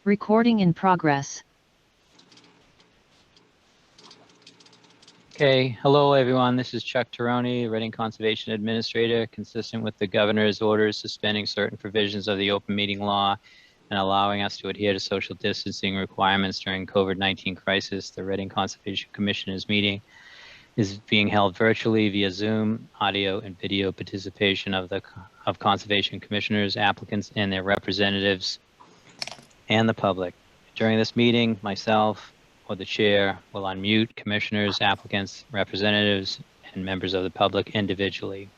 Recording in progress. Okay, hello everyone. This is Chuck Taroni, Reading Conservation Administrator, consistent with the governor's orders suspending certain provisions of the open meeting law and allowing us to adhere to social distancing requirements during COVID-19 crisis. The Reading Conservation Commission is being held virtually via Zoom. Audio and video participation of conservation commissioners, applicants, and their representatives, and the public. During this meeting, myself or the chair will unmute commissioners, applicants, representatives, and members of the public individually.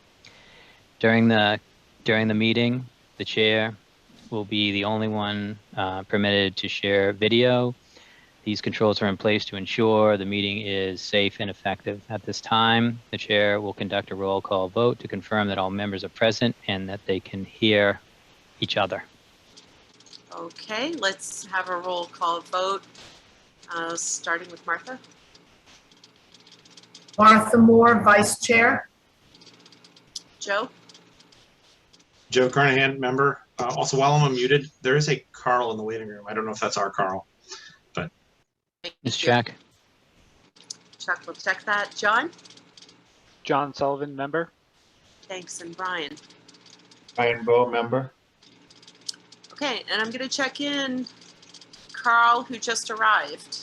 During the meeting, the chair will be the only one permitted to share video. These controls are in place to ensure the meeting is safe and effective. At this time, the chair will conduct a roll call vote to confirm that all members are present and that they can hear each other. Okay, let's have a roll call vote, starting with Martha. Martha Moore, Vice Chair. Joe? Joe Carnahan, member. Also, while I'm unmuted, there is a Carl in the waiting room. I don't know if that's our Carl, but. Let's check. Chuck will check that. John? John Sullivan, member. Thanks, and Brian. Brian Bowe, member. Okay, and I'm gonna check in Carl, who just arrived.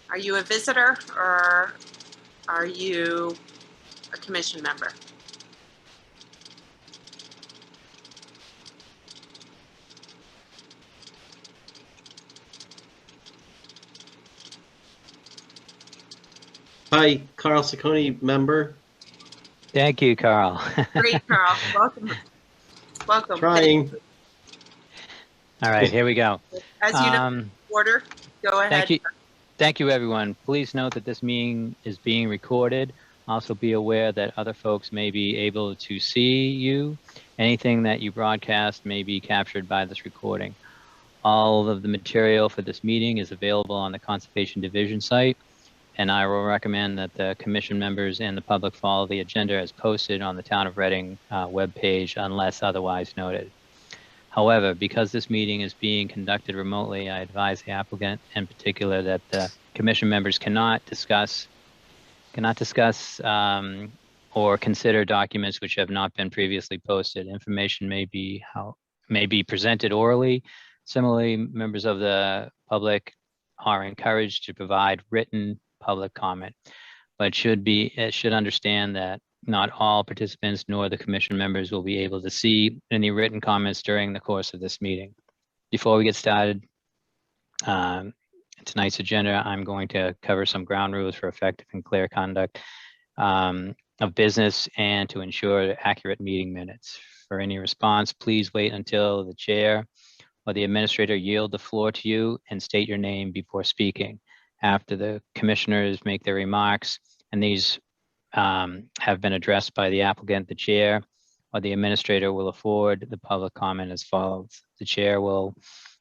Are you a visitor or are you a commission member? Hi, Carl Saccone, member. Thank you, Carl. Great, Carl. Welcome. Welcome. Trying. All right, here we go. As you know, order. Go ahead. Thank you, everyone. Please note that this meeting is being recorded. Also be aware that other folks may be able to see you. Anything that you broadcast may be captured by this recording. All of the material for this meeting is available on the Conservation Division site, and I will recommend that the commission members and the public follow the agenda as posted on the Town of Reading webpage unless otherwise noted. However, because this meeting is being conducted remotely, I advise the applicant in particular that the commission members cannot discuss or consider documents which have not been previously posted. Information may be presented orally. Similarly, members of the public are encouraged to provide written public comment, but it should understand that not all participants nor the commission members will be able to see any written comments during the course of this meeting. Before we get started, tonight's agenda, I'm going to cover some ground rules for effective and clear conduct of business and to ensure accurate meeting minutes. For any response, please wait until the chair or the administrator yield the floor to you and state your name before speaking. After the commissioners make their remarks, and these have been addressed by the applicant, the chair or the administrator will afford the public comment as follows. The chair will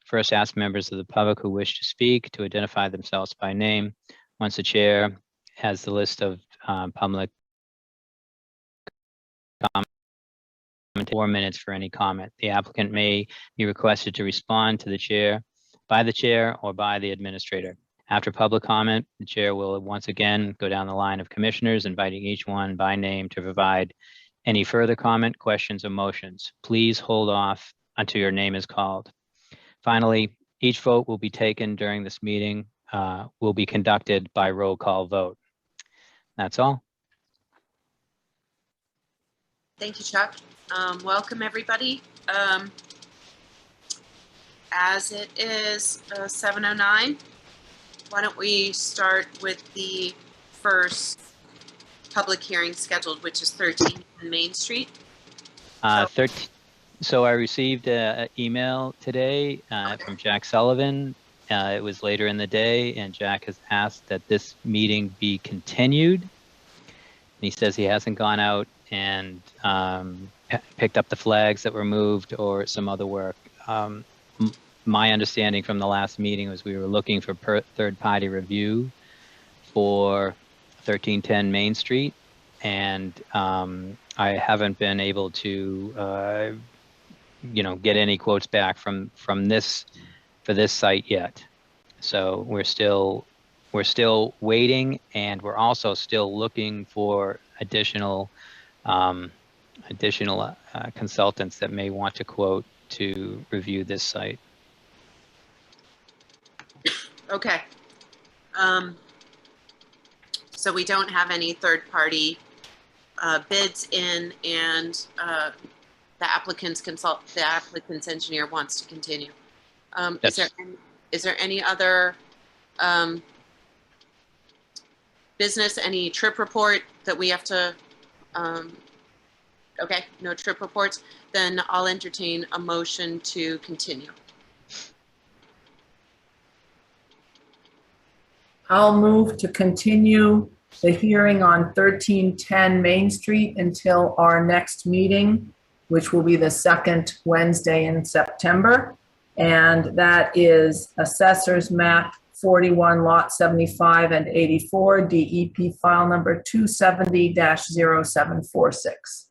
first ask members of the public who wish to speak to identify themselves by name. Once the chair has the list of public comments, 4 minutes for any comment. The applicant may be requested to respond to the chair, by the chair or by the administrator. After public comment, the chair will once again go down the line of commissioners, inviting each one by name to provide any further comment, questions, or motions. Please hold off until your name is called. Finally, each vote will be taken during this meeting will be conducted by roll call vote. That's all. Thank you, Chuck. Welcome, everybody. As it is 7:09, why don't we start with the first public hearing scheduled, which is 13 Main Street. So I received an email today from Jack Sullivan. It was later in the day, and Jack has asked that this meeting be continued. And he says he hasn't gone out and picked up the flags that were moved or some other work. My understanding from the last meeting was we were looking for third-party review for 1310 Main Street, and I haven't been able to get any quotes back from this for this site yet. So we're still waiting, and we're also still looking for additional consultants that may want to quote to review this site. Okay. So we don't have any third-party bids in, and the applicant's engineer wants to continue. Is there any other business, any trip report that we have to? Okay, no trip reports. Then I'll entertain a motion to continue. I'll move to continue the hearing on 1310 Main Street until our next meeting, which will be the second Wednesday in September. And that is Assessor's Map 41, Lot 75 and 84, DEP file number 270-0746.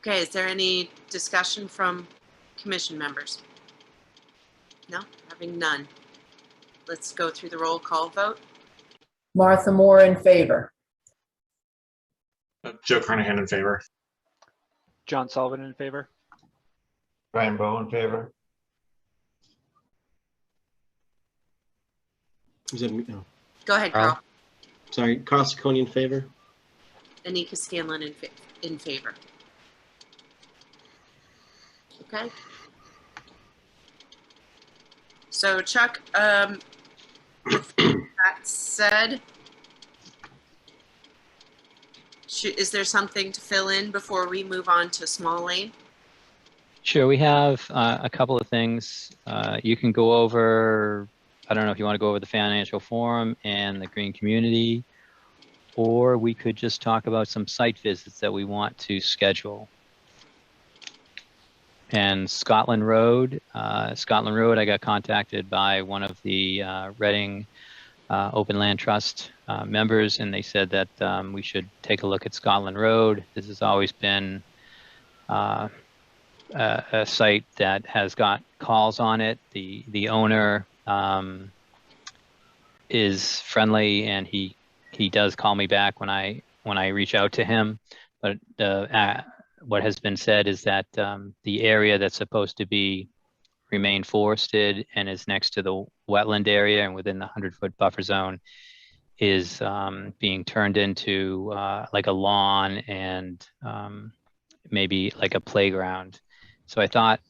Okay, is there any discussion from commission members? No, having none. Let's go through the roll call vote. Martha Moore in favor. Joe Carnahan in favor. John Sullivan in favor. Brian Bowe in favor. Is that me? No. Go ahead, Carl. Carl. Sorry, Carl Ciccone in favor. Anika Scanlon in favor. Okay. So Chuck, with that said, is there something to fill in before we move on to Small Lane? Sure, we have a couple of things. You can go over, I don't know if you want to go over the financial forum and the green community, or we could just talk about some site visits that we want to schedule. And Scotland Road, I got contacted by one of the Reading Open Land Trust members, and they said that we should take a look at Scotland Road. This has always been a site that has got calls on it. The owner is friendly, and he does call me back when I reach out to him. But what has been said is that the area that's supposed to remain forested and is next to the wetland area and within the 100-foot buffer zone is being turned into like a lawn and maybe like a playground. So I thought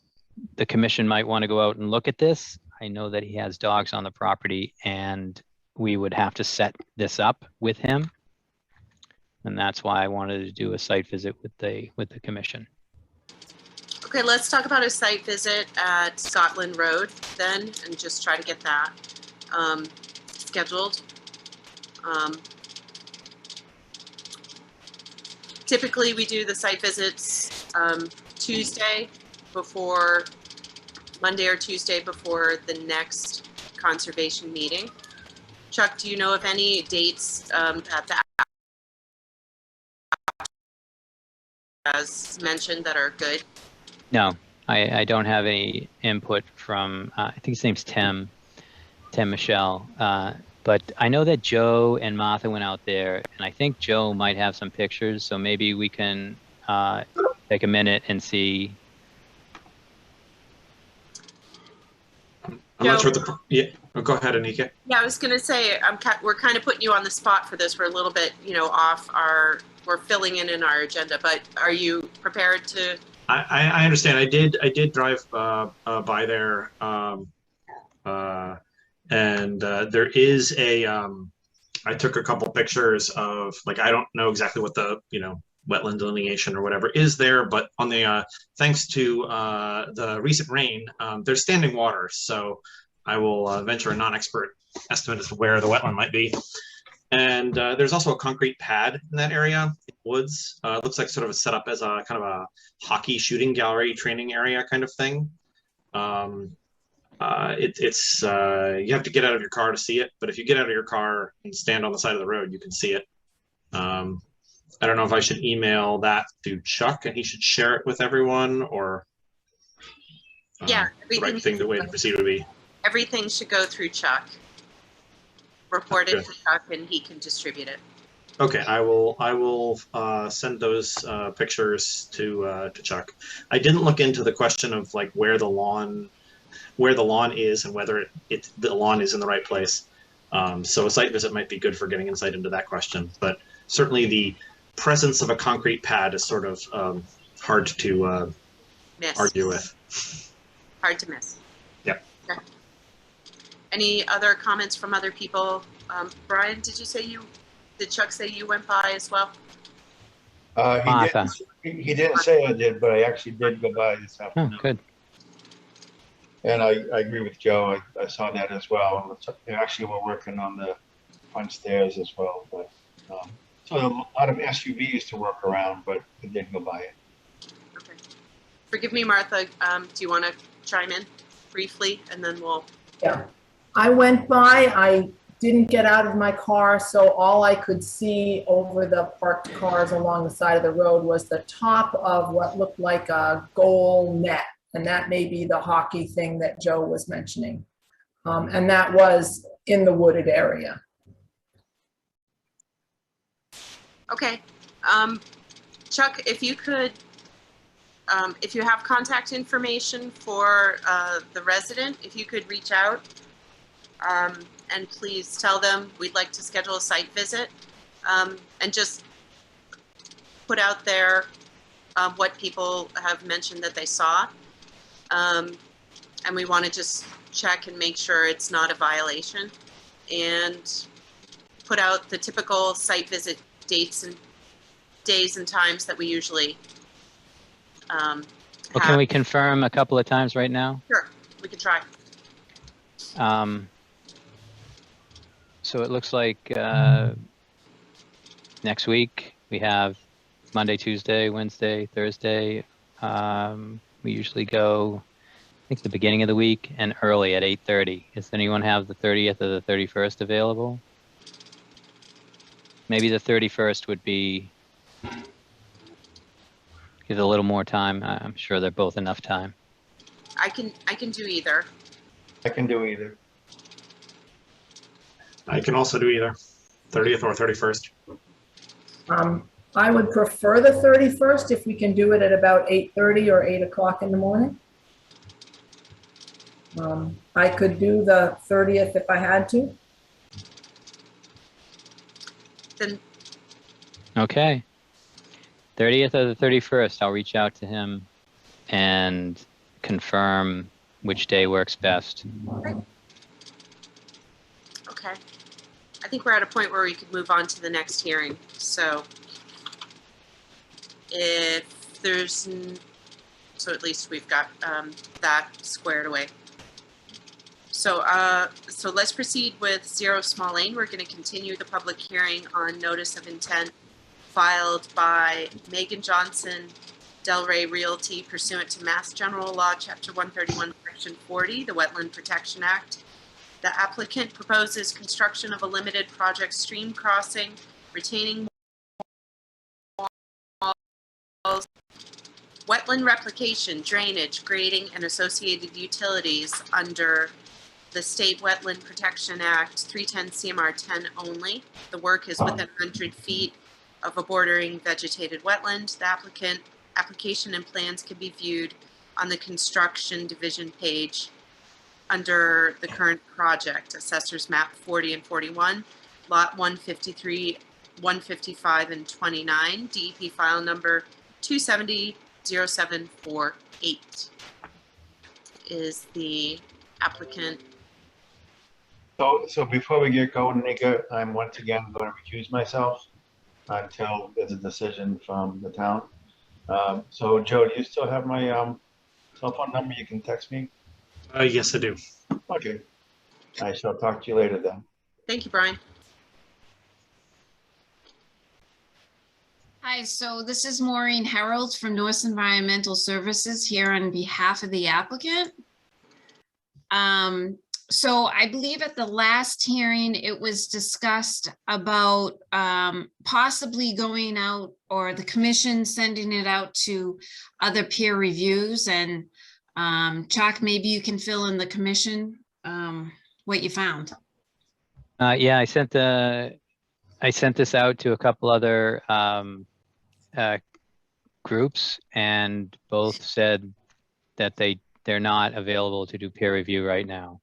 the commission might want to go out and look at this. I know that he has dogs on the property, and we would have to set this up with him. And that's why I wanted to do a site visit with the commission. Okay, let's talk about a site visit at Scotland Road then, and just try to get that scheduled. Typically, we do the site visits Monday or Tuesday before the next conservation meeting. Chuck, do you know of any dates that as mentioned that are good? No, I don't have any input from, I think his name's Tim Michelle. But I know that Joe and Martha went out there, and I think Joe might have some pictures, so maybe we can take a minute and see. I'm not sure what yeah. Oh, go ahead, Anika. Yeah, I was going to say, we're kind of putting you on the spot for this. We're a little bit, we're filling in our agenda, but are you prepared to? I understand. I did drive by there, and there is a. I took a couple pictures of, like, I don't know exactly what the wetland delineation or whatever is there, but on the thanks to the recent rain, there's standing water. So I will venture a non-expert estimate as to where the wetland might be. And there's also a concrete pad in that area, woods. It looks like sort of a setup as a kind of a hockey shooting gallery training area kind of thing. It's you have to get out of your car to see it, but if you get out of your car and stand on the side of the road, you can see it. I don't know if I should email that to Chuck and he should share it with everyone, or Yeah, the right thing, the way to proceed would be. everything should go through Chuck. Report it Okay. to Chuck and he can distribute it. Okay, I will send those pictures to Chuck. I didn't look into the question of like where the lawn is and whether the lawn is in the right place. So a site visit might be good for getting insight into that question. But certainly the presence of a concrete pad is sort of hard to Miss. argue with. Hard to miss. Yep. Okay. Any other comments from other people? Brian, did Chuck say you went by as well? Martha. He didn't say I did, but I actually did go by this Oh, afternoon. good. And I agree with Joe. I saw that as well. Actually, we're working on the front stairs as well. But so a lot of SUVs to work around, but I did go by it. Okay. Forgive me, Martha. Do you want to chime in briefly, and then we'll? Yeah, I went by, I didn't get out of my car, so all I could see over the parked cars along the side of the road was the top of what looked like a goal net. And that may be the hockey thing that Joe was mentioning. And that was in the wooded area. Okay. Chuck, if you could, if you have contact information for the resident, if you could reach out and please tell them we'd like to schedule a site visit, and just put out there what people have mentioned that they saw. And we want to just check and make sure it's not a violation, and put out the typical site visit dates and days and times that we usually Well, can we confirm a couple of times right now? Sure, we can try. So it looks like next week we have Monday, Tuesday, Wednesday, Thursday. We usually go, I think, the beginning of the week and early at 8:30. Does anyone have the 30th or the 31st available? Maybe the 31st would be, give it a little more time. I'm sure they're both enough time. I can do either. I can do either. I can also do either 30th or 31st. I would prefer the 31st if we can do it at about 8:30 or 8 o'clock in the morning. I could do the 30th if I had to. Then Okay. 30th or the 31st, I'll reach out to him and confirm which day works best. okay. I think we're at a point where we could move on to the next hearing. So if there's, so at least we've got that squared away. So so let's proceed with 0 Small Lane. We're going to continue the public hearing on notice of intent filed by Megan Johnson, Delray Realty, pursuant to Mass General Law, Chapter 131, Section 40, the Wetland Protection Act. The applicant proposes construction of a limited project stream crossing, retaining walls, wetland replication, drainage, grading, and associated utilities under the State Wetland Protection Act 310 CMR 10 only. The work is within 100 feet of a bordering vegetated wetland. The application and plans can be viewed on the construction division page under the current project, Assessor's Map 40 and 41, Lot 153, 155, and 29, DEP file number 270-0748. Is the applicant? So before we get going, Nika, I'm once again going to recuse myself until there's a decision from the town. So Joe, do you still have my cell phone number? You can text me. Yes, I do. Okay. I shall talk to you later then. Thank you, Brian. Hi, so this is Maureen Harold from Norse Environmental Services here on behalf of the applicant. So I believe at the last hearing, it was discussed about possibly going out or the commission sending it out to other peer reviews. And Chuck, maybe you can fill in the commission what you found. Yeah, I sent this out to a couple other groups, and both said that they're not available to do peer review right now.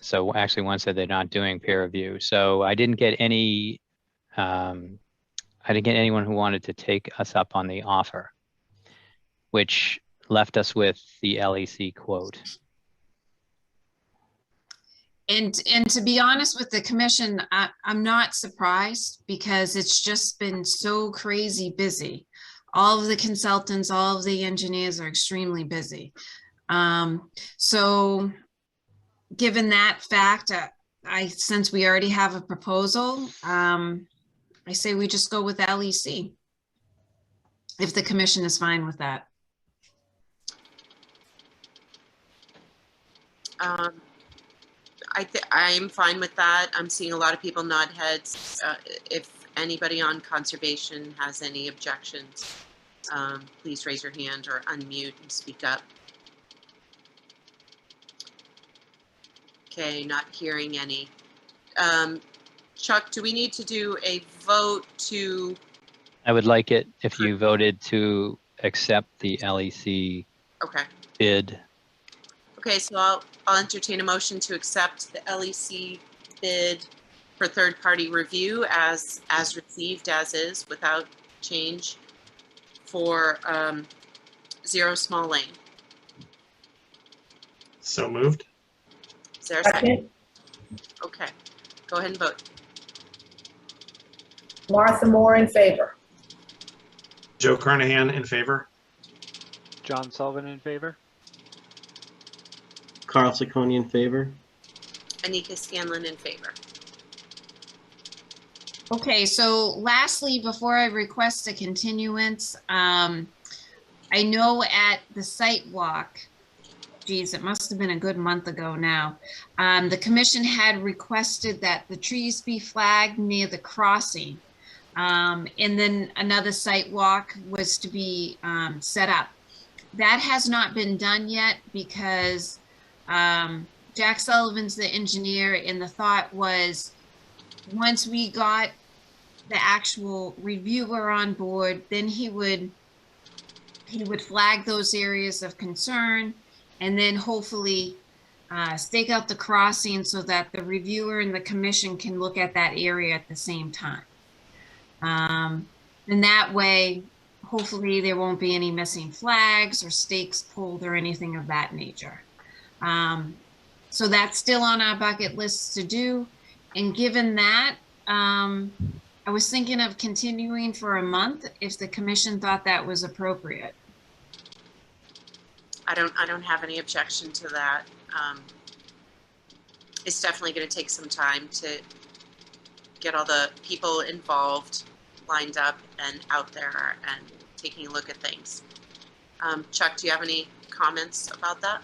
So actually, one said they're not doing peer review. So I didn't get any. I didn't get anyone who wanted to take us up on the offer, which left us with the LEC quote. And to be honest with the commission, I'm not surprised because it's just been so crazy busy. All of the consultants, all of the engineers are extremely busy. So given that fact, since we already have a proposal, I say we just go with LEC. If the commission is fine with that. I'm fine with that. I'm seeing a lot of people nod heads. If anybody on conservation has any objections, please raise your hand or unmute and speak up. Okay, not hearing any. Chuck, do we need to do a vote to? I would like it if you voted to accept the LEC Okay. bid. Okay, so I'll entertain a motion to accept the LEC bid for third-party review as received, as is, without change, for 0 Small Lane. So moved. Is there a second? Second. Okay, go ahead and vote. Martha Moore in favor. Joe Carnahan in favor. John Sullivan in favor. Carl Ciccone in favor. Anika Scanlon in favor. Okay, so lastly, before I request a continuance, I know at the site walk, geez, it must have been a good month ago now, the commission had requested that the trees be flagged near the crossing. And then another site walk was to be set up. That has not been done yet because Jack Sullivan's the engineer, and the thought was once we got the actual reviewer on board, then he would flag those areas of concern and then hopefully stake out the crossing so that the reviewer and the commission can look at that area at the same time. And that way, hopefully there won't be any missing flags or stakes pulled or anything of that nature. So that's still on our bucket list to do. And given that, I was thinking of continuing for a month if the commission thought that was appropriate. I don't have any objection to that. It's definitely going to take some time to get all the people involved lined up and out there and taking a look at things. Chuck, do you have any comments about that?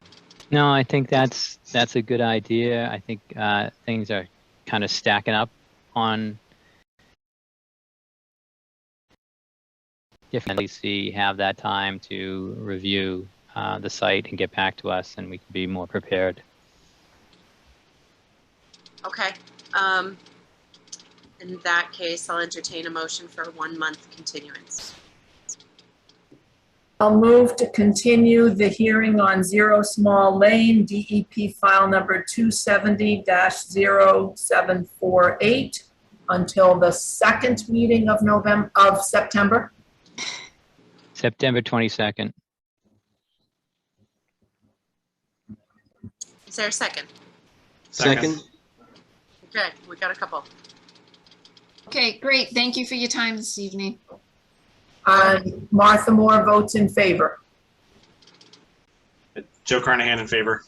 No, I think that's a good idea. I think things are kind of stacking up on if LEC have that time to review the site and get back to us, and we can be more prepared. Okay. In that case, I'll entertain a motion for a 1-month continuance. I'll move to continue the hearing on 0 Small Lane, DEP file number 270-0748 until the second meeting of September. September 22nd. Is there a second? Second. Okay, we got a couple. Okay, great. Thank you for your time this evening. Martha Moore votes in favor. Joe Carnahan in favor.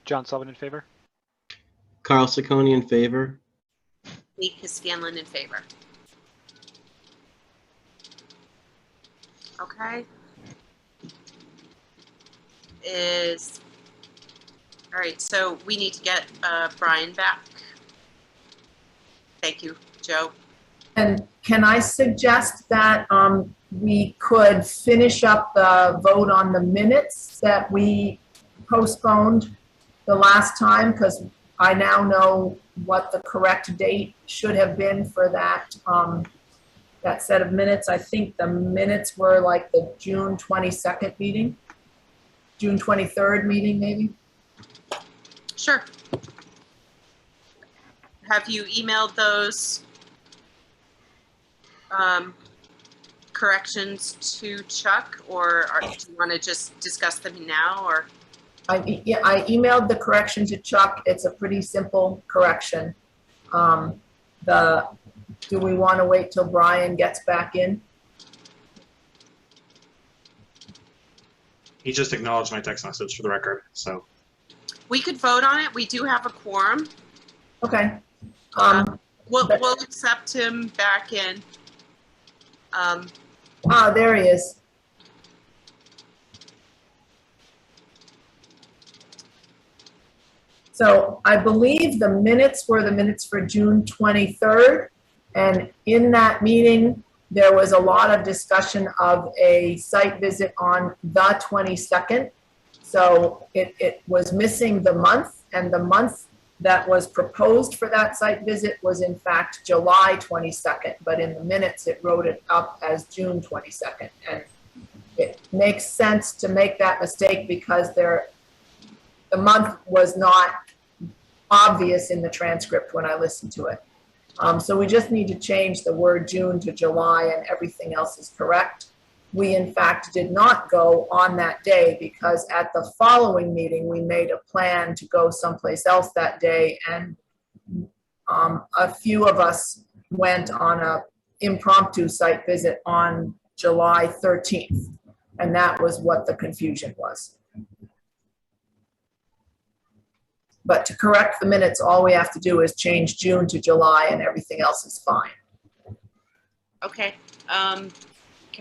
John Sullivan in favor. Carl Ciccone in favor. Anika Scanlon in favor. Okay. is, all right, so we need to get Brian back. Thank you, Joe. And can I suggest that we could finish up the vote on the minutes that we postponed the last time? Because I now know what the correct date should have been for that, that set of minutes. I think the minutes were like the June 22nd meeting, June 23rd meeting, maybe? Sure. Have you emailed those corrections to Chuck, or do you want to just discuss them now, or? I emailed the correction to Chuck. It's a pretty simple correction. Do we want to wait till Brian gets back in? He just acknowledged my text message for the record, so. We could vote on it. We do have a quorum. Okay. We'll accept him back in. There he is. So I believe the minutes were the minutes for June 23rd. And in that meeting, there was a lot of discussion of a site visit on the 22nd. So it was missing the month, and the month that was proposed for that site visit was in fact July 22nd, but in the minutes it wrote it up as June 22nd. And it makes sense to make that mistake because the month was not obvious in the transcript when I listened to it. So we just need to change the word June to July, and everything else is correct. We in fact did not go on that day because at the following meeting, we made a plan to go someplace else that day, and a few of us went on a impromptu site visit on July 13th, and that was what the confusion was. But to correct the minutes, all we have to do is change June to July, and everything else is fine. Okay. Can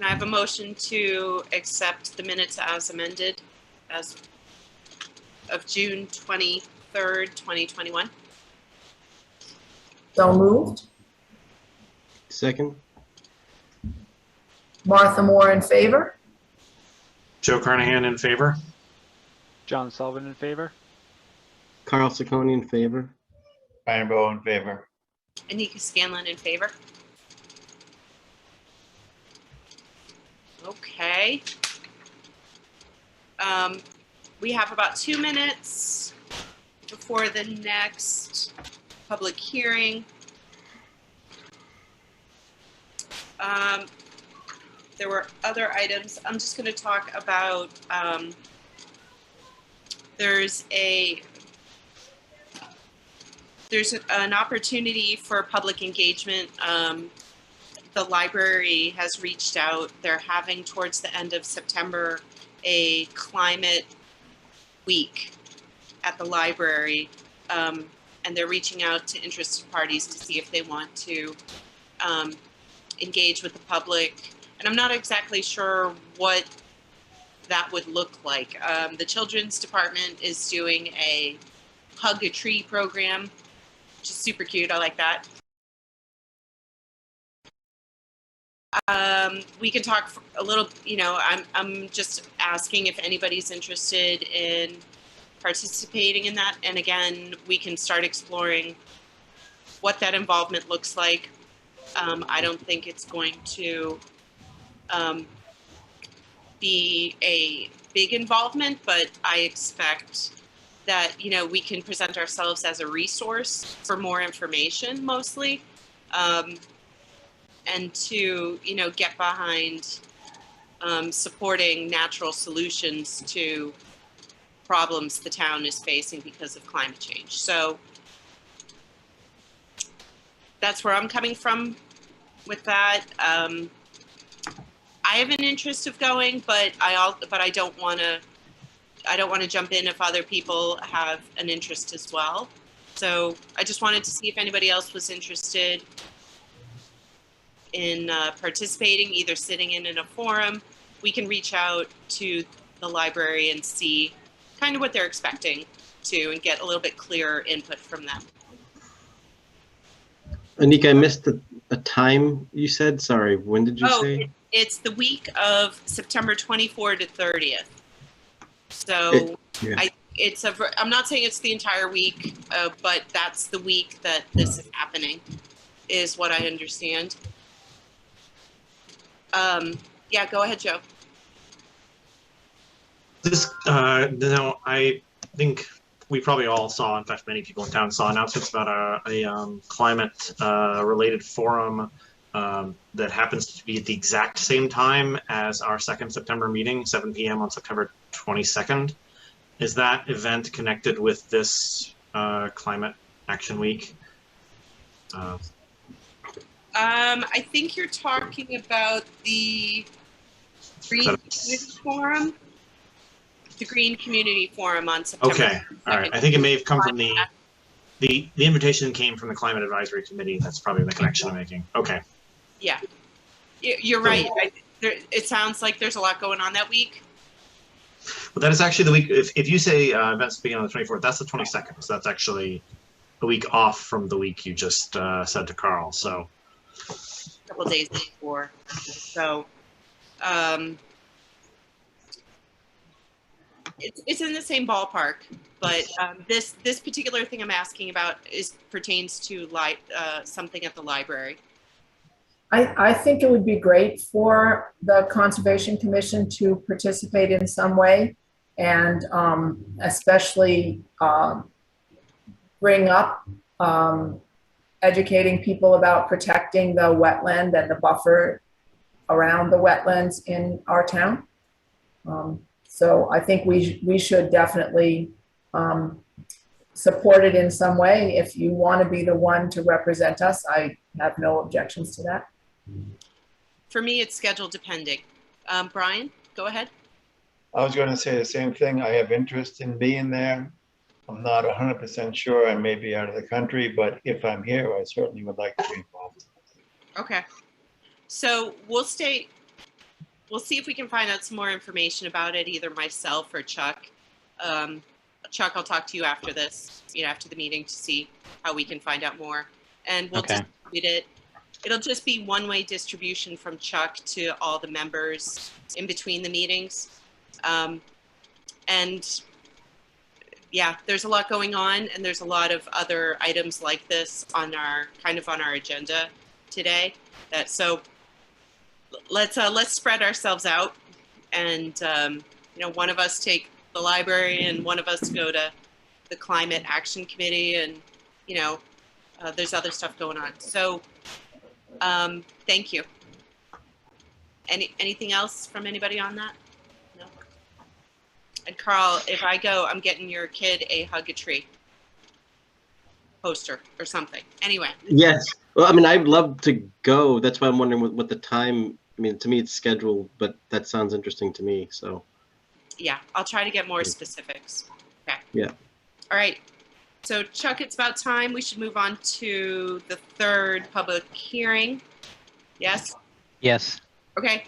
I have a motion to accept the minutes as amended as of June 23rd, 2021? So moved. Second. Martha Moore in favor. Joe Carnahan in favor. John Sullivan in favor. Carl Ciccone in favor. Brian Bowe in favor. Anika Scanlon in favor. Okay. We have about 2 minutes before the next public hearing. There were other items. I'm just going to talk about, there's an opportunity for public engagement. The library has reached out. They're having towards the end of September a climate week at the library, and they're reaching out to interested parties to see if they want to engage with the public. And I'm not exactly sure what that would look like. The children's department is doing a hug a tree program, which is super cute. I like that. We can talk for a little, I'm just asking if anybody's interested in participating in that. And again, we can start exploring what that involvement looks like. I don't think it's going to be a big involvement, but I expect that, we can present ourselves as a resource for more information mostly. And to, get behind supporting natural solutions to problems the town is facing because of climate change. So that's where I'm coming from with that. I have an interest of going, but I don't want to jump in if other people have an interest as well. So I just wanted to see if anybody else was interested in participating, either sitting in a forum. We can reach out to the library and see kind of what they're expecting to, and get a little bit clearer input from them. Anika, I missed a time you said. Sorry, when did you say? It's the week of September 24 to 30th. So Yeah. I'm not saying it's the entire week, but that's the week that this is happening, is what I understand. Yeah, go ahead, Joe. This, no, I think we probably all saw, in fact, many people in town saw announcements about a climate related forum that happens to be at the exact same time as our second September meeting, 7 p.m. on September 22nd. Is that event connected with this Climate Action Week? I think you're talking about the Green Community Forum. The Green Community Forum on September. Okay, all right. I think it may have come from the invitation came from the Climate Advisory Committee. That's probably the connection I'm making. Okay. Yeah, you're right. It sounds like there's a lot going on that week. Well, that is actually the week. If you say events begin on the 24th, that's the 22nd. So that's actually a week off from the week you just said to Carl. So a couple days before. So it's in the same ballpark, but this particular thing I'm asking about pertains to something at the library. I think it would be great for the Conservation Commission to participate in some way, and especially bring up educating people about protecting the wetland and the buffer around the wetlands in our town. So I think we should definitely support it in some way. If you want to be the one to represent us, I have no objections to that. For me, it's schedule depending. Brian, go ahead. I was going to say the same thing. I have interest in being there. I'm not 100% sure. I may be out of the country, but if I'm here, I certainly would like to be involved. Okay. So we'll see if we can find out some more information about it, either myself or Chuck. Chuck, I'll talk to you after this, after the meeting, to see how we can find out more. And we'll distribute it. It'll just be one-way distribution from Chuck to all the members in between the meetings. And yeah, there's a lot going on, and there's a lot of other items like this on our agenda today. So let's spread ourselves out, and one of us take the library, and one of us go to the Climate Action Committee, and there's other stuff going on. So thank you. Anything else from anybody on that? No. And Carl, if I go, I'm getting your kid a Hug a Tree poster or something. Anyway. Yes. Well, I mean, I'd love to go. That's why I'm wondering what the time. I mean, to me, it's scheduled, but that sounds interesting to me. So. Yeah, I'll try to get more specifics. Okay. Yeah. All right. So Chuck, it's about time. We should move on to the third public hearing. Yes? Yes. Okay.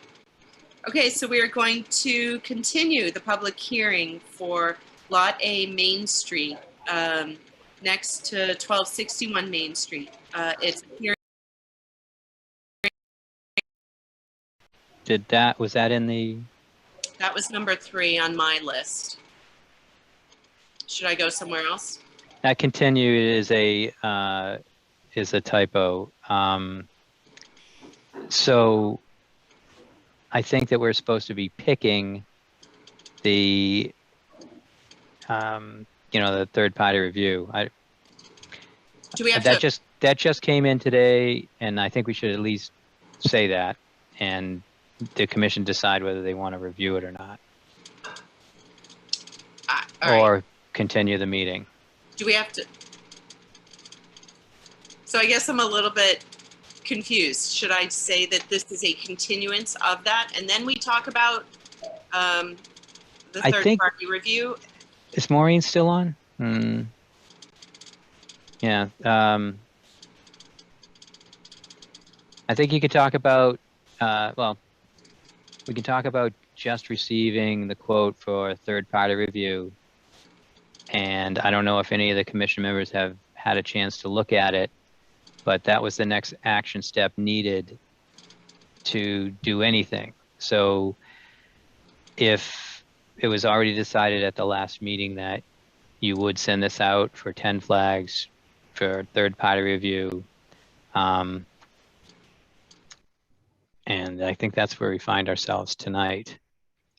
Okay, so we are going to continue the public hearing for Lot A Main Street, next to 1261 Main Street. It's here. Was that in the? That was number 3 on my list. Should I go somewhere else? That continue is a typo. So I think that we're supposed to be picking the, the third party review. Do we have that just came in today, and I think we should at least say that, and the commission decide whether they want to review it or not, or continue the meeting. Do we have to? So I guess I'm a little bit confused. Should I say that this is a continuance of that, and then we talk about the third party review? Is Maureen still on? Yeah. I think you could talk about, we can talk about just receiving the quote for third-party review. And I don't know if any of the commission members have had a chance to look at it, but that was the next action step needed to do anything. So if it was already decided at the last meeting that you would send this out for 10 flags for third-party review, and I think that's where we find ourselves tonight.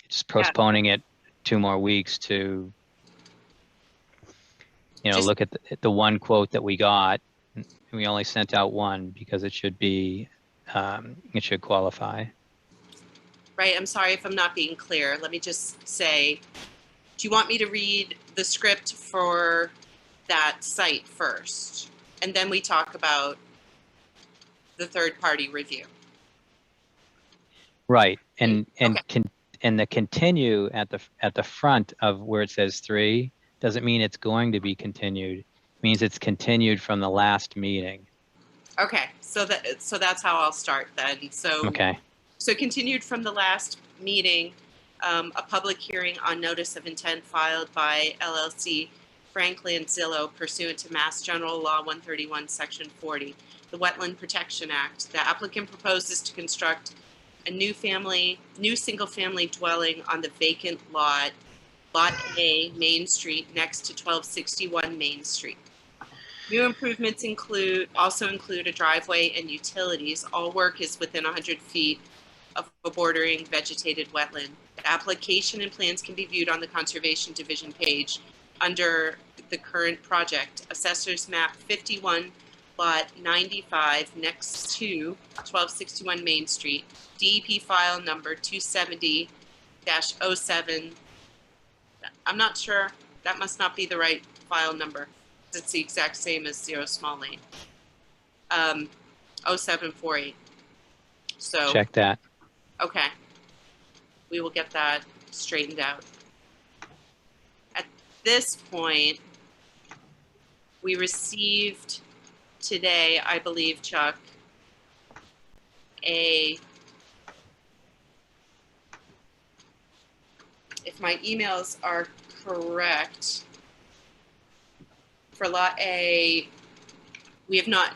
Just postponing it 2 more weeks to, look at the one quote that we got. We only sent out one because it should be, it should qualify. Right, I'm sorry if I'm not being clear. Let me just say, do you want me to read the script for that site first? And then we talk about the third-party review. Right, and Okay. and the continue at the front of where it says 3 doesn't mean it's going to be continued. It means it's continued from the last meeting. Okay, so that's how I'll start then. So Okay. So continued from the last meeting, a public hearing on notice of intent filed by LLC Franklin Zillow pursuant to Mass General Law 131, Section 40, the Wetland Protection Act. The applicant proposes to construct a new single-family dwelling on the vacant lot A, Main Street, next to 1261 Main Street. New improvements also include a driveway and utilities. All work is within 100 feet of a bordering vegetated wetland. The application and plans can be viewed on the Conservation Division page under the current project. Assessor's map 51, lot 95, next to 1261 Main Street. DEP file number 270-07. I'm not sure. That must not be the right file number. It's the exact same as 0 Small Lane. 0748. So Check that. okay, we will get that straightened out. At this point, we received today, I believe, Chuck, if my emails are correct, for Lot A, we have not,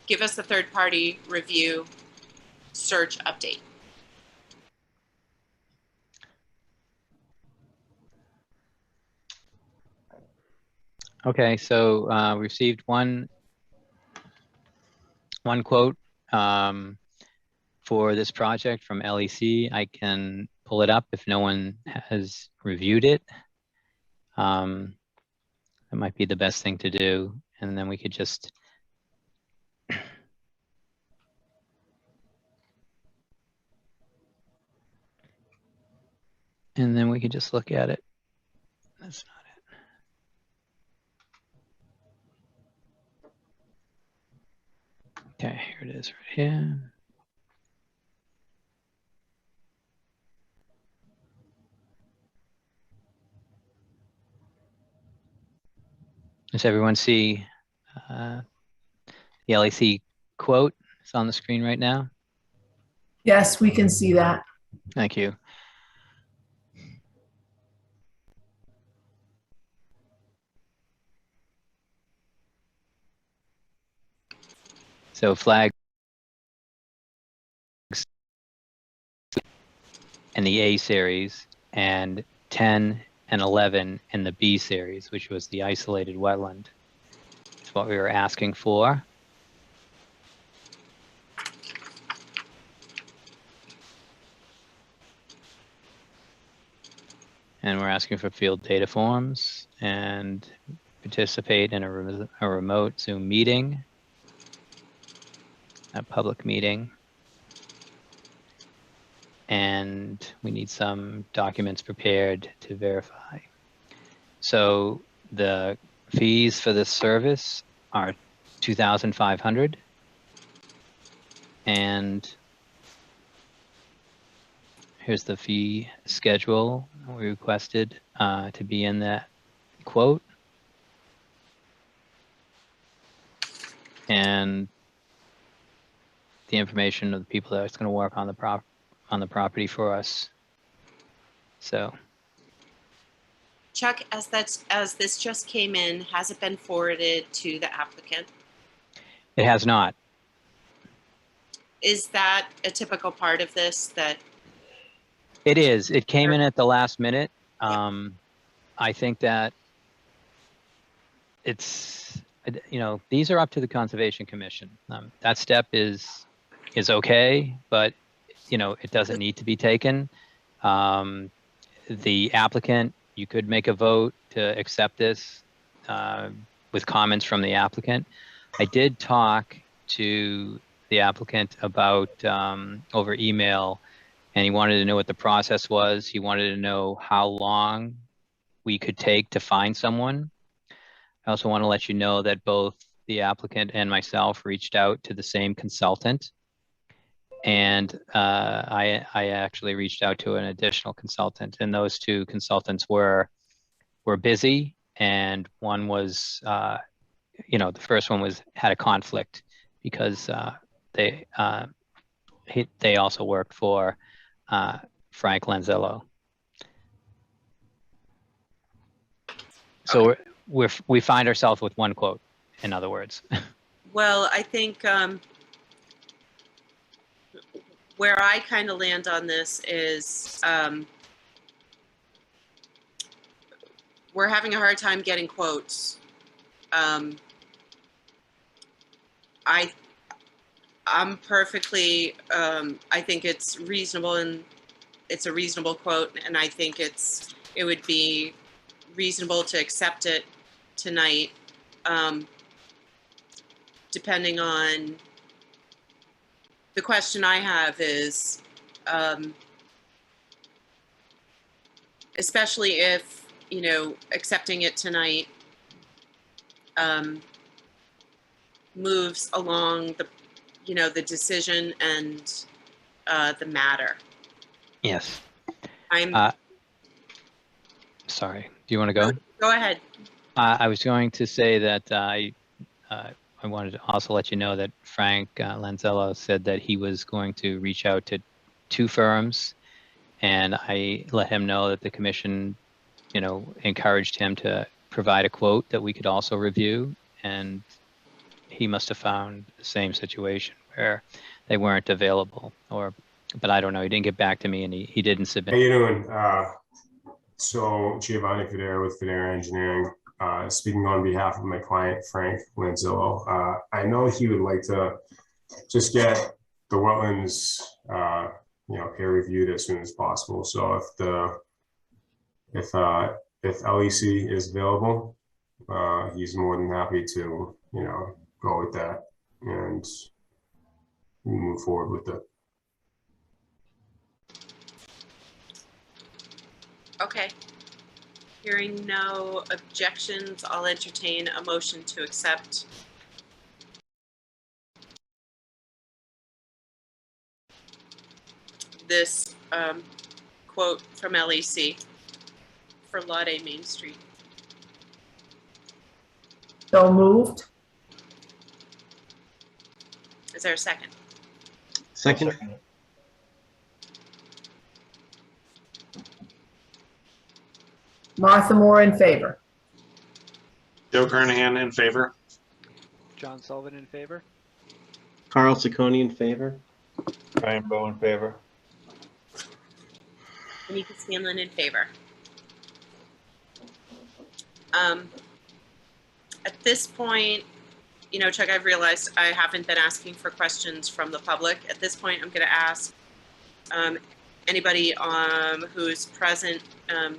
give us a third-party review search update. Okay, so we received one quote for this project from LEC. I can pull it up if no one has reviewed it. That might be the best thing to do, and then we could just look at it. That's not it. Okay, here it is right here. Does everyone see the LEC quote? It's on the screen right now. Yes, we can see that. Thank you. So flags in the A series and 10 and 11 in the B series, which was the isolated wetland. That's what we were asking for. And we're asking for field data forms and participate in a remote Zoom meeting, a public meeting. And we need some documents prepared to verify. So the fees for this service are $2,500. And here's the fee schedule we requested to be in that quote. And the information of the people that are going to work on the property for us. So Chuck, as this just came in, has it been forwarded to the applicant? it has not. Is that a typical part of this, that It is. It came in at the last minute. I think that it's, you know, these are up to the Conservation Commission. That step is okay, but, you know, it doesn't need to be taken. The applicant, you could make a vote to accept this with comments from the applicant. I did talk to the applicant about over email, and he wanted to know what the process was. He wanted to know how long we could take to find someone. I also want to let you know that both the applicant and myself reached out to the same consultant. And I actually reached out to an additional consultant, and those two consultants were busy. And one was, you know, the first one had a conflict because they also worked for Frank Lanzello. So we find ourselves with one quote, in other words. well, I think where I kind of land on this is we're having a hard time getting quotes. I'm perfectly, I think it's reasonable, and it's a reasonable quote, and I think it would be reasonable to accept it tonight, depending on, the question I have is, especially if, you know, accepting it tonight moves along the, you know, the decision and the matter. Yes. I'm sorry. Do you want to go? Go ahead. I was going to say that I wanted to also let you know that Frank Lanzello said that he was going to reach out to 2 firms, and I let him know that the commission, you know, encouraged him to provide a quote that we could also review, and he must have found the same situation where they weren't available, but I don't know. He didn't get back to me, and he didn't submit. How you doing? So Giovanni Federa with Federa Engineering, speaking on behalf of my client, Frank Lanzillo. I know he would like to just get the wetlands, you know, peer reviewed as soon as possible. So if LEC is available, he's more than happy to, you know, go with that and move forward with it. Okay. Hearing no objections, I'll entertain a motion to accept. This quote from LEC for Lot A Main Street. So moved. Is there a second? Second. Martha Moore in favor. Joe Kernahan in favor. John Sullivan in favor. Carl Ciccone in favor. Brian Bowe in favor. Anika Scanlon in favor. At this point, you know, Chuck, I've realized I haven't been asking for questions from the public. At this point, I'm going to ask anybody who's present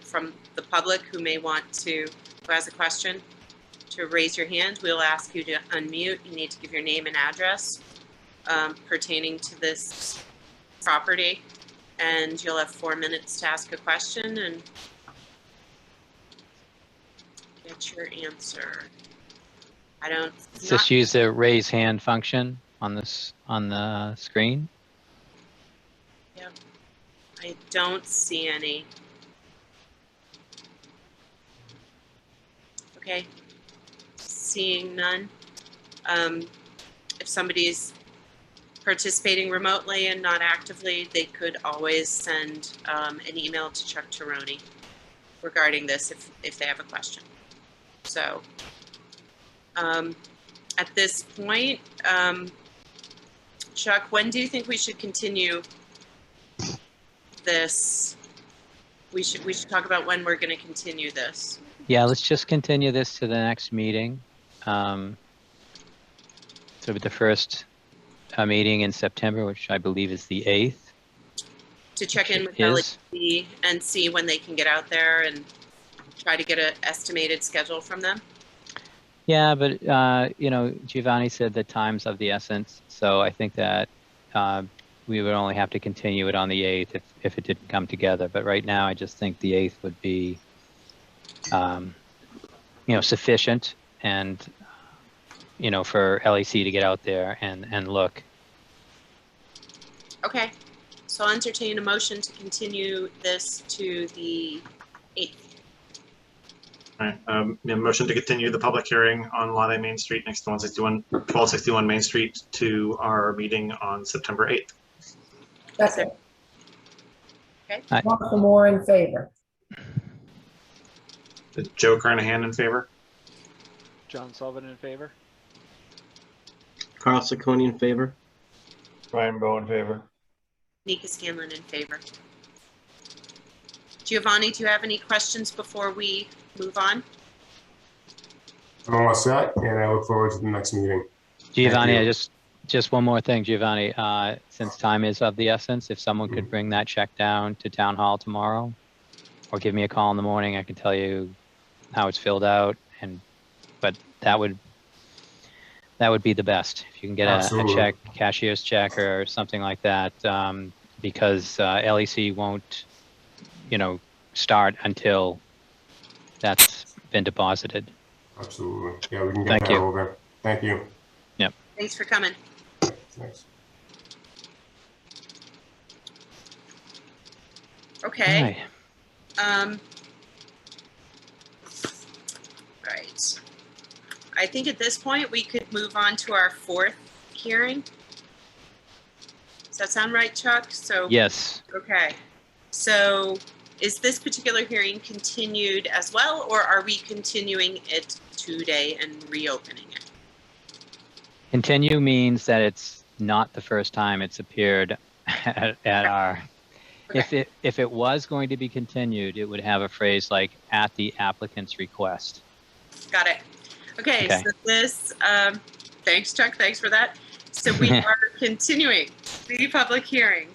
from the public who may want to, who has a question, to raise your hand. We'll ask you to unmute. You need to give your name and address pertaining to this property, and you'll have 4 minutes to ask a question and get your answer. I don't. Just use the raise hand function on the screen. Yep. I don't see any. Okay. Seeing none. If somebody's participating remotely and not actively, they could always send an email to Chuck Tirone regarding this if they have a question. So at this point, Chuck, when do you think we should continue this? We should talk about when we're going to continue this. Yeah, let's just continue this to the next meeting. So with the first meeting in September, which I believe is the 8th. To check in with Is. LEC and see when they can get out there and try to get an estimated schedule from them. Yeah, but you know, Giovanni said that time's of the essence. So I think that we would only have to continue it on the 8th if it didn't come together. But right now, I just think the 8th would be, you know, sufficient, and you know, for LEC to get out there and look. Okay, so I'll entertain a motion to continue this to the 8th. All right, a motion to continue the public hearing on Lot A Main Street next to 1261 Main Street to our meeting on September 8th. Second. Okay. Martha Moore in favor. Is Joe Carnahan in favor? John Sullivan in favor. Carl Sacconi in favor. Brian Bowe in favor. Nika Scanlon in favor. Giovanni, do you have any questions before we move on? I'm all set, and I look forward to the next meeting. Giovanni, Thank I you. just one more thing, Giovanni. Since time is of the essence, if someone could bring that check down to Town Hall tomorrow, or give me a call in the morning, I can tell you how it's filled out. But that would be the best if you can get a check, cashier's check, or something like that, because LEC won't, you know, start until that's been deposited. Absolutely. Yeah, we can get Thank that you. over. Thank you. Yep. Thanks for coming. Thanks. Okay. Hi. Right. I think at this point we could move on to our 4th hearing. Does that sound right, Chuck? So Yes. okay. So is this particular hearing continued as well, or are we continuing it today and reopening it? Continue means that it's not the first time it's appeared at our. Okay. If it was going to be continued, it would have a phrase like "at the applicant's request." Got it. Okay. So this, thanks, Chuck. Thanks for that. So we are continuing the public hearing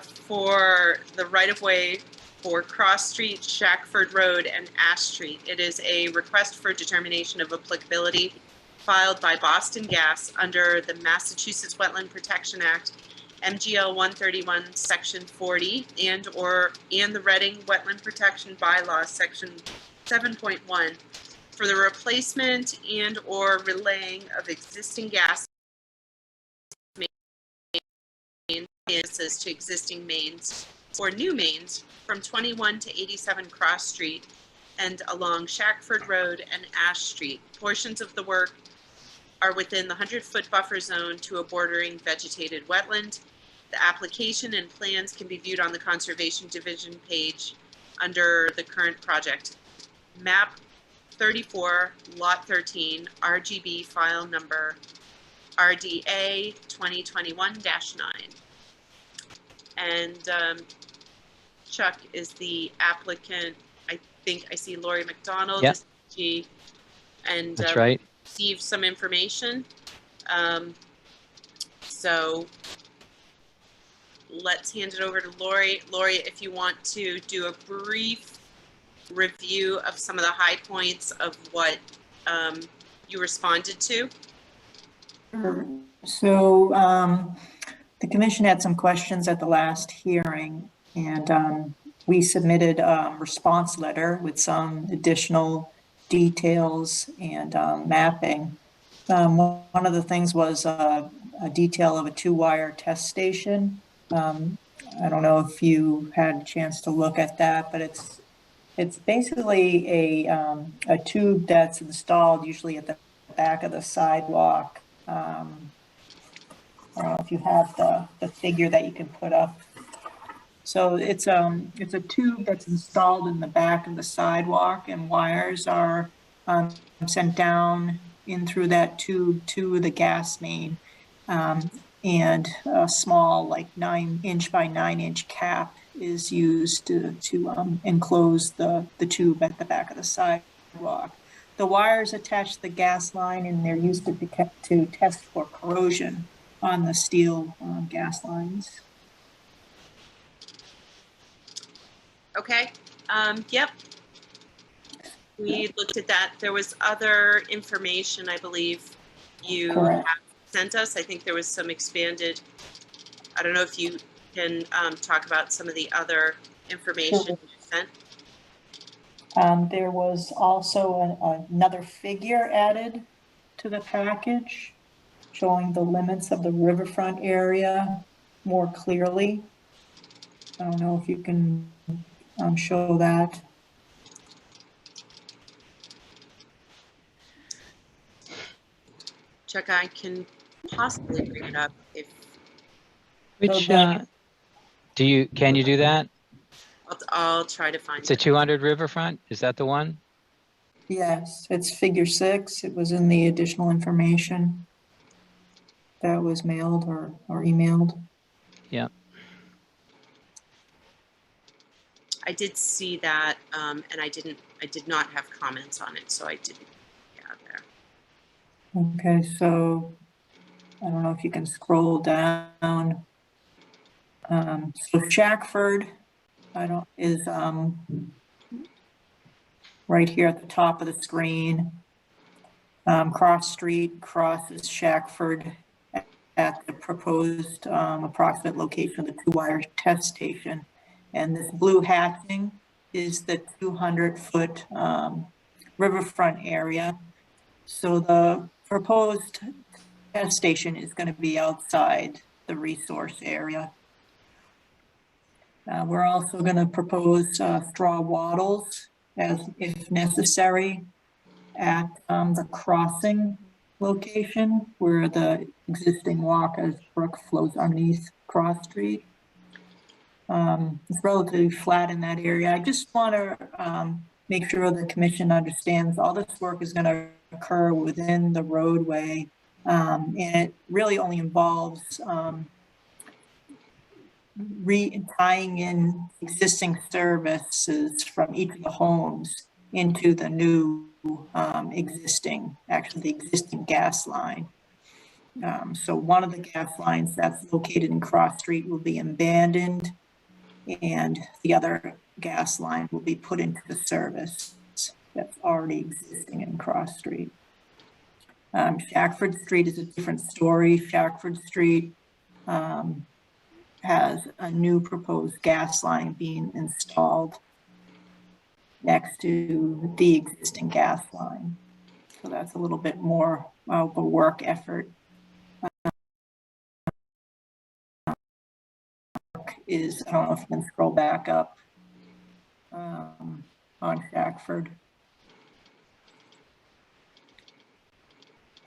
for the right-of-way for Cross Street, Shackford Road, and Ash Street. It is a request for determination of applicability filed by Boston Gas under the Massachusetts Wetland Protection Act, MGL 131, Section 40, and the Reading Wetland Protection Bylaw, Section 7.1, for the replacement and or relaying of existing gas mains to existing mains or new mains from 21 to 87 Cross Street and along Shackford Road and Ash Street. Portions of the work are within the 100-foot buffer zone to a bordering vegetated wetland. The application and plans can be viewed on the Conservation Division page under the current project. Map 34, Lot 13, RGB file number RDA 2021-9. And Chuck is the applicant. I think I see Lori McDonald. Yep. And That's right. received some information. So let's hand it over to Lori. Lori, if you want to do a brief review of some of the high points of what you responded to. So the commission had some questions at the last hearing, and we submitted a response letter with some additional details and mapping. One of the things was a detail of a 2-wire test station. I don't know if you had a chance to look at that, but it's basically a tube that's installed usually at the back of the sidewalk. I don't know if you have the figure that you can put up. So it's a tube that's installed in the back of the sidewalk, and wires are sent down in through that tube to the gas main. And a small, like 9-inch by 9-inch cap is used to enclose the tube at the back of the sidewalk. The wires attach to the gas line, and they're used to test for corrosion on the steel gas lines. Okay, yep. We looked at that. There was other information, I believe you Correct. have sent us. I think there was some expanded, I don't know if you can talk about some of the other information Sure. you sent. There was also another figure added to the package showing the limits of the riverfront area more clearly. I don't know if you can show that. Chuck, I can possibly bring it up if Which, then- can you do that? I'll try to find It's a it. 200 Riverfront? Is that the one? Yes, it's figure 6. It was in the additional information that was mailed or emailed. Yep. I did see that, and I did not have comments on it, so I didn't get there. Okay, so I don't know if you can scroll down. So Shackford, is right here at the top of the screen. Cross Street crosses Shackford at the proposed approximate location of the two-wire test station. And this blue hatching is the 200-foot riverfront area. So the proposed test station is going to be outside the resource area. We're also going to propose straw wattles if necessary at the crossing location where the existing Walker's Brook flows underneath Cross Street. It's relatively flat in that area. I just want to make sure the commission understands all this work is going to occur within the roadway, and it really only involves tying in existing services from each of the homes into the new existing gas line. So one of the gas lines that's located in Cross Street will be abandoned, and the other gas line will be put into the service that's already existing in Cross Street. Shackford Street is a different story. Shackford Street has a new proposed gas line being installed next to the existing gas line. So that's a little bit more of a work effort. I don't know if you can scroll back up on Shackford.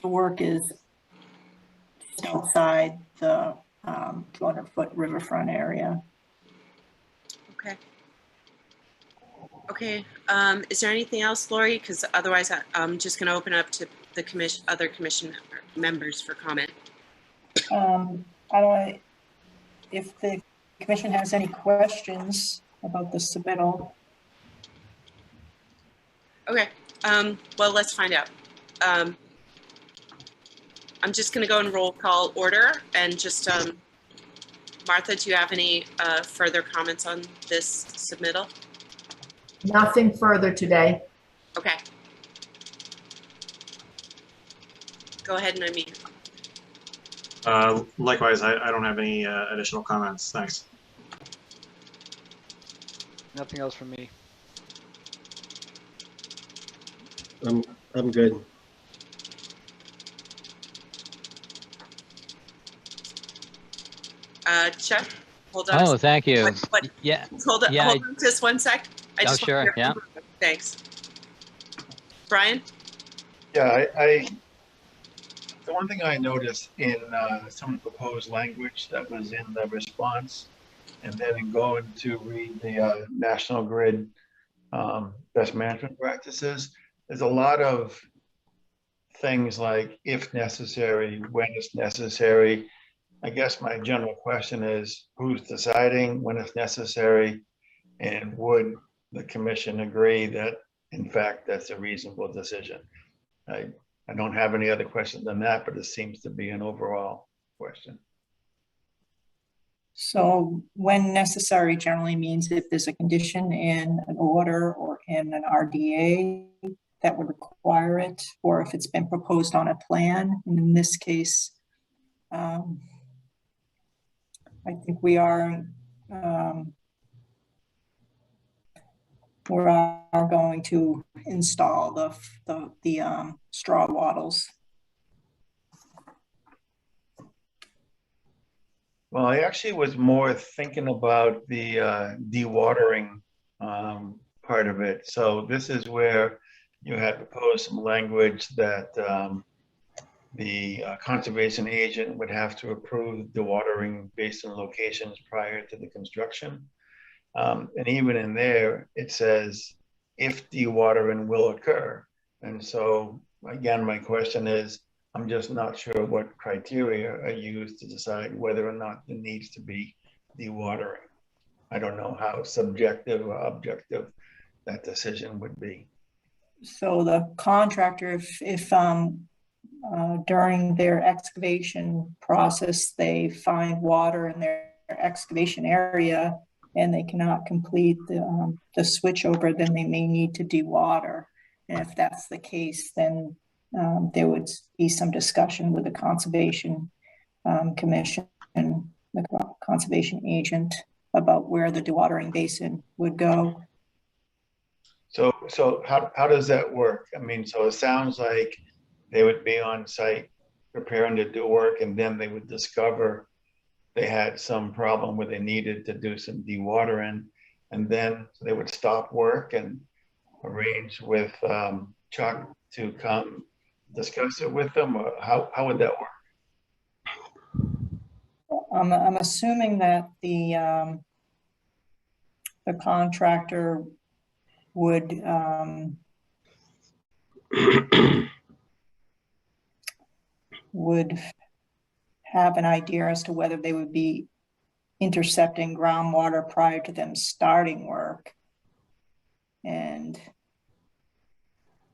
The work is just outside the 200-foot riverfront area. Okay. Okay. Is there anything else, Lori? Because otherwise, I'm just going to open up to the other commission members for comment. If the commission has any questions about the submittal. Okay. Well, let's find out. I'm just going to go in roll call order and just, Martha, do you have any further comments on this submittal? Nothing further today. Okay. Go ahead and unmute. Likewise, I don't have any additional comments. Thanks. Nothing else from me. I'm good. Chuck, hold on. Oh, thank you. What? Yeah. Hold on, Yeah, hold on just one sec. I just sure, want to hear- Thanks. Brian? Yeah, The one thing I noticed in some of the proposed language that was in the response, and then in going to read the National Grid best management practices, there's a lot of things like if necessary, when it's necessary. I guess my general question is who's deciding when it's necessary, and would the commission agree that in fact that's a reasonable decision? I don't have any other questions than that, but it seems to be an overall question. So when necessary generally means if there's a condition in an order or in an RDA that would require it, or if it's been proposed on a plan. And in this case, I think we are going to install the straw wattles. Well, I actually was more thinking about the dewatering part of it. So this is where you had proposed some language that the conservation agent would have to approve dewatering basin locations prior to the construction. And even in there, it says if dewatering will occur. And so again, my question is, I'm just not sure what criteria are used to decide whether or not there needs to be dewatering. I don't know how subjective or objective that decision would be. So the contractor, if during their excavation process, they find water in their excavation area and they cannot complete the switch over, then they may need to dewater. And if that's the case, then there would be some discussion with the Conservation Commission and the Conservation Agent about where the dewatering basin would go. So how does that work? I mean, so it sounds like they would be on site preparing to do work, and then they would discover they had some problem where they needed to do some dewatering, and then they would stop work and arrange with Chuck to come discuss it with them, or how would that work? I'm assuming that the contractor would have an idea as to whether they would be intercepting groundwater prior to them starting work, and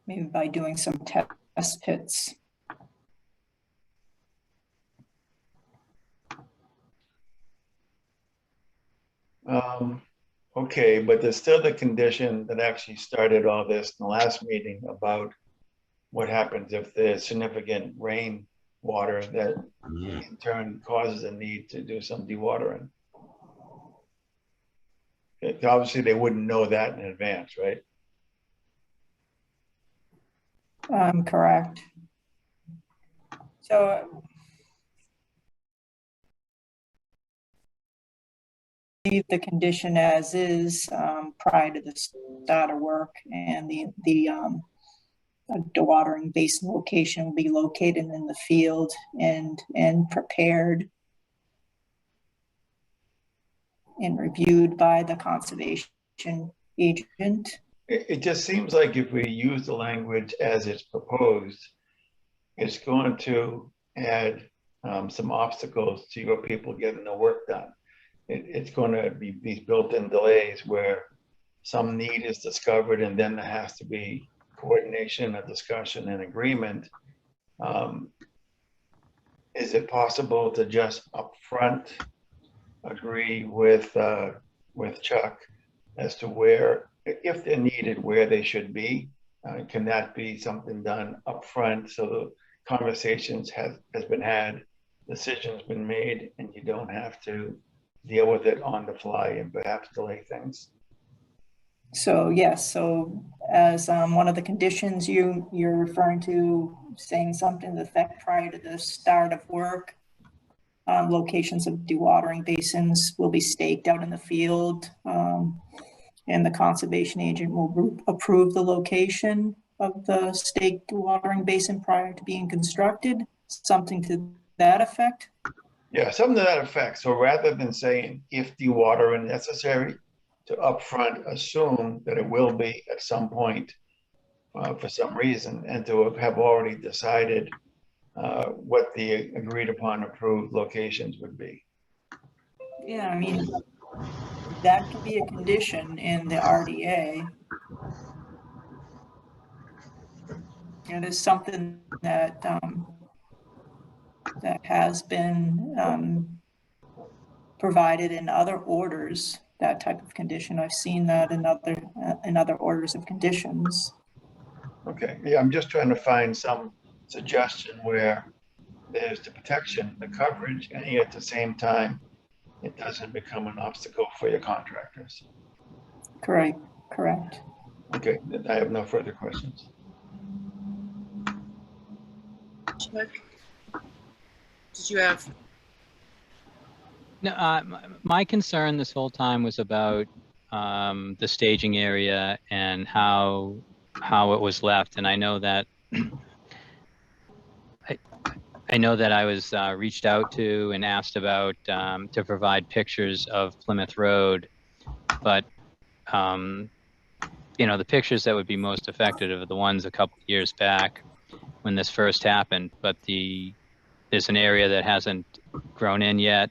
maybe by doing some test pits. Okay, but there's still the condition that actually started all this in the last meeting about what happens if there's significant rain water that in turn causes a need to do some dewatering. Obviously, they wouldn't know that in advance, right? Correct. So leave the condition as is prior to the start of work, and the dewatering basin location will be located in the field and prepared and reviewed by the conservation agent. It just seems like if we use the language as it's proposed, it's going to add some obstacles to your people getting the work done. It's going to be these built-in delays where some need is discovered and then there has to be coordination, a discussion, and agreement. Is it possible to just upfront agree with Chuck as to where, if they're needed, where they should be? Can that be something done upfront so the conversations has been had, decisions been made, and you don't have to deal with it on the fly and perhaps delay things? So yes, so as one of the conditions you're referring to, saying something to the effect prior to the start of work, locations of dewatering basins will be staked out in the field, and the conservation agent will approve the location of the staked dewatering basin prior to being constructed. Is something to that effect? Yeah, something to that effect. So rather than saying if dewatering necessary, to upfront assume that it will be at some point for some reason, and to have already decided what the agreed upon approved locations would be. Yeah, I mean, that could be a condition in the RDA. It is something that that has been provided in other orders, that type of condition. I've seen that in other orders of conditions. Okay, yeah, I'm just trying to find some suggestion where there's the protection, the coverage, and yet at the same time, it doesn't become an obstacle for your contractors. Correct. Okay, I have no further questions. Chuck, did you have? No, my concern this whole time was about the staging area and how it was left, and I know that I was reached out to and asked about to provide pictures of Plymouth Road, but the pictures that would be most effective are the ones a couple of years back when this first happened. But there's an area that hasn't grown in yet,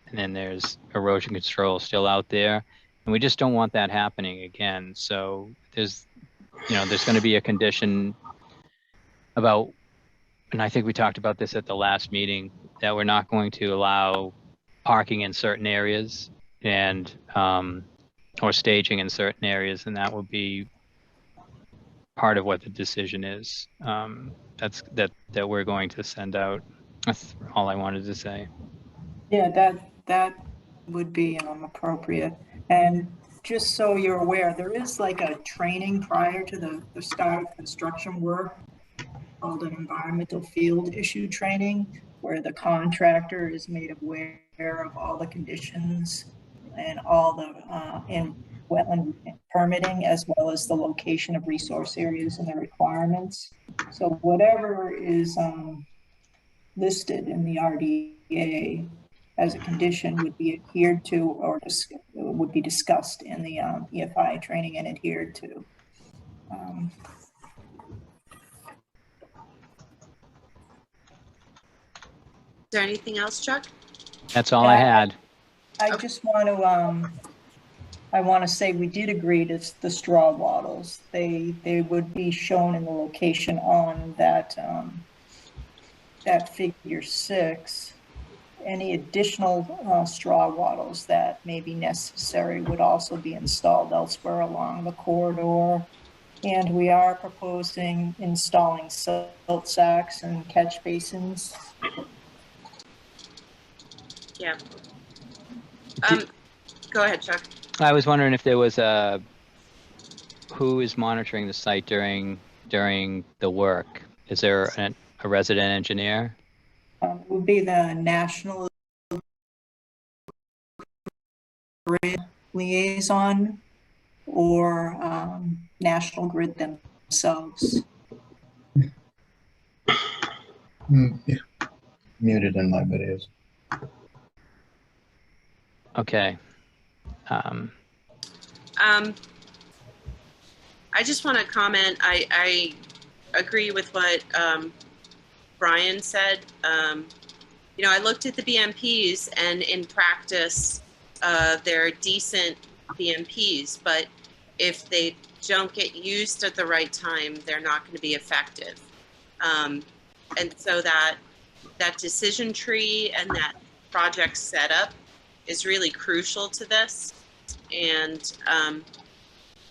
and then there's erosion control still out there, and we just don't want that happening again. So there's going to be a condition about, and I think we talked about this at the last meeting, that we're not going to allow parking in certain areas and or staging in certain areas, and that will be part of what the decision is. That we're going to send out. That's all I wanted to say. Yeah, that would be appropriate. And just so you're aware, there is like a training prior to the start of construction work called an environmental field issue training, where the contractor is made aware of all the conditions and all the in wetland permitting, as well as the location of resource areas and the requirements. So whatever is listed in the RDA as a condition would be adhered to, or would be discussed in the EFI training and adhered to. Is there anything else, Chuck? That's all I had. I just want to I want to say we did agree to the straw wattles. They would be shown in the location on that that figure 6. Any additional straw wattles that may be necessary would also be installed elsewhere along the corridor. And we are proposing installing silt sacks and catch basins. Yeah. Go ahead, Chuck. I was wondering if there was who is monitoring the site during the work? Is there a resident engineer? Would be the National Grid liaison or National Grid themselves. Yeah. Muted in my videos. Okay. I just want to comment. I agree with what Brian said. I looked at the BMPs, and in practice, they're decent BMPs, but if they don't get used at the right time, they're not going to be effective. And so that decision tree and that project setup is really crucial to this, and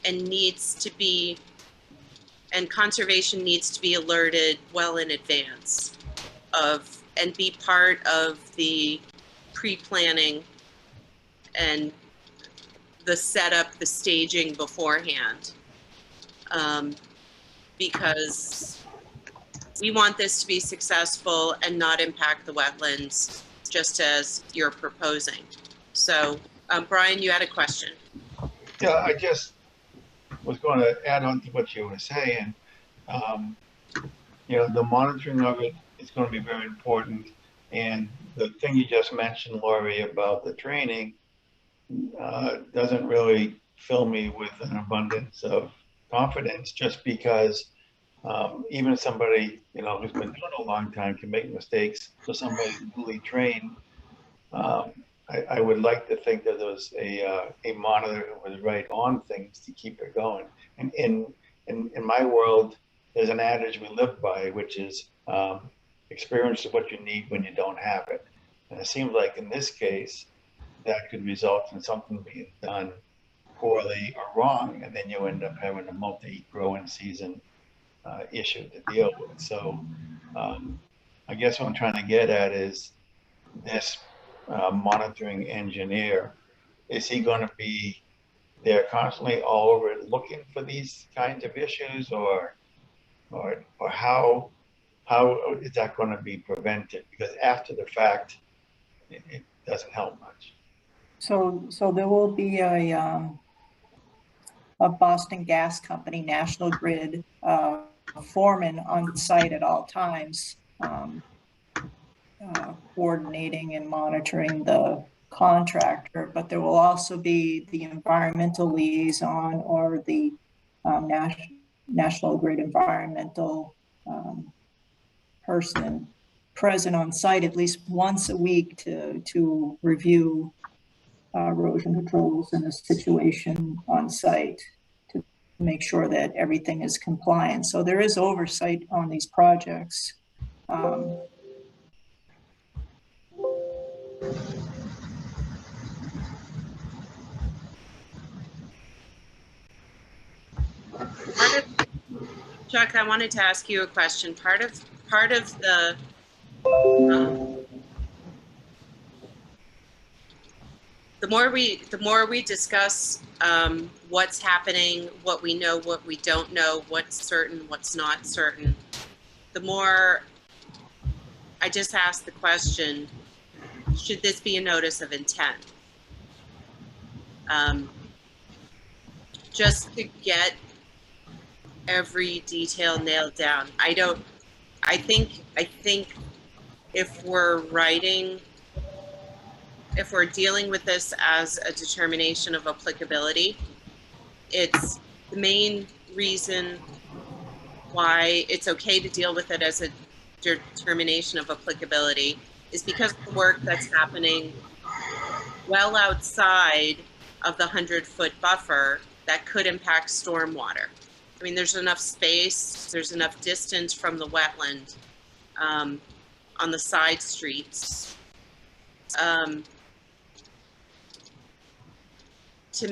needs to be, and conservation needs to be alerted well in advance of, and be part of the pre-planning and the setup, the staging beforehand, because we want this to be successful and not impact the wetlands, just as you're proposing. So, Brian, you had a question. Yeah, I just was going to add on to what you were saying. The monitoring of it it's going to be very important. And the thing you just mentioned, Lori, about the training doesn't really fill me with an abundance of confidence, just because even somebody, who's been doing it a long time can make mistakes. So somebody newly trained, I would like to think that there was a monitor who was right on things to keep it going. And in my world, there's an adage we live by, which is experience is what you need when you don't have it. And it seems like in this case, that could result in something being done poorly or wrong, and then you end up having a multi-growing season issue to deal with. So I guess what I'm trying to get at is this monitoring engineer, is he going to be there constantly all over it looking for these kinds of issues, or how is that going to be prevented? Because after the fact, it doesn't help much. So there will be a Boston Gas Company, National Grid foreman on site at all times, coordinating and monitoring the contractor, but there will also be the environmental liaison or the National Grid environmental person present on site at least once a week to review erosion controls and the situation on site to make sure that everything is compliant. So there is oversight on these projects. Chuck, I wanted to ask you a question. Part of the the more we discuss what's happening, what we know, what we don't know, what's certain, what's not certain, the more I just ask the question, should this be a notice of intent? Just to get every detail nailed down. I think if we're dealing with this as a determination of applicability, it's the main reason why it's okay to deal with it as a determination of applicability is because of the work that's happening well outside of the 100-foot buffer that could impact stormwater. I mean, there's enough space, there's enough distance from the wetland on the side streets to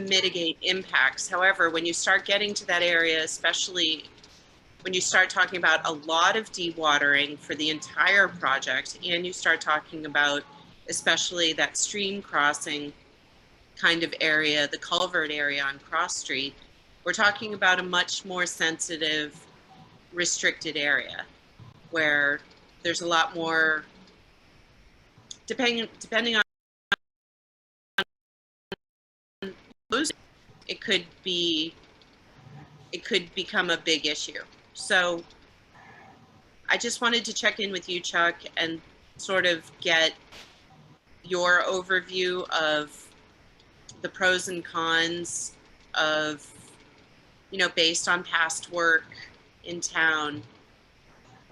mitigate impacts. However, when you start getting to that area, especially when you start talking about a lot of dewatering for the entire project, and you start talking about especially that stream crossing kind of area, the culvert area on Cross Street, we're talking about a much more sensitive, restricted area where there's a lot more, depending on it could become a big issue. So I just wanted to check in with you, Chuck, and sort of get your overview of the pros and cons of, based on past work in town.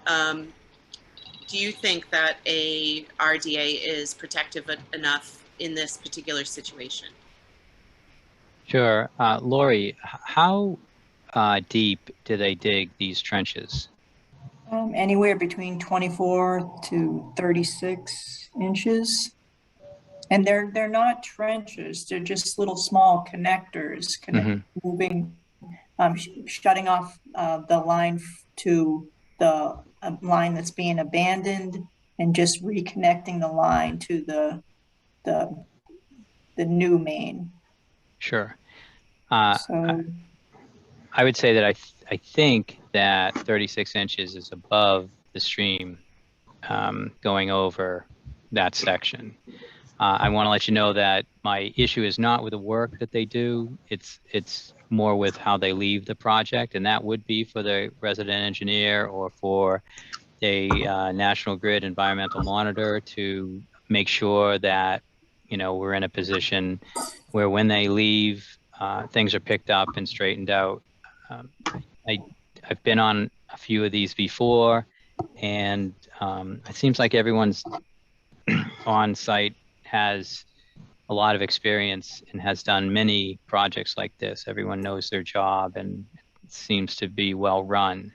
Do you think that a RDA is protective enough in this particular situation? Sure. Lori, how deep do they dig these trenches? Anywhere between 24 to 36 inches. And they're not trenches, they're just little small connectors, moving, shutting off the line to the line that's being abandoned and just reconnecting the line to the new main. Sure. So I would say that I think that 36 inches is above the stream going over that section. I want to let you know that my issue is not with the work that they do. It's more with how they leave the project, and that would be for the resident engineer or for National Grid environmental monitor to make sure that, we're in a position where when they leave, things are picked up and straightened out. I've been on a few of these before, and it seems like everyone's on site has a lot of experience and has done many projects like this. Everyone knows their job and it seems to be well run.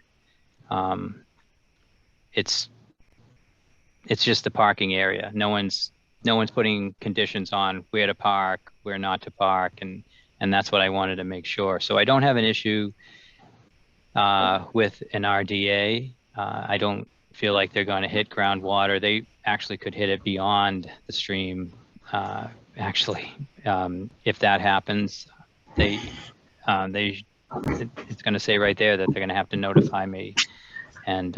It's just the parking area. No one's putting conditions on where to park, where not to park, and that's what I wanted to make sure. So I don't have an issue with an RDA. I don't feel like they're going to hit groundwater. They actually could hit it beyond the stream. If that happens, it's going to say right there that they're going to have to notify me, and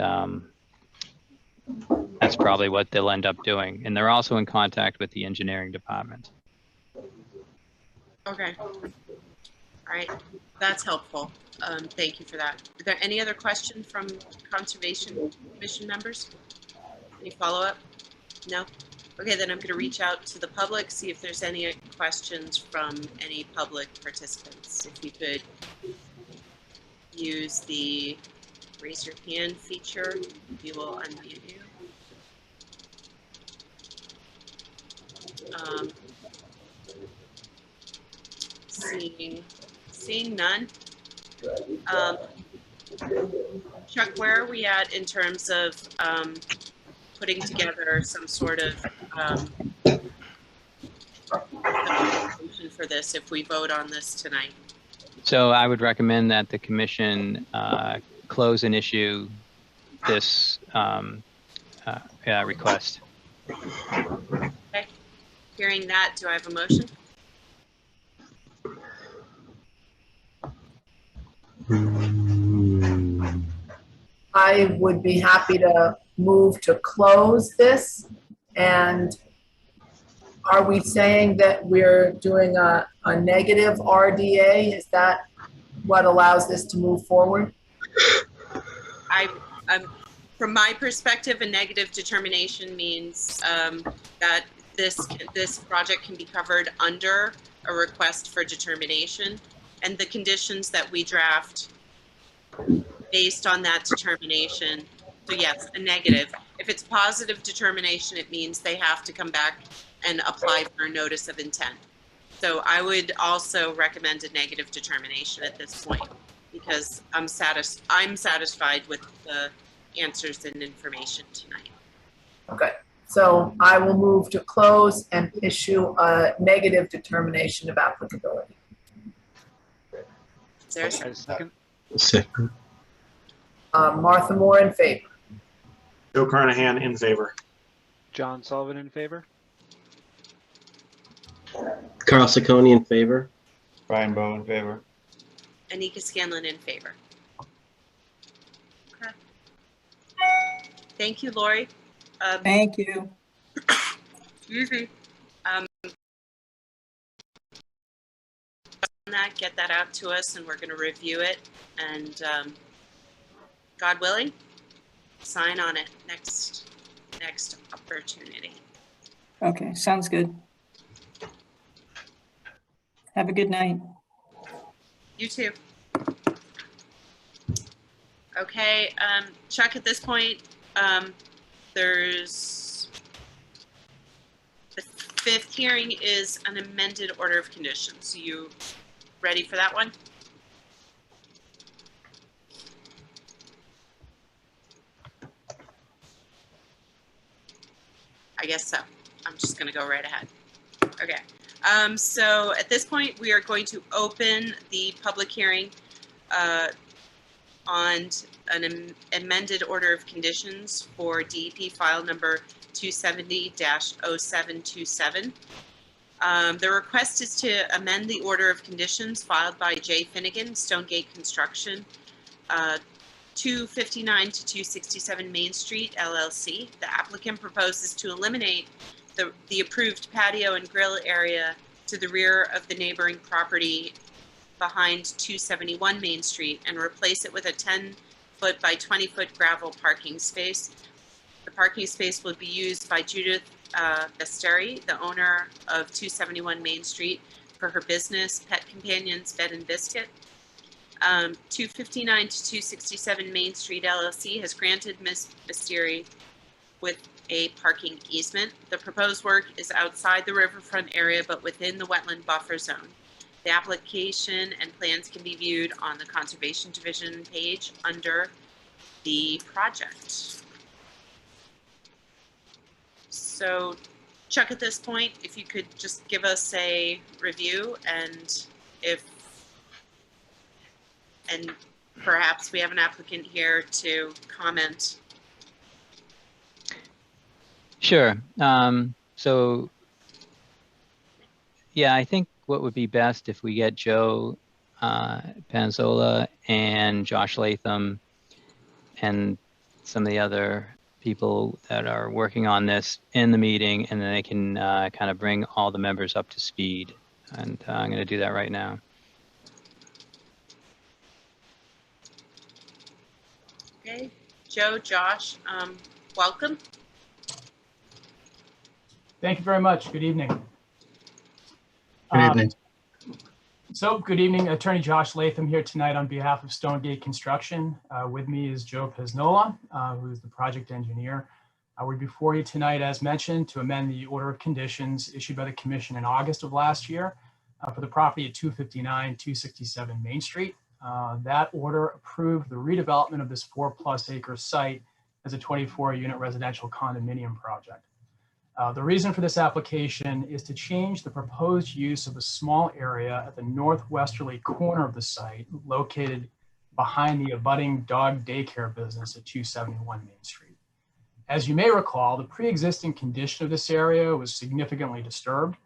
that's probably what they'll end up doing. And they're also in contact with the engineering department. Okay. All right. That's helpful. Thank you for that. Are there any other questions from Conservation Commission members? Any follow-up? No? Okay, then I'm going to reach out to the public, see if there's any questions from any public participants. If you could use the raise your hand feature, we will unmute you. Seeing none. Chuck, where are we at in terms of putting together some sort of solution for this if we vote on this tonight? So I would recommend that the commission close and issue this request. Okay. Hearing that, do I have a motion? I would be happy to move to close this. And are we saying that we're doing a negative RDA? Is that what allows this to move forward? From my perspective, a negative determination means that this project can be covered under a request for determination, and the conditions that we draft based on that determination. So yes, a negative. If it's positive determination, it means they have to come back and apply for a notice of intent. So I would also recommend a negative determination at this point, because I'm satisfied with the answers and information tonight. Okay, so I will move to close and issue a negative determination of applicability. Is there a second? Second. Martha Moore in favor. Joe Carnahan in favor. John Sullivan in favor. Carl Sacconi in favor. Brian Bowe in favor. Anika Scanlon in favor. Okay. Thank you, Lori. Thank you. Excuse me. Get that out to us, and we're going to review it, and God willing, sign on it next opportunity. Okay, sounds good. Have a good night. You too. Okay, Chuck, at this point, there's the fifth hearing is an amended order of conditions. You ready for that one? I guess so. I'm just going to go right ahead. Okay. So at this point, we are going to open the public hearing on an amended order of conditions for DEP file number 270-0727. The request is to amend the order of conditions filed by Jay Finnegan, Stonegate Construction, 259 to 267 Main Street, LLC. The applicant proposes to eliminate the approved patio and grill area to the rear of the neighboring property behind 271 Main Street and replace it with a foot by 20-foot gravel parking space. The parking space will be used by Judith Besteri, the owner of 271 Main Street, for her business, Pet Companions Bed and Biscuit. 259 to 267 Main Street LLC has granted Ms. Besteri with a parking easement. The proposed work is outside the riverfront area but within the wetland buffer zone. The application and plans can be viewed on the Conservation Division page under the project. So Chuck, at this point, if you could just give us a review and perhaps we have an applicant here to comment. Sure. So, yeah, I think what would be best if we get Joe Panzola and Josh Latham and some of the other people that are working on this in the meeting, and then they can kind of bring all the members up to speed. And I'm going to do that right now. Okay, Joe, Josh, welcome. Thank you very much. Good evening. Good evening. Good evening. Attorney Josh Latham here tonight on behalf of Stonegate Construction. With me is Joe Pesnola, who is the project engineer. We're before you tonight, as mentioned, to amend the order of conditions issued by the Commission in August of last year for the property at 259, 267 Main Street. That order approved the redevelopment of this 4+ acre site as a 24-unit residential condominium project. The reason for this application is to change the proposed use of a small area at the northwesterly corner of the site located behind the abutting dog daycare business at 271 Main Street. As you may recall, the pre-existing condition of this area was significantly disturbed.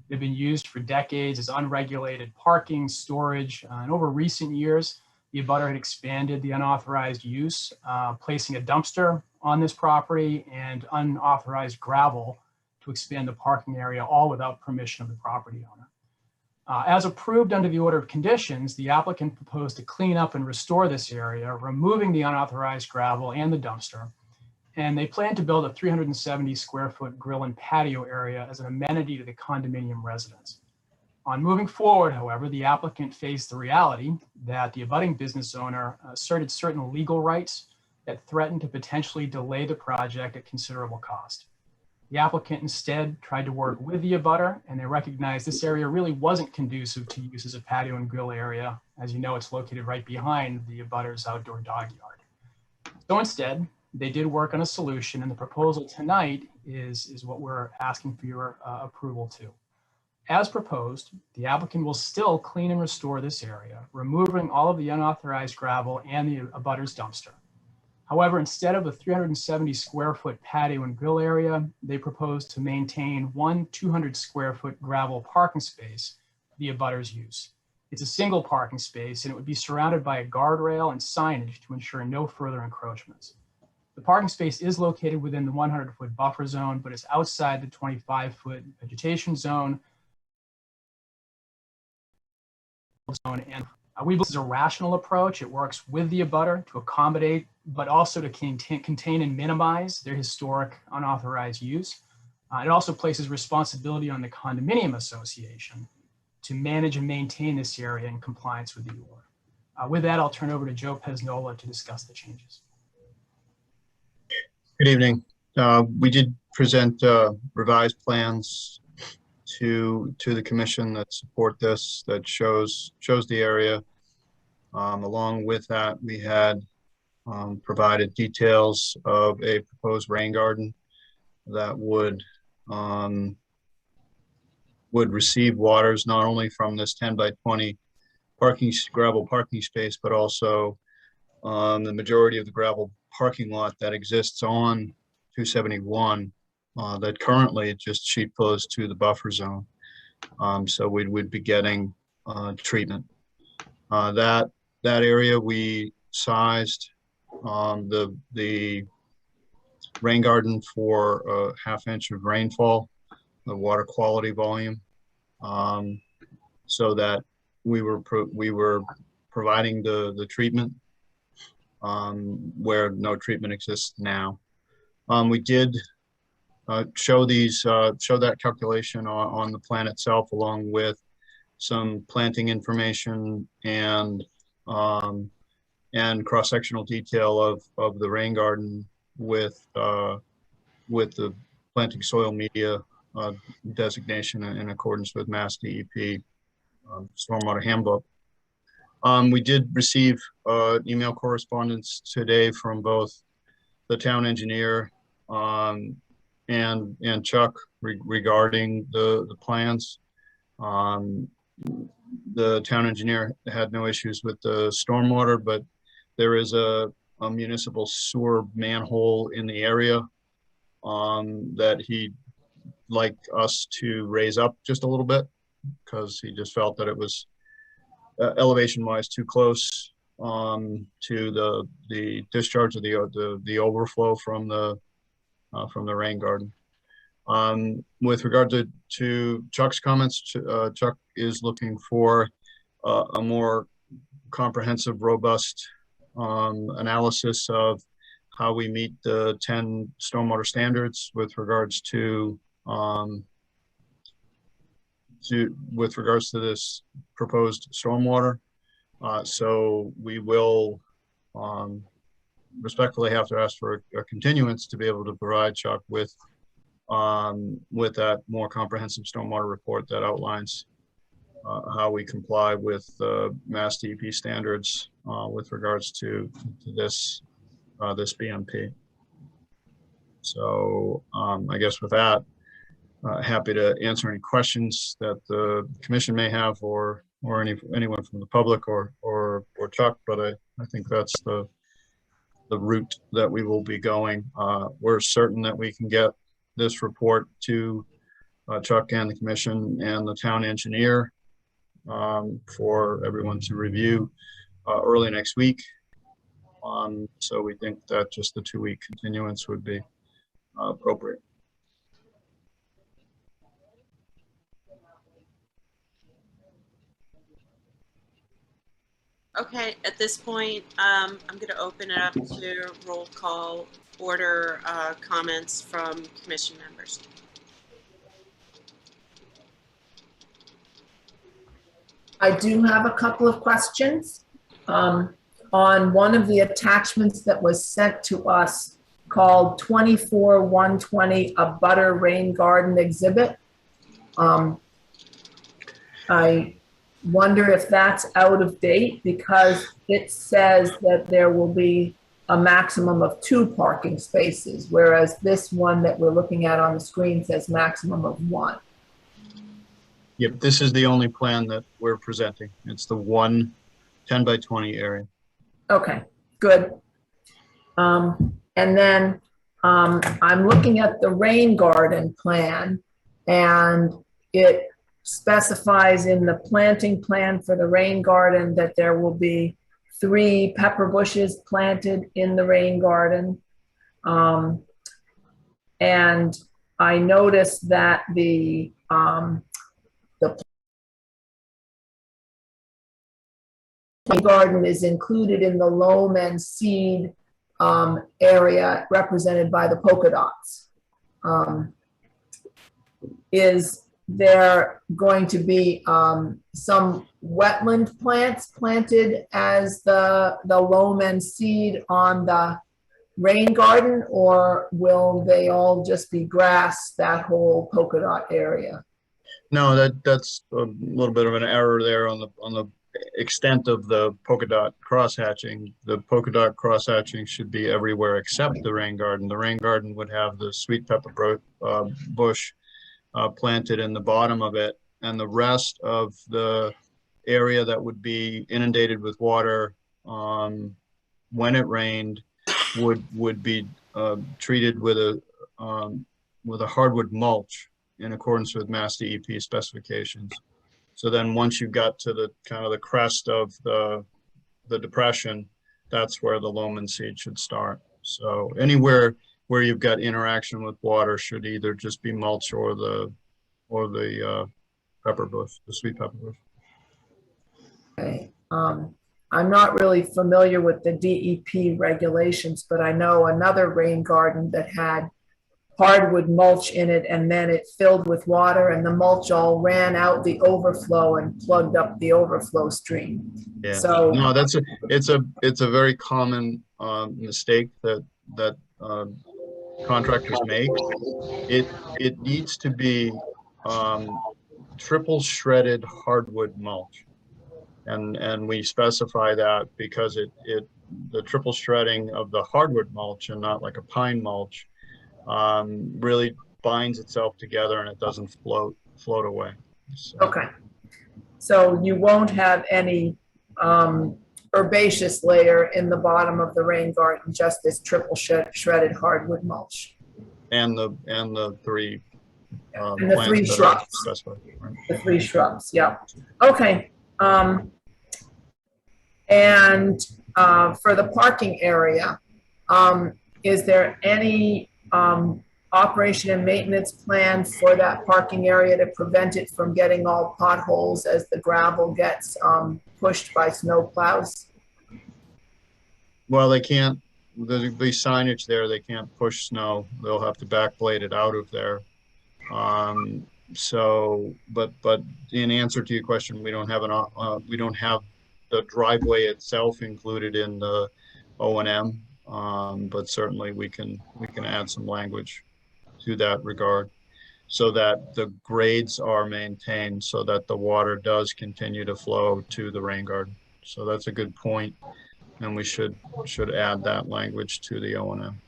It had been used for decades as unregulated parking, storage, and over recent years, the abutter had expanded the unauthorized use, placing a dumpster on this property and unauthorized gravel to expand the parking area, all without permission of the property owner. As approved under the order of conditions, the applicant proposed to clean up and restore this area, removing the unauthorized gravel and the dumpster. And they plan to build a 370 square foot grill and patio area as an amenity to the condominium residents. On moving forward, however, the applicant faced the reality that the abutting business owner asserted certain legal rights that threatened to potentially delay the project at considerable cost. The applicant instead tried to work with the abutter, and they recognized this area really wasn't conducive to use as a patio and grill area. As you know, it's located right behind the abutter's outdoor dog yard. So instead, they did work on a solution, and the proposal tonight is what we're asking for your approval to. As proposed, the applicant will still clean and restore this area, removing all of the unauthorized gravel and the abutter's dumpster. However, instead of a 370 square foot patio and grill area, they propose to maintain one 200 square foot gravel parking space for the abutter's use. It's a single parking space, and it would be surrounded by a guardrail and signage to ensure no further encroachments. The parking space is located within the 100-foot buffer zone, but it's outside the 25-foot vegetation zone. And we believe this is a rational approach. It works with the abutter to accommodate, but also to contain and minimize their historic unauthorized use. It also places responsibility on the condominium association to manage and maintain this area in compliance with the order. With that, I'll turn over to Joe Pesnola to discuss the changes. Good evening. We did present revised plans to the commission that support this, that shows the area. Along with that, we had provided details of a proposed rain garden that would receive waters not only from this 10 by 20 gravel parking space, but also the majority of the gravel parking lot that exists on 271 that currently just sheet flows to the buffer zone. So we would be getting treatment. That area we sized the rain garden for a ½ inch of rainfall, the water quality volume, so that we were providing the treatment where no treatment exists now. We did show that calculation on the plan itself, along with some planting information and cross-sectional detail of the rain garden with the planting soil media designation in accordance with Mass DEP Stormwater Handbook. We did receive email correspondence today from both the town engineer and Chuck regarding the plans. The town engineer had no issues with the stormwater, but there is a municipal sewer manhole in the area that he'd like us to raise up just a little bit, because he just felt that it was elevation wise too close to the discharge of the overflow from the rain garden. With regard to Chuck's comments, Chuck is looking for a more comprehensive, robust analysis of how we meet the 10 stormwater standards with regards to this proposed stormwater. So we will respectfully have to ask for a continuance to be able to provide Chuck with that more comprehensive stormwater report that outlines how we comply with Mass DEP standards with regards to this BMP. So I guess with that, happy to answer any questions that the commission may have, or anyone from the public or Chuck, but I think that's the route that we will be going. We're certain that we can get this report to Chuck and the commission and the town engineer for everyone to review early next week. So we think that just the 2-week continuance would be appropriate. Okay, at this point, I'm going to open it up to roll call order comments from commission members. I do have a couple of questions. On one of the attachments that was sent to us called 24-120, a butter rain garden exhibit. I wonder if that's out of date, because it says that there will be a maximum of 2 parking spaces, whereas this one that we're looking at on the screen says maximum of 1. Yep, this is the only plan that we're presenting. It's the 1 10x20 area. Okay, good. And then I'm looking at the rain garden plan, and it specifies in the planting plan for the rain garden that there will be 3 pepper bushes planted in the rain garden. And I noticed that the garden is included in the loam and seed area represented by the polka dots. Is there going to be some wetland plants planted as the loam and seed on the rain garden, or will they all just be grass, that whole polka dot area? No, that's a little bit of an error there on the extent of the polka dot crosshatching. The polka dot crosshatching should be everywhere except the rain garden. The rain garden would have the sweet pepper bush planted in the bottom of it, and the rest of the area that would be inundated with water when it rained would be treated with a hardwood mulch in accordance with Mass DEP specifications. So then once you got to the kind of the crest of the depression, that's where the loam and seed should start. So anywhere where you've got interaction with water should either just be mulch or the pepper bush, the sweet pepper bush. Okay. I'm not really familiar with the DEP regulations, but I know another rain garden that had hardwood mulch in it, and then it filled with water, and the mulch all ran out the overflow and plugged up the overflow stream. Yeah, So no, it's a very common mistake that contractors make. It needs to be triple shredded hardwood mulch. And we specify that because the triple shredding of the hardwood mulch and not like a pine mulch really binds itself together and it doesn't float away. So. okay, so you won't have any herbaceous layer in the bottom of the rain garden, just this triple shredded hardwood mulch. And the three And the three plants that shrubs. are specified, right? The three shrubs, yeah. Okay. And for the parking area, is there any operation and maintenance plan for that parking area to prevent it from getting all potholes as the gravel gets pushed by snow plows? Well, they can't, there'll be signage there, they can't push snow. They'll have to backblade it out of there. So, but in answer to your question, we don't have the driveway itself included in the O&M, but certainly we can add some language to that regard so that the grades are maintained so that the water does continue to flow to the rain garden. So that's a good point, and we should add that language to the O&M,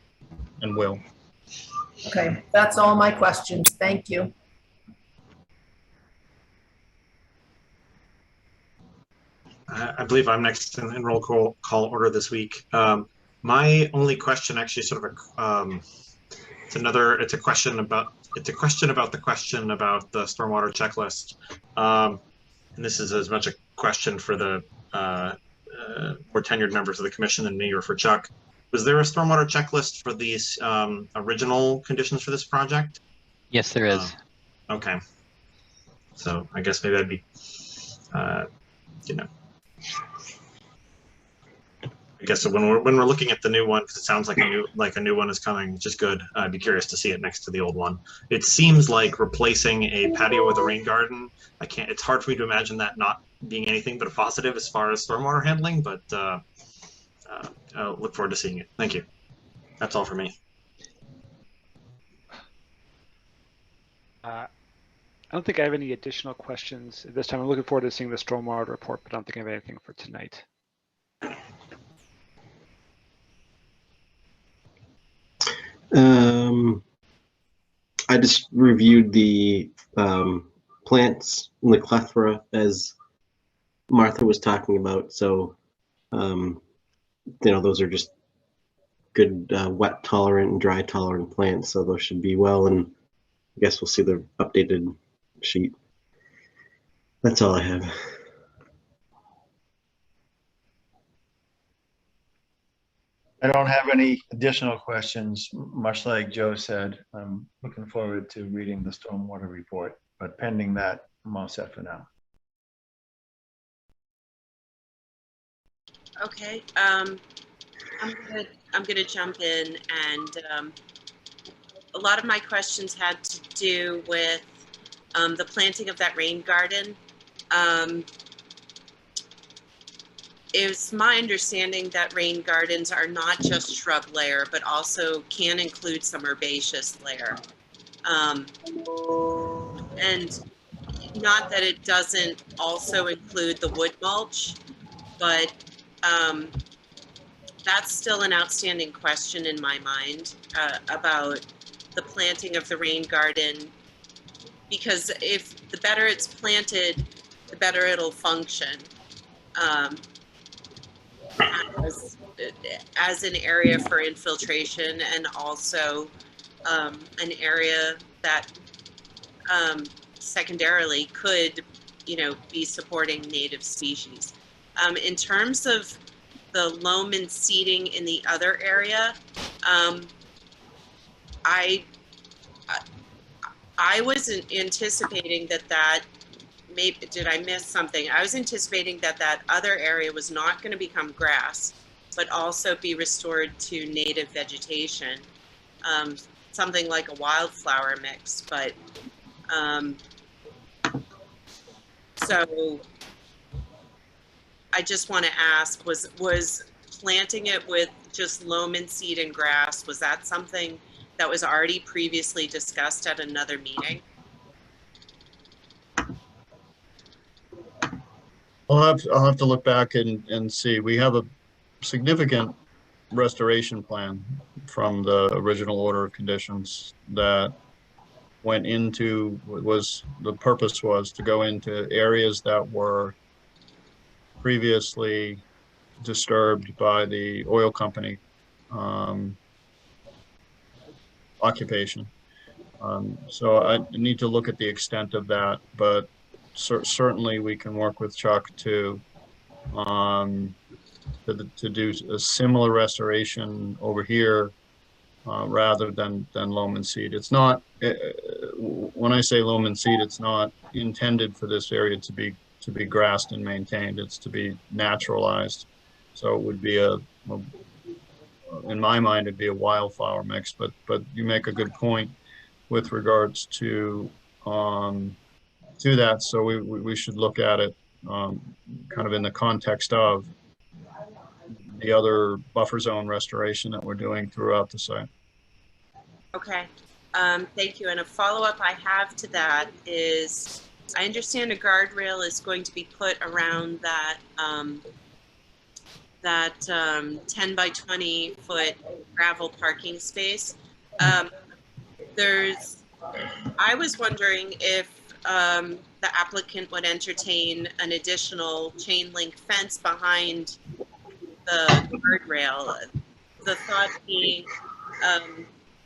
and will. Okay, that's all my questions. Thank you. I believe I'm next in roll call order this week. My only question, actually, sort of it's a question about the question about the stormwater checklist, and this is as much a question for the more tenured members of the commission than me or for Chuck. Was there a stormwater checklist for these original conditions for this project? Yes, there is. Okay, so I guess maybe that'd be, I guess so when we're looking at the new one, because it sounds like a new one is coming, which is good. I'd be curious to see it next to the old one. It seems like replacing a patio with a rain garden. It's hard for me to imagine that not being anything but a positive as far as stormwater handling, but I'll look forward to seeing it. Thank you. That's all for me. I don't think I have any additional questions at this time. I'm looking forward to seeing the stormwater report, but I don't think I have anything for tonight. I just reviewed the plants in the clethra as Martha was talking about. So, those are just good wet tolerant and dry tolerant plants. So those should be well, and I guess we'll see the updated sheet. That's all I have. I don't have any additional questions. Much like Joe said, I'm looking forward to reading the stormwater report, but pending that, I'm all set for now. Okay, I'm gonna jump in, and a lot of my questions had to do with the planting of that rain garden. It's my understanding that rain gardens are not just shrub layer, but also can include some herbaceous layer. And not that it doesn't also include the wood mulch, but that's still an outstanding question in my mind about the planting of the rain garden, because if the better it's planted, the better it'll function. As an area for infiltration, and also an area that secondarily could, be supporting native species. In terms of the loam and seeding in the other area, I wasn't anticipating that maybe, did I miss something? I was anticipating that that other area was not going to become grass, but also be restored to native vegetation, something like a wildflower mix. But so I just want to ask, was planting it with just loam and seed and grass, was that something that was already previously discussed at another meeting? I'll have to look back and see. We have a significant restoration plan from the original order of conditions that went into, the purpose was to go into areas that were previously disturbed by the oil company occupation. So I need to look at the extent of that, but certainly we can work with Chuck to do a similar restoration over here rather than loam and seed. It's not, when I say loam and seed, it's not intended for this area to be grassed and maintained. It's to be naturalized. So it would be in my mind, it'd be a wildflower mix, but you make a good point with regards to that. So we should look at it kind of in the context of the other buffer zone restoration that we're doing throughout the site. Okay, thank you. And a follow-up I have to that is, I understand a guardrail is going to be put around that 10 by 20 foot gravel parking space. I was wondering if the applicant would entertain an additional chain link fence behind the guardrail. The thought being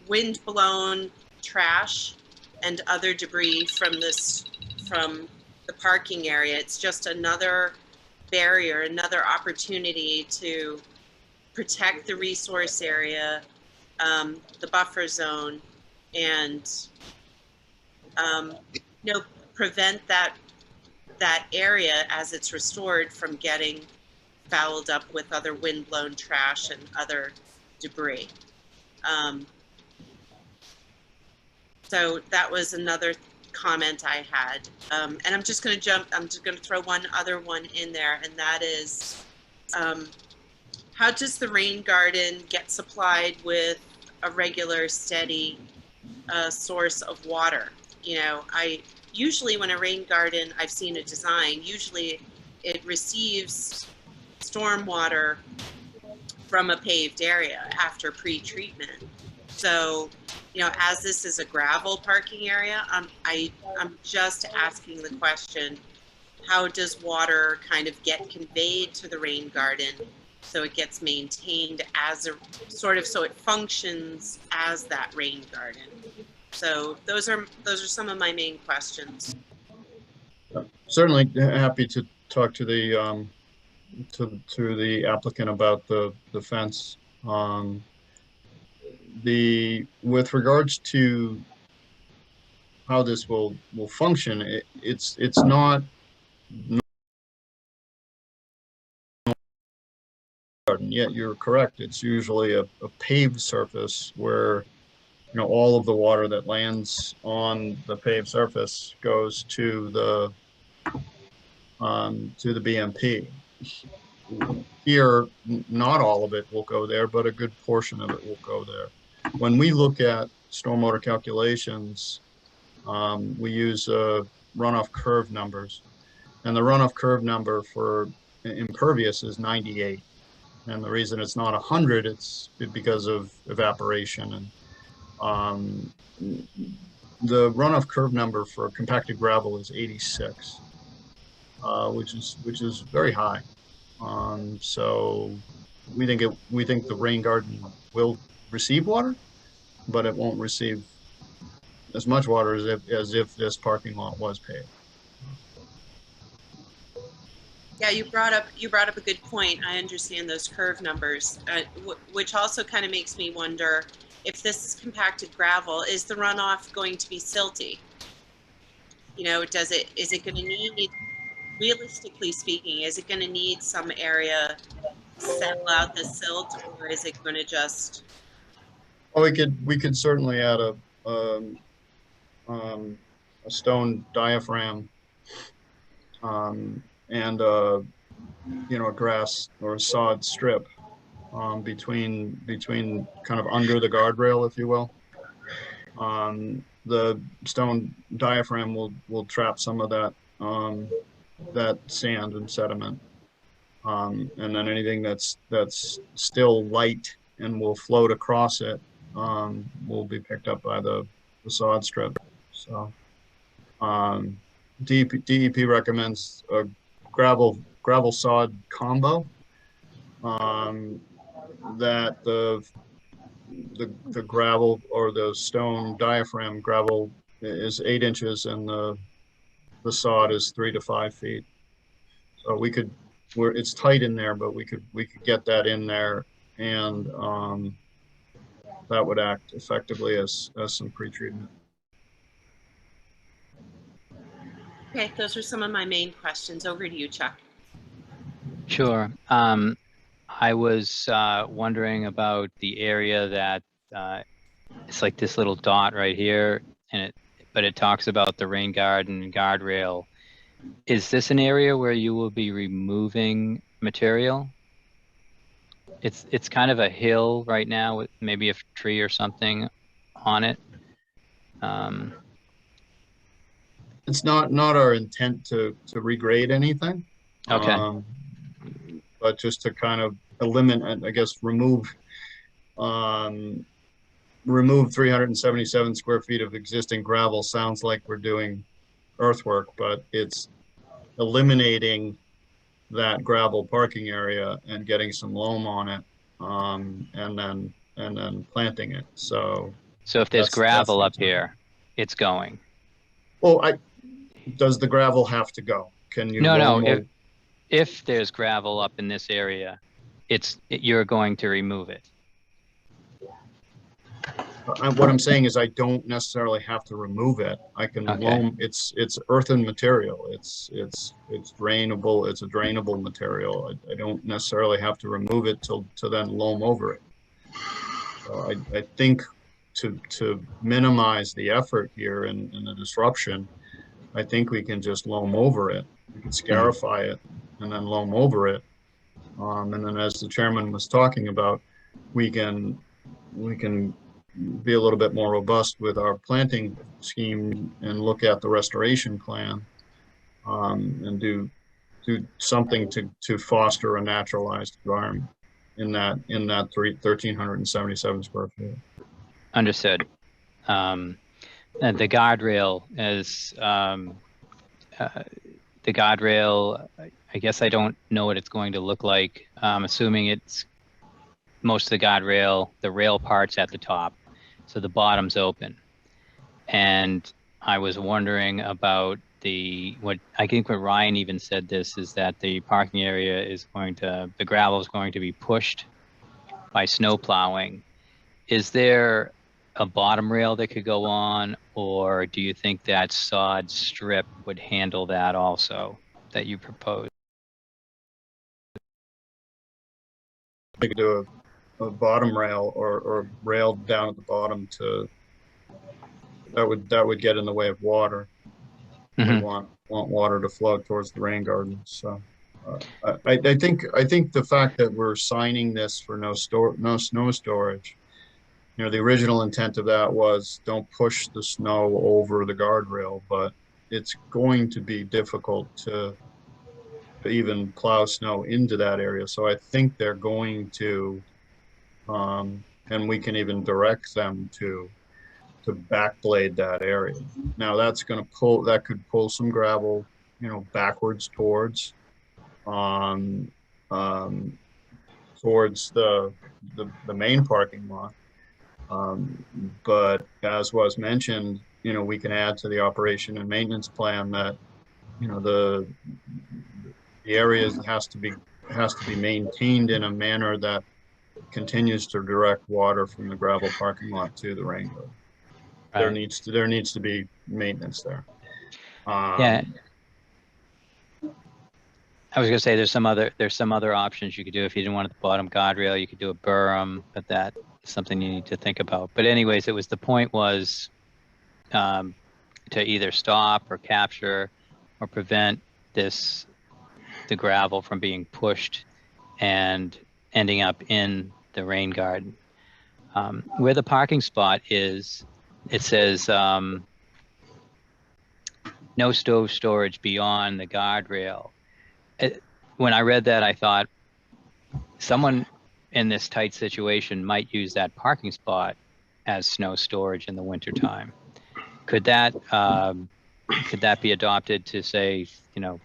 wind-blown trash and other debris from the parking area. It's just another barrier, another opportunity to protect the resource area, the buffer zone, and prevent that area as it's restored from getting fouled up with other wind-blown trash and other debris. So that was another comment I had. And I'm just going to throw one other one in there, and that is, how does the rain garden get supplied with a regular, steady source of water? Usually when a rain garden, I've seen a design, usually it receives storm water from a paved area after pre-treatment. So, as this is a gravel parking area, I'm just asking the question, how does water kind of get conveyed to the rain garden so it gets maintained as so it functions as that rain garden? So those are some of my main questions. Certainly happy to talk to the to the applicant about the fence. With regards to how this will function, it's not garden yet. You're correct. It's usually a paved surface where all of the water that lands on the paved surface goes to the BMP. Here, not all of it will go there, but a good portion of it will go there. When we look at stormwater calculations, we use runoff curve numbers, and the runoff curve number for impervious is 98. And the reason it's not 100, it's because of evaporation. And the runoff curve number for compacted gravel is 86, which is very high. So we think the rain garden will receive water, but it won't receive as much water as if this parking lot was paved. Yeah, you brought up a good point. I understand those curve numbers, which also kind of makes me wonder, if this is compacted gravel, is the runoff going to be silty? you know, is it going to need, realistically speaking, is it going to need some area to settle out the silt, or is it going to just? Well, we could certainly add a stone diaphragm, and you know, a grass or a sod strip, between kind of under the guardrail, if you will. The stone diaphragm will trap some of that, that sand and sediment. And then anything that's still light and will float across it, will be picked up by the sod strip. So DEP recommends a gravel sod combo, that the gravel or the stone diaphragm gravel is 8 inches and the sod is 3 to 5 feet. So we could, it's tight in there, but we could get that in there, and that would act effectively as some pre-treatment. Okay, those are some of my main questions. Over to you, Chuck. Sure. I was wondering about the area that it's like this little dot right here, and but it talks about the rain garden guardrail. Is this an area where you will be removing material? It's kind of a hill right now with maybe a tree or something on it. It's not our intent to regrade anything. Okay. But just to kind of eliminate, I guess, remove 377 square feet of existing gravel sounds like we're doing earthwork, but it's eliminating that gravel parking area and getting some loam on it, and then planting it. So if there's gravel up here, it's going. Well, does the gravel have to go? Can you? No. If there's gravel up in this area, you're going to remove it. What I'm saying is I don't necessarily have to remove it. I can loam. It's earthen material. It's drainable. It's a drainable material. I don't necessarily have to remove it to then loam over it. So I think to minimize the effort here and the disruption, I think we can just loam over it. We can scarify it and then loam over it. And then, as the chairman was talking about, we can be a little bit more robust with our planting scheme and look at the restoration plan, and do something to foster a naturalized environment in that 1,377 square feet. Understood. And the guardrail is the guardrail. I guess I don't know what it's going to look like. I'm assuming it's most of the guardrail, the rail part's at the top, so the bottom's open. And I was wondering about what I think what Ryan even said this is that the parking area is the gravel is going to be pushed by snow plowing. Is there a bottom rail that could go on, or do you think that sod strip would handle that also that you proposed? We could do a bottom rail or rail down at the bottom that would get in the way of water. We want water to flow towards the rain garden. So I think the fact that we're signing this for no snow storage, you know, the original intent of that was don't push the snow over the guardrail, but it's going to be difficult to even plow snow into that area. So I think they're going to, and we can even direct them to backblade that area. Now that could pull some gravel, you know, backwards towards the main parking lot. But as was mentioned, you know, we can add to the operation and maintenance plan that, you know, the area has to be maintained in a manner that continues to direct water from the gravel parking lot to the rain garden. Right. There needs to be maintenance there. Yeah. I was gonna say there's some other options you could do if you didn't want the bottom guardrail. You could do a berm, but that's something you need to think about. But anyways, the point was to either stop or capture or prevent the gravel from being pushed and ending up in the rain garden. Where the parking spot is, it says no stove storage beyond the guardrail. When I read that, I thought someone in this tight situation might use that parking spot as snow storage in the wintertime. Could that be adopted to say, no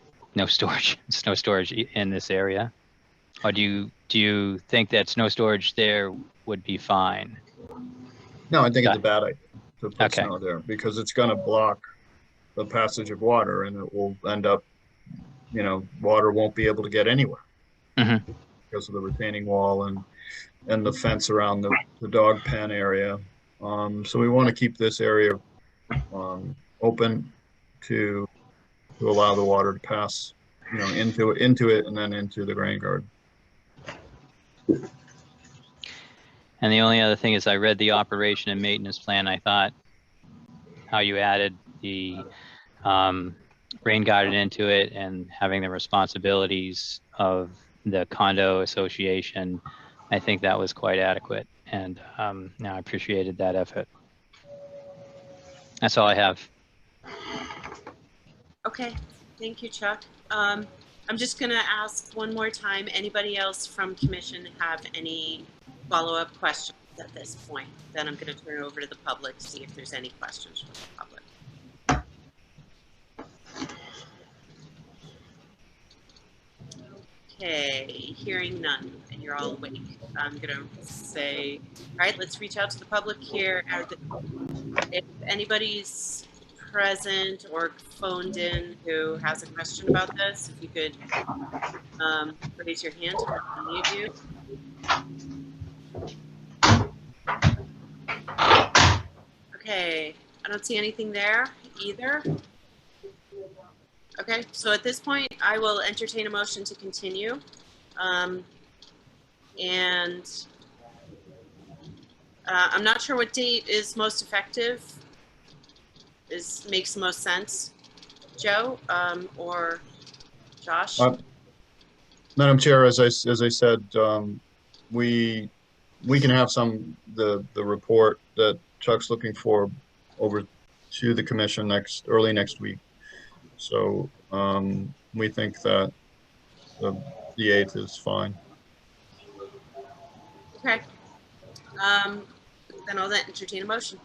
storage, snow storage in this area? Or do you think that snow storage there would be fine? No, I think it's a bad idea to put Okay. snow there because it's going to block the passage of water and it will end up, water won't be able to get anywhere because of the retaining wall and the fence around the dog pen area. So we want to keep this area open to allow the water to pass, into it and then into the rain garden. And the only other thing is I read the operation and maintenance plan. I thought how you added the rain garden into it and having the responsibilities of the condo association, I think that was quite adequate. And I appreciated that effort. That's all I have. Okay, thank you, Chuck. I'm just gonna ask one more time, anybody else from commission have any follow-up questions at this point? Then I'm gonna turn it over to the public, see if there's any questions from the public. Okay, hearing none, and you're all awake. I'm gonna say, all right, let's reach out to the public here. If anybody's present or phoned in who has a question about this, if you could raise your hand and I'll unmute you. Okay, I don't see anything there either. Okay, so at this point, I will entertain a motion to continue. I'm not sure what date is most effective, makes the most sense. Joe, or Josh? Madam Chair, as I said, we can have the report that Chuck's looking for over to the commission early next week. So we think that the 8th is fine. Okay. Then I'll entertain a motion.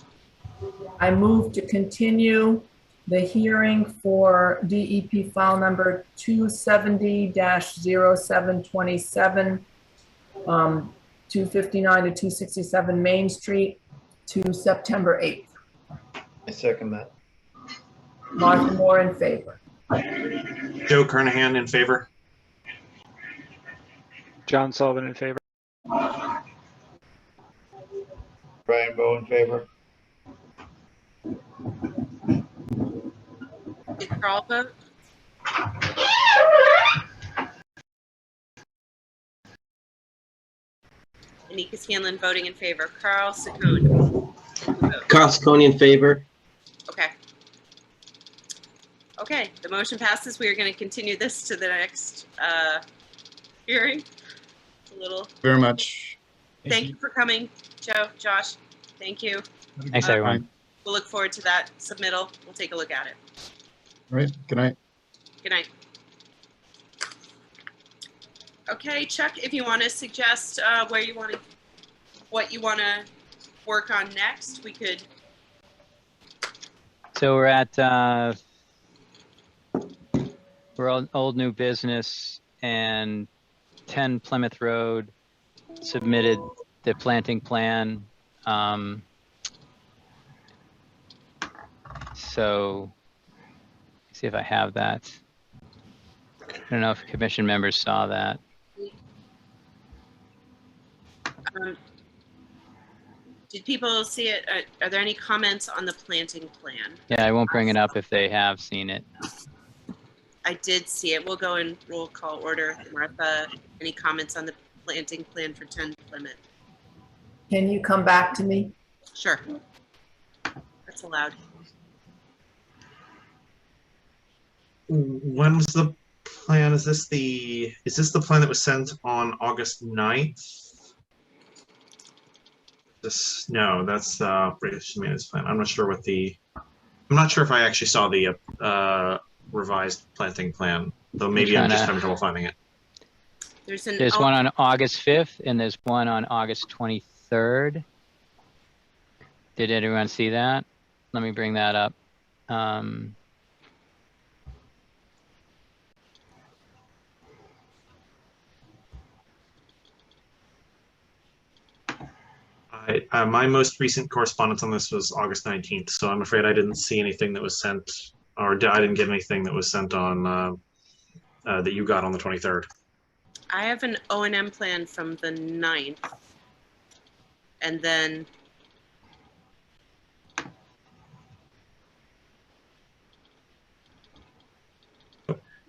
I move to continue the hearing for DEP file number 270-0727, 259 to 267 Main Street to September 8th. I second that. Martha Moore in favor. Joe Kernahan in favor. John Sullivan in favor. Brian Bowe in favor. Did Carl vote? Anika Scanlon voting in favor. Carl Saccone. Carl Saccone in favor. Okay. Okay, the motion passes. We are going to continue this to the next hearing. It's a little. Very much. Thank you for coming, Joe, Josh. Thank you. Thanks, everyone. We'll look forward to that submittal. We'll take a look at it. All right. Good night. Good night. Okay, Chuck, if you want to suggest what you want to work on next, we could. So we're at we're on old new business, and 10 Plymouth Road submitted the planting plan. So let's see if I have that. I don't know if commission members saw that. Did people see it? Are there any comments on the planting plan? Yeah, I won't bring it up if they have seen it. I did see it. We'll go in roll call order. Martha, any comments on the planting plan for 10 Plymouth? Can you come back to me? Sure. That's allowed. When was the plan? Is this the plan that was sent on August 9th? No, that's British Maintenance Plan. I'm not sure what I'm not sure if I actually saw the revised planting plan, though maybe I'm just having trouble finding it. There's one on August 5th and there's one on August 23rd. Did anyone see that? Let me bring that up. My most recent correspondence on this was August 19th, so I'm afraid I didn't see anything that was sent, or I didn't get anything that was sent on that you got on the 23rd. I have an O&M plan from the 9th. And then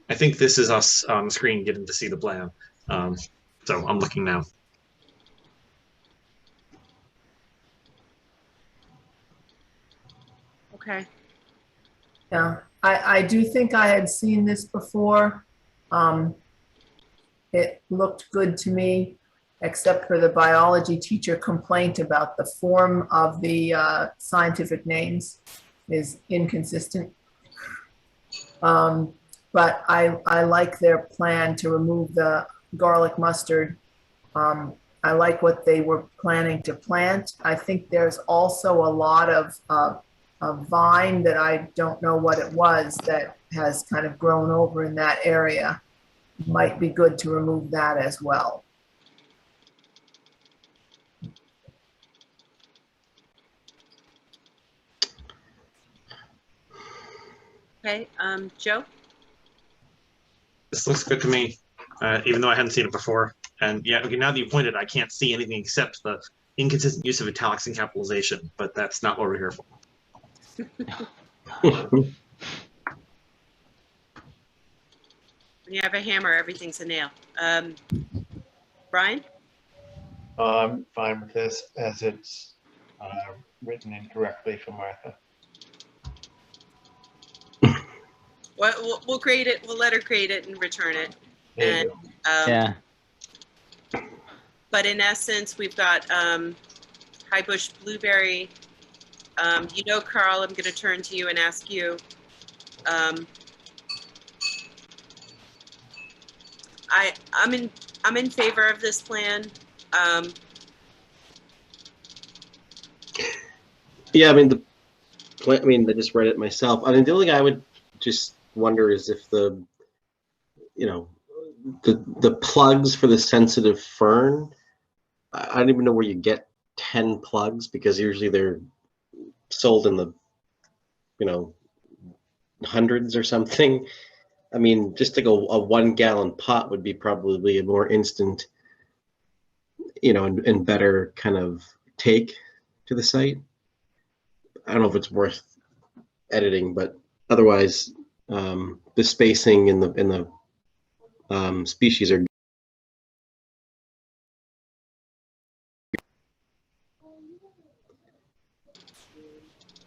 I think this is us on the screen getting to see the plan. So I'm looking now. okay. Yeah, I do think I had seen this before. It looked good to me, except for the biology teacher complaint about the form of the scientific names is inconsistent. But I like their plan to remove the garlic mustard. I like what they were planning to plant. I think there's also a lot of a vine that I don't know what it was that has kind of grown over in that area. Might be good to remove that as well. Okay, Joe? This looks good to me, even though I hadn't seen it before. And yeah, okay, now that you pointed, I can't see anything except the inconsistent use of italics and capitalization, but that's not what we're here for. When you have a hammer, everything's a nail. Brian? I'm fine with this as it's written incorrectly for Martha. We'll create it. We'll let her create it and return it. There you go. Yeah. But in essence, we've got high bush blueberry. You know, Carl, I'm going to turn to you and ask you. I'm in favor of this plan. Yeah, I mean the plan. I mean, I just read it myself. I mean, the only thing I would just wonder is if the plugs for the sensitive fern. I don't even know where you get 10 plugs because usually they're sold in the hundreds or something. I mean, just like a 1 gallon pot would be probably a more instant, and better kind of take to the site. I don't know if it's worth editing, but otherwise, the spacing in the species are.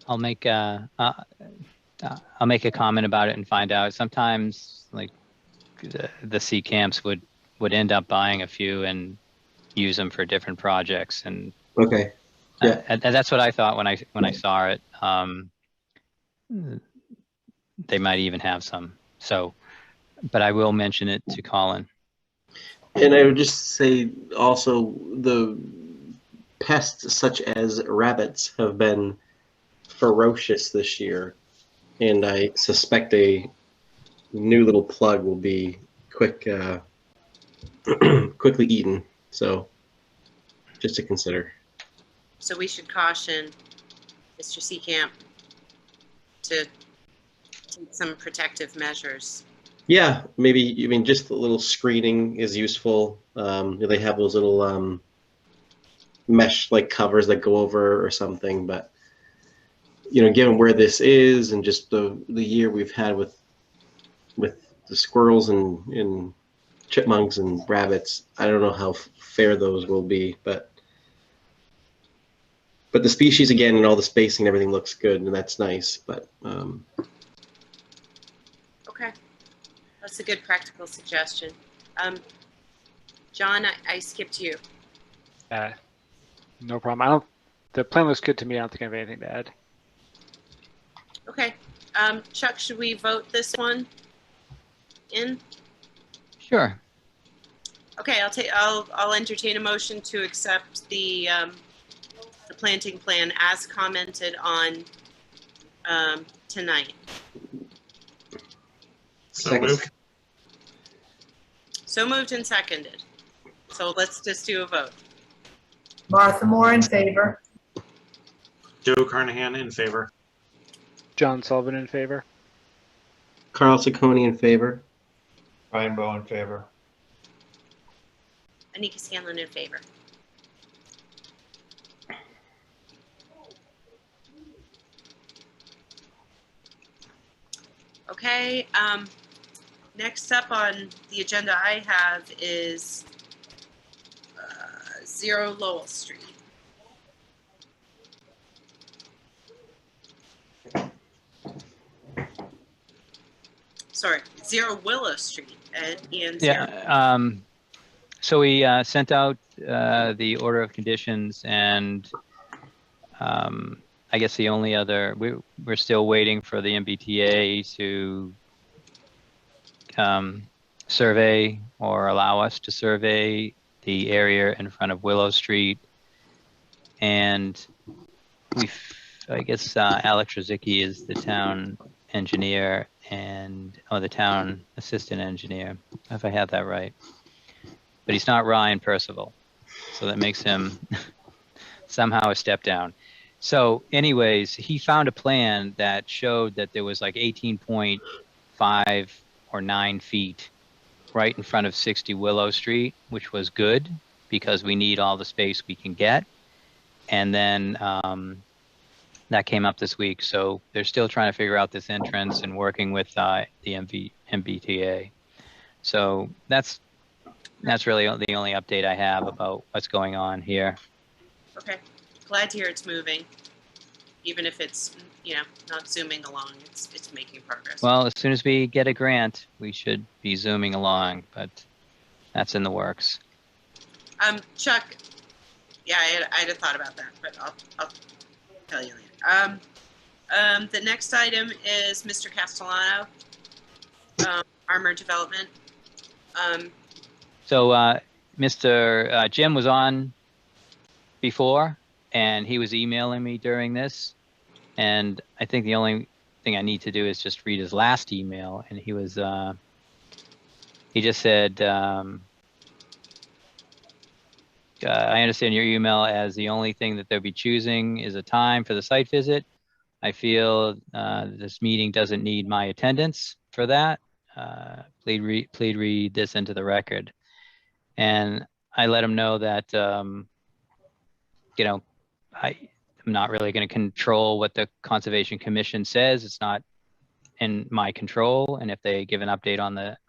I'll make a comment about it and find out. Sometimes, like the C camps would end up buying a few and use them for different projects. And okay, yeah, and that's what I thought when I saw it. They might even have some. So, but I will mention it to Colin. And I would just say also the pests such as rabbits have been ferocious this year, and I suspect a new little plug will be quickly eaten. So just to consider. So we should caution Mr. Seacamp to take some protective measures. Yeah, maybe, I mean, just a little screening is useful. They have those little mesh like covers that go over or something. But given where this is and just the year we've had with the squirrels and chipmunks and rabbits, I don't know how fair those will be, but the species again and all the spacing and everything looks good, and that's nice. But Okay, that's a good practical suggestion. John, I skipped you. No problem. The plan looks good to me. I don't think I have anything to add. Okay, Chuck, should we vote this one in? Sure. Okay, I'll entertain a motion to accept the planting plan as commented on tonight. So Second. moved. So moved and seconded. So let's just do a vote. Martha Moore in favor. Joe Carnahan in favor. John Sullivan in favor. Carl Ciccone in favor. Brian Bowe in favor. Anika Scanlon in favor. Okay, next up on the agenda I have is 0 Lowell Street. Sorry, 0 Willow Street and 0. Yeah. So we sent out the order of conditions, and I guess the only other, we're still waiting for the MBTA to survey or allow us to survey the area in front of Willow Street. And I guess Alex Rozicki is the town engineer or the town assistant engineer, if I have that right. But he's not Ryan Percival, so that makes him somehow a step down. So anyways, he found a plan that showed that there was like 18.5 or 9 feet right in front of 60 Willow Street, which was good because we need all the space we can get. And then that came up this week. So they're still trying to figure out this entrance and working with the MBTA. So that's really the only update I have about what's going on here. Okay, glad to hear it's moving, even if it's not zooming along. It's making progress. Well, as soon as we get a grant, we should be zooming along, but that's in the works. Chuck, yeah, I'd have thought about that, but I'll tell you later. The next item is Mr. Castellano, Armor Development. So Mr. Jim was on before, and he was emailing me during this. And I think the only thing I need to do is just read his last email. And he just said, I understand your email as the only thing that they'll be choosing is a time for the site visit. I feel this meeting doesn't need my attendance for that. Please read this into the record. And I let him know that, I'm not really going to control what the Conservation Commission says. It's not in my control. And if they give an update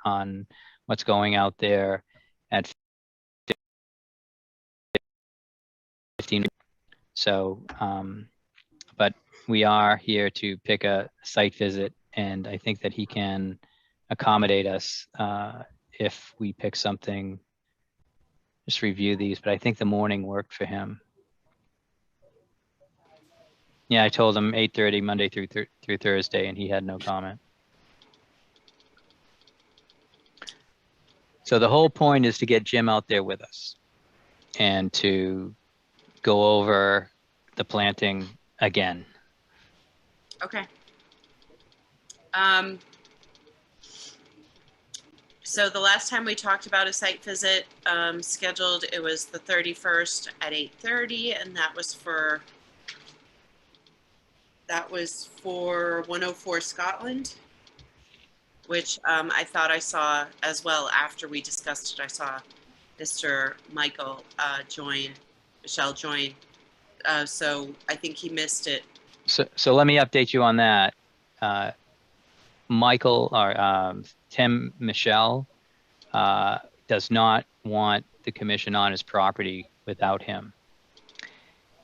on what's going out there at 15. So, but we are here to pick a site visit, and I think that he can accommodate us if we pick something. Just review these, but I think the morning worked for him. Yeah, I told him 8:30 Monday through Thursday, and he had no comment. So the whole point is to get Jim out there with us and to go over the planting again. Okay. So the last time we talked about a site visit scheduled, it was the 31st at 8:30, and that was for 104 Scotland, which I thought I saw as well after we discussed it. I saw Mr. Michael join shall join. So I think he missed it. So let me update you on that. Michael or Tim Michelle does not want the commission on his property without him.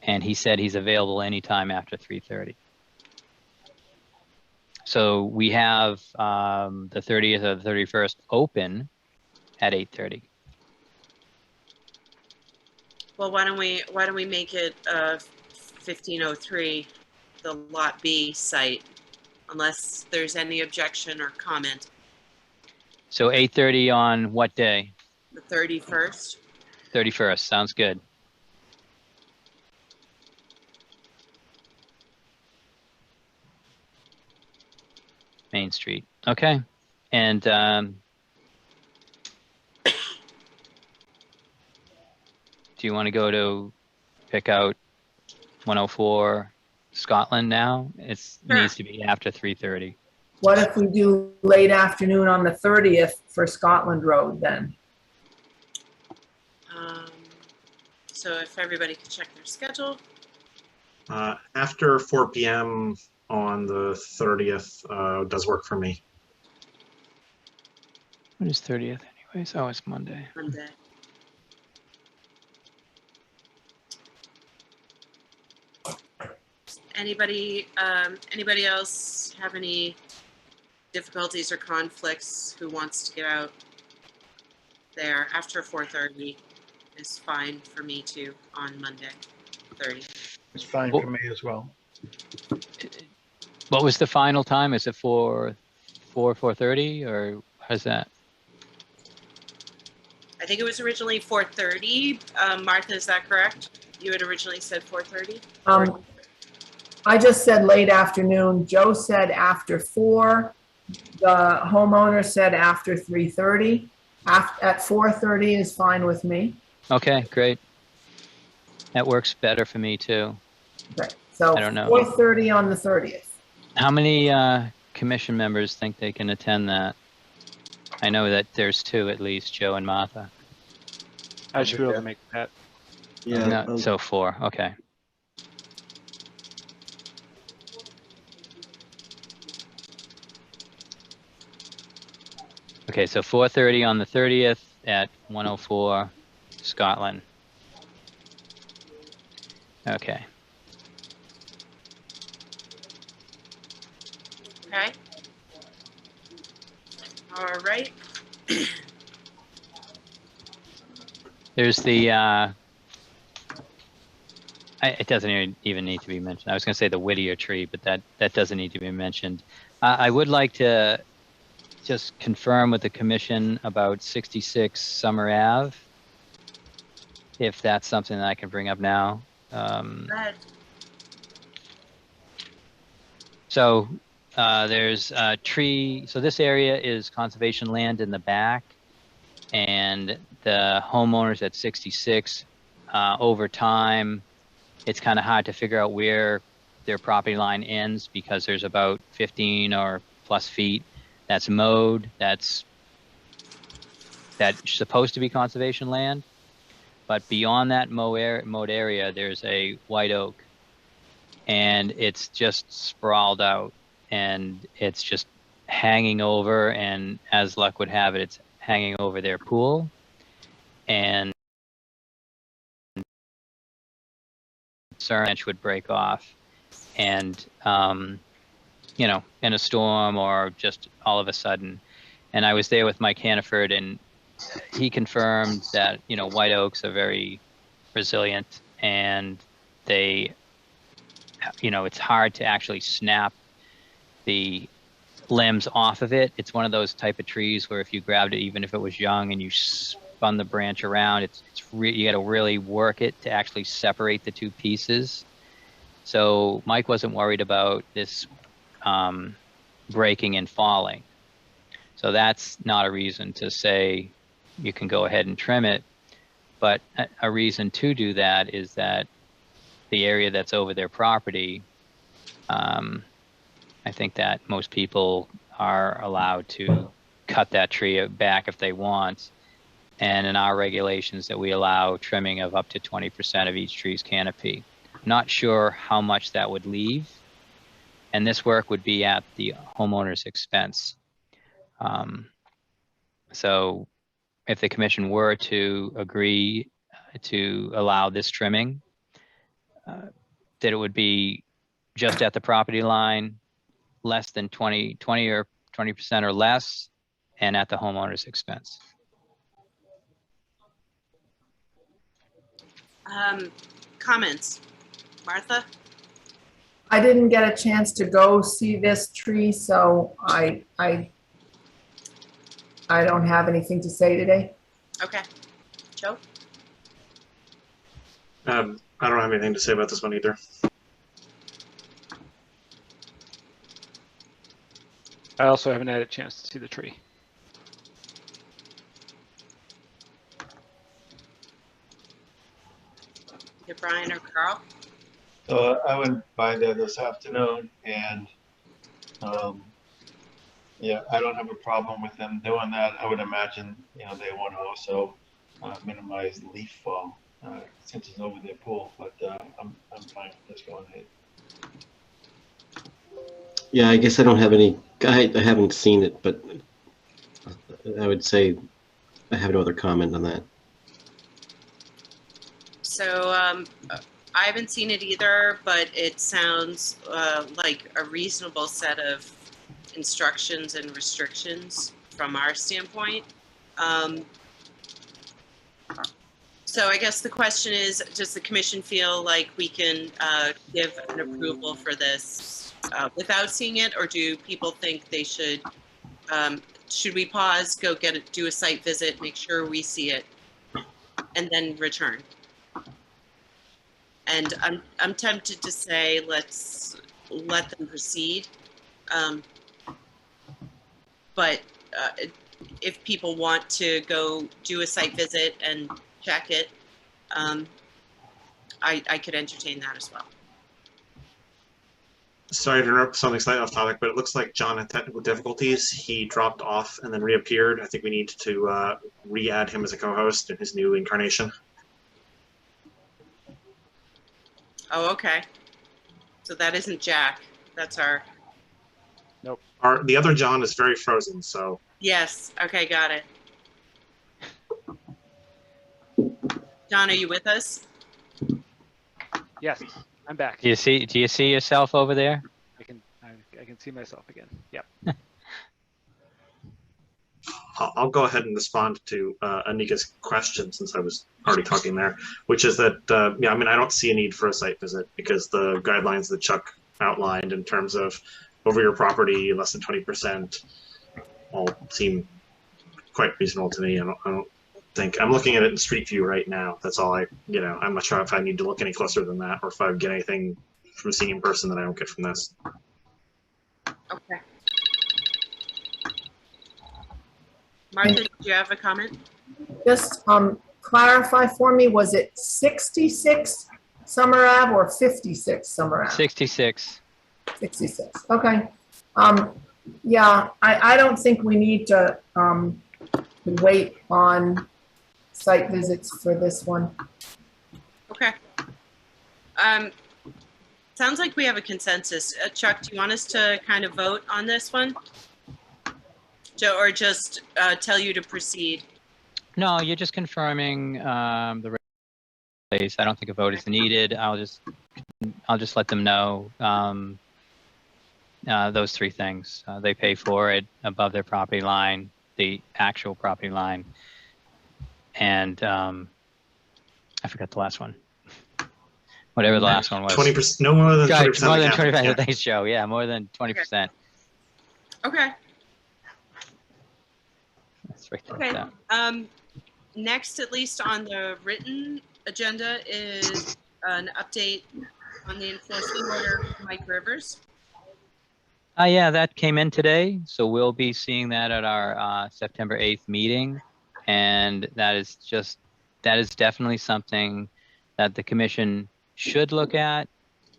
And he said he's available anytime after 3:30. So we have the 30th or the 31st open at 8:30. Well, why don't we make it 1503, the Lot B site, unless there's any objection or comment. So 8:30 on what day? The 31st. 31st, sounds good. Main Street, okay. And do you want to go to pick out 104 Scotland now? It needs to be after 3:30. What if we do late afternoon on the 30th for Scotland Road then? So if everybody could check their schedule. After 4 p.m. on the 30th does work for me. What is 30th anyways? Oh, it's Monday. Monday. Anybody else have any difficulties or conflicts who wants to get out there after 4:30 is fine for me too on Monday, 30. It's fine for me as well. What was the final time? Is it 4:30 or how's that? I think it was originally 4:30. Martha, is that correct? You had originally said 4:30? I just said late afternoon. Joe said after 4. The homeowner said after 3:30. At 4:30 is fine with me. Okay, great. That works better for me too. Okay, so I don't know. 4:30 on the 30th. How many commission members think they can attend that? I know that there's 2 at least, Joe and Martha. I should be able to make that. Yeah. No, so 4, okay. Okay, so 4:30 on the 30th at 104 Scotland. Okay. Okay. All right. There's the, it doesn't even need to be mentioned. I was going to say the Whittier tree, but that doesn't need to be mentioned. I would like to just confirm with the commission about 66 Summer Ave, if that's something that I can bring up now. Go ahead. So there's a tree. So this area is conservation land in the back, and the homeowners at 66, over time, it's kind of hard to figure out where their property line ends because there's about 15 or plus feet that's mowed, that's supposed to be conservation land. But beyond that mowed area, there's a white oak, and it's just sprawled out, and it's just hanging over, and as luck would have it, it's hanging over their pool. And branch would break off, and you know, in a storm or just all of a sudden. And I was there with Mike Hannaford, and he confirmed that, you know, white oaks are very resilient, and they, you know, it's hard to actually snap the limbs off of it. It's one of those type of trees where if you grabbed it, even if it was young, and you spun the branch around, you got to really work it to actually separate the 2 pieces. So Mike wasn't worried about this breaking and falling. So that's not a reason to say you can go ahead and trim it. But a reason to do that is that the area that's over their property, I think that most people are allowed to cut that tree back if they want. And in our regulations that we allow trimming of up to 20% of each tree's canopy. Not sure how much that would leave. And this work would be at the homeowner's expense. So if the commission were to agree to allow this trimming, that it would be just at the property line, less than 20 or 20% or less, and at the homeowner's expense. Comments? Martha? I didn't get a chance to go see this tree, so I don't have anything to say today. Okay. Joe? I don't have anything to say about this one either. I also haven't had a chance to see the tree. Either Brian or Carl? So I went by there this afternoon and, yeah, I don't have a problem with them doing that. I would imagine, you know, they want to also minimize leaf fall since it's over their pool, but I'm fine with this going ahead. Yeah, I guess I don't have any, I haven't seen it, but I would say I have no other comment on that. So I haven't seen it either, but it sounds like a reasonable set of instructions and restrictions from our standpoint. So I guess the question is, does the commission feel like we can give an approval for this without seeing it, or do people think they should we pause, go do a site visit, make sure we see it, and then return? And I'm tempted to say let's let them proceed, but if people want to go do a site visit and check it, I could entertain that as well. Sorry to interrupt something slightly off topic, but it looks like John had technical difficulties. He dropped off and then reappeared. I think we need to re-add him as a co-host in his new incarnation. Oh, okay. So that isn't Jack. That's our. Nope. The other John is very frozen, so. Yes. Okay, got it. John, are you with us? Yes, I'm back. Do you see yourself over there? I can see myself again. Yep. I'll go ahead and respond to Anika's question since I was already talking there, which is that, yeah, I mean, I don't see a need for a site visit because the guidelines that Chuck outlined in terms of over your property, less than 20%, all seem quite reasonable to me. I don't think, I'm looking at it in Street View right now. That's all I'm not sure if I need to look any closer than that or if I get anything from seeing in person that I don't get from this. Okay. Martha, did you have a comment? Just clarify for me, was it 66 Summer Ave or 56 Summer Ave? 66. 66, okay. Yeah, I don't think we need to wait on site visits for this one. Okay. Sounds like we have a consensus. Chuck, do you want us to kind of vote on this one? Or just tell you to proceed? No, you're just confirming the place. I don't think a vote is needed. I'll just let them know those three things. They pay for it above their property line, the actual property line, and I forgot the last one. Whatever the last one was. 20%, no more than 20%. More than 20%. Yeah. Thanks, Joe. Yeah, more than 20%. Okay. That's right. Okay. Next, at least on the written agenda, is an update on the enforcement order for Mike Rivers. Yeah, that came in today, so we'll be seeing that at our September 8th meeting, and that is definitely something that the commission should look at,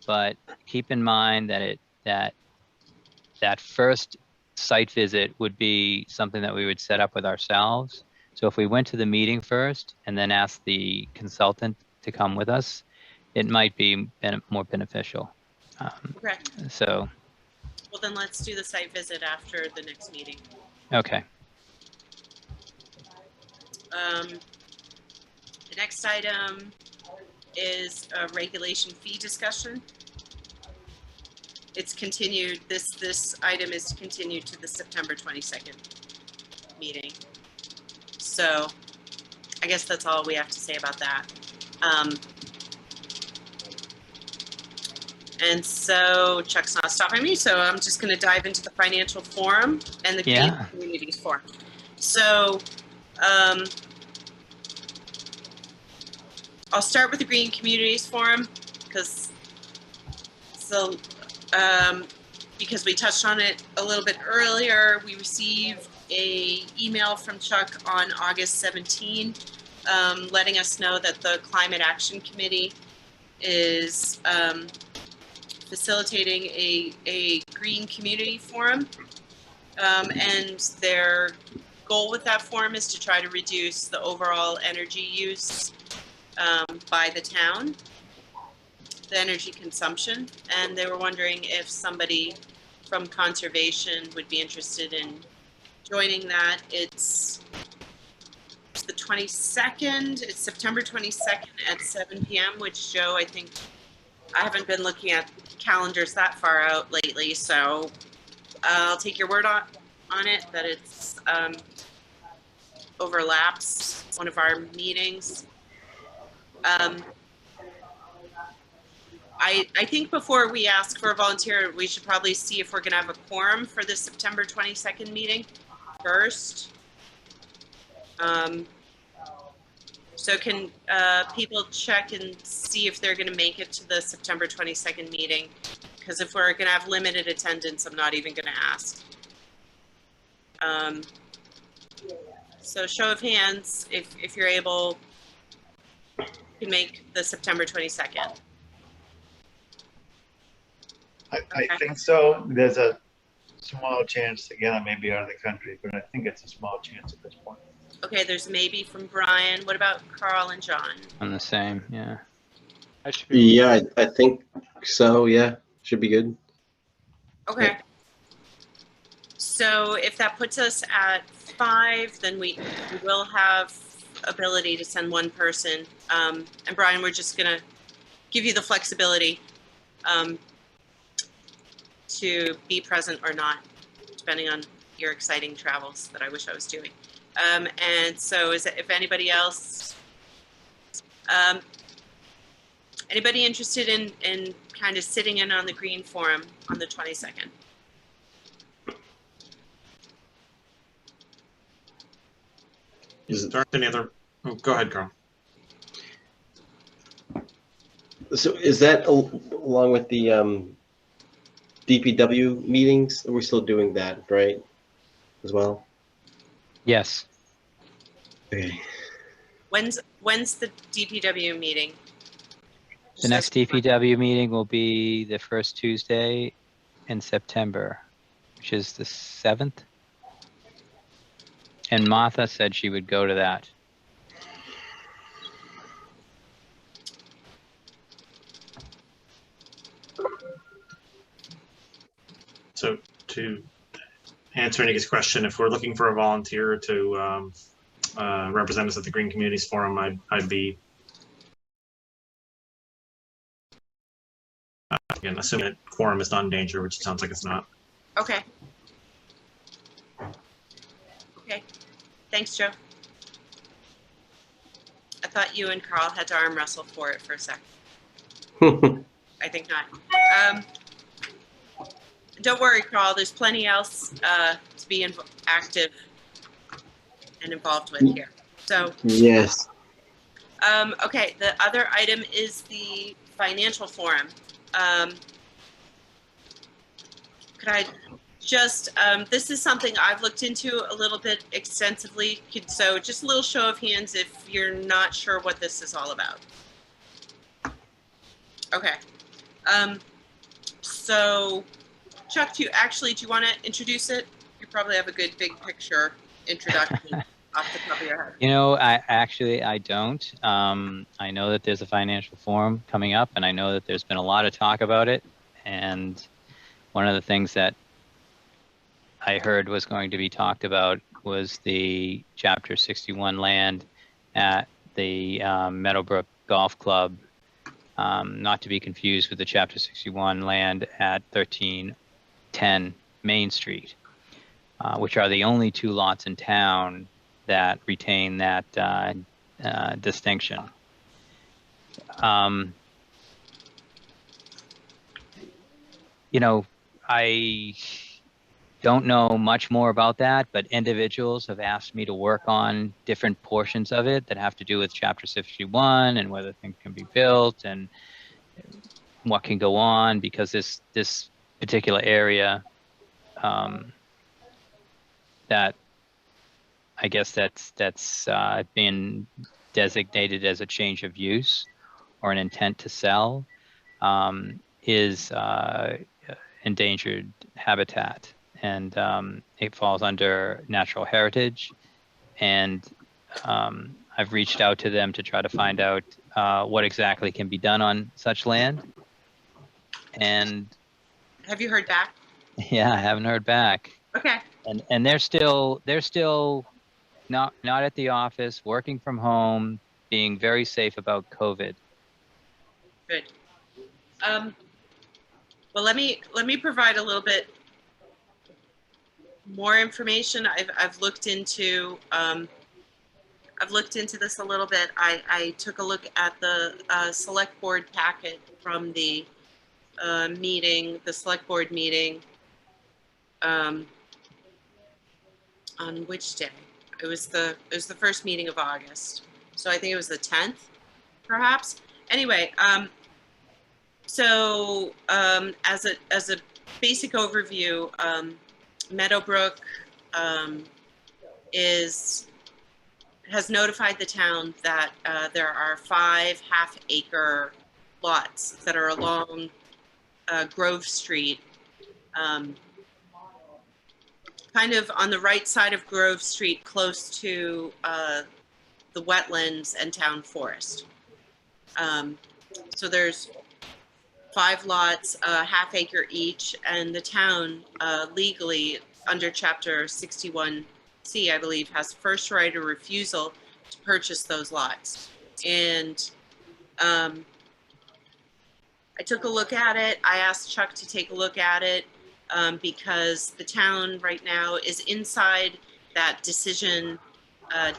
but keep in mind that that first site visit would be something that we would set up with ourselves. So if we went to the meeting first and then asked the consultant to come with us, it might be more beneficial. Okay, So, well then let's do the site visit after the next meeting. okay. The next item is a regulation fee discussion. It's continued, this item is continued to the September 22nd meeting. So I guess that's all we have to say about that. And so Chuck's not stopping me, so I'm just going to dive into the financial forum and the Green Communities Forum. So I'll start with the Green Communities Forum because we touched on it a little bit earlier. We received an email from Chuck on August 17, letting us know that the Climate Action Committee is facilitating a Green Community Forum. And their goal with that forum is to try to reduce the overall energy use by the town, the energy consumption, and they were wondering if somebody from conservation would be interested in joining that. It's the 22nd, it's September 22nd at 7 p.m., which Joe, I think, I haven't been looking at calendars that far out lately, so I'll take your word on it that it's overlaps one of our meetings. I think before we ask for a volunteer, we should probably see if we're going to have a quorum for the September 22nd meeting first. So can people check and see if they're going to make it to the September 22nd meeting? Because if we're going to have limited attendance, I'm not even going to ask. So show of hands, if you're able to make the September 22nd. I think so. There's a small chance, again, I may be out of the country, but I think it's a small chance at this point. Okay, there's maybe from Brian. What about Carl and John? I'm the same, yeah. I should be. Yeah, I think so. Yeah, should be good. Okay. Yeah. So if that puts us at 5, then we will have ability to send one person. And Brian, we're just gonna give you the flexibility to be present or not, depending on your exciting travels that I wish I was doing. And so if anybody else, anybody interested in kind of sitting in on the Green Forum on the 22nd? There aren't any other, go ahead, Carl. So is that along with the DPW meetings? We're still doing that, right? As well? Yes. Okay. When's the DPW meeting? The next DPW meeting will be the first Tuesday in September, which is the 7th. And Martha said she would go to that. So to answer Nikki's question, if we're looking for a volunteer to represent us at the Green Communities Forum, I'd be, again, assuming that quorum is not in danger, which it sounds like it's not. Okay. Okay. Thanks, Joe. I thought you and Carl had to arm wrestle for it for a second. I think not. Don't worry, Carl. There's plenty else to be active and involved with here. So yes. Okay. The other item is the financial forum. Could I just this is something I've looked into a little bit extensively. So just a little show of hands if you're not sure what this is all about. Okay. So Chuck, do you want to introduce it? You probably have a good big picture introduction. off the top of your head? You know, I don't. I know that there's a financial forum coming up, and I know that there's been a lot of talk about it. And one of the things that I heard was going to be talked about was the Chapter 61 land at the Meadowbrook Golf Club, not to be confused with the Chapter 61 land at 1310 Main Street, which are the only two lots in town that retain that distinction. You know, I don't know much more about that, but individuals have asked me to work on different portions of it that have to do with Chapter 61 and whether things can be built and what can go on, because this particular area that I guess that's been designated as a change of use or an intent to sell is endangered habitat, and it falls under natural heritage. And I've reached out to them to try to find out what exactly can be done on such land. And Have you heard back? yeah, I haven't heard back. Okay. And they're still not at the office, working from home, being very safe about COVID. Good. Well, let me provide a little bit more information. I've looked into this a little bit. I took a look at the select board packet from the meeting, the select board meeting. On which day? It was the first meeting of August. So I think it was the 10th, perhaps. Anyway, so as a basic overview, Meadowbrook has notified the town that there are 5 half-acre lots that are along Grove Street, kind of on the right side of Grove Street, close to the wetlands and town forest. So there's 5 lots, half-acre each, and the town legally, under Chapter 61C, I believe, has first right of refusal to purchase those lots. And I took a look at it. I asked Chuck to take a look at it because the town right now is inside that decision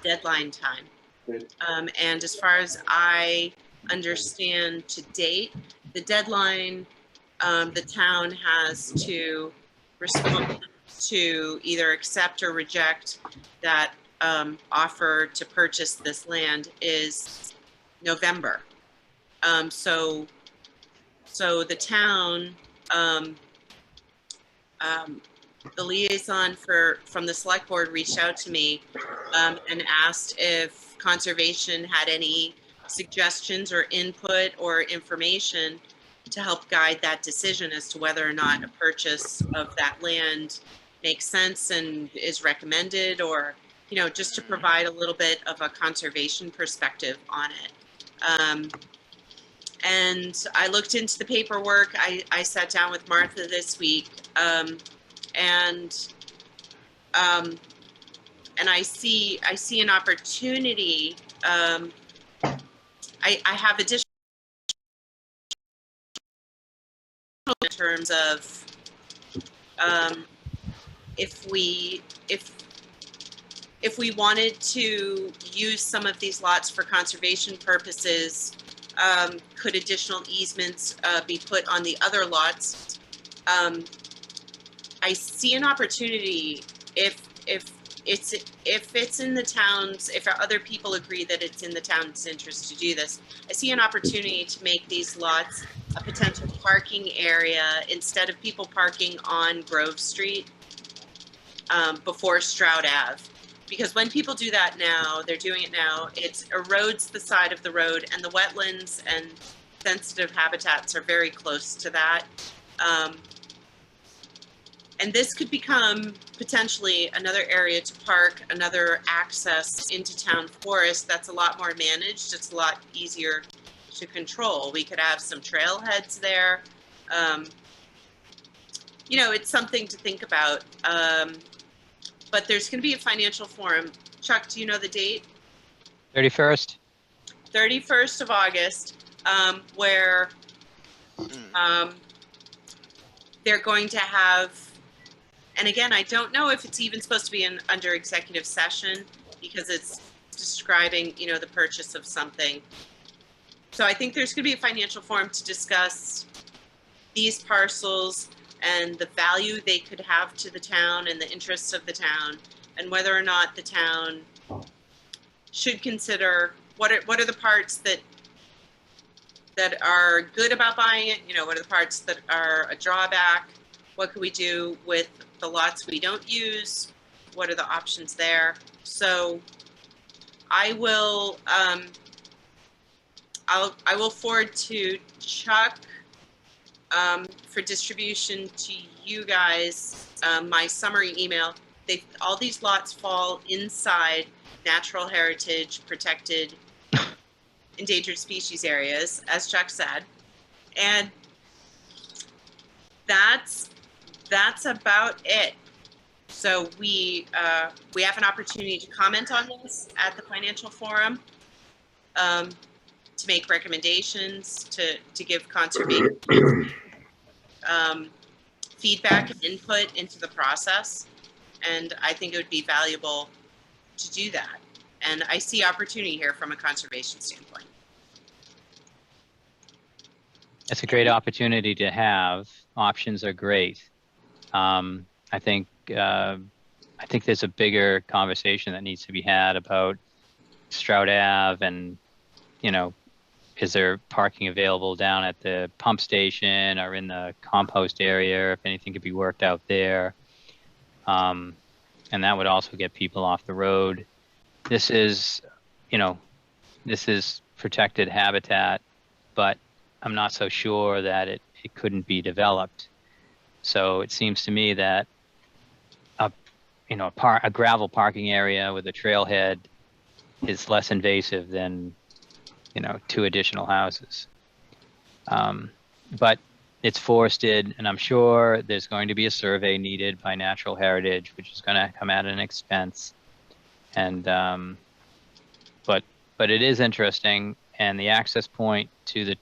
deadline time. And as far as I understand to date, the deadline the town has to respond to either accept or reject that offer to purchase this land is November. So the town, the liaison from the select board reached out to me and asked if conservation had any suggestions or input or information to help guide that decision as to whether or not a purchase of that land makes sense and is recommended, or, you know, just to provide a little bit of a conservation perspective on it. And I looked into the paperwork. I sat down with Martha this week, and I see an opportunity. I have additional in terms of if we wanted to use some of these lots for conservation purposes, could additional easements be put on the other lots? I see an opportunity if it's in the town's, if other people agree that it's in the town's interest to do this, I see an opportunity to make these lots a potential parking area instead of people parking on Grove Street before Stroud Ave. Because when people do that now, they're doing it now, it erodes the side of the road, and the wetlands and sensitive habitats are very close to that. And this could become potentially another area to park, another access into town forest that's a lot more managed. It's a lot easier to control. We could have some trailheads there. You know, it's something to think about. But there's going to be a financial forum. Chuck, do you know the date? 31st? 31st of August, where they're going to have, and again, I don't know if it's even supposed to be under executive session because it's describing, you know, the purchase of something. So I think there's going to be a financial forum to discuss these parcels and the value they could have to the town and the interests of the town, and whether or not the town should consider what are the parts that are good about buying it, you know, what are the parts that are a drawback, what can we do with the lots we don't use, what are the options there. So I will I will forward to Chuck for distribution to you guys my summary email. All these lots fall inside natural heritage protected endangered species areas, as Chuck said, and that's about it. So we have an opportunity to comment on this at the financial forum, to make recommendations, to give conservation feedback and input into the process, and I think it would be valuable to do that. And I see opportunity here from a conservation standpoint. It's a great opportunity to have. Options are great. I think there's a bigger conversation that needs to be had about Stroud Ave and, you know, is there parking available down at the pump station or in the compost area, if anything could be worked out there. And that would also get people off the road. This is, you know, this is protected habitat, but I'm not so sure that it couldn't be developed. So it seems to me that a gravel parking area with a trailhead is less invasive than, you know, 2 additional houses. But it's forested, and I'm sure there's going to be a survey needed by Natural Heritage, which is going to come at an expense. And but it is interesting, and the access point to the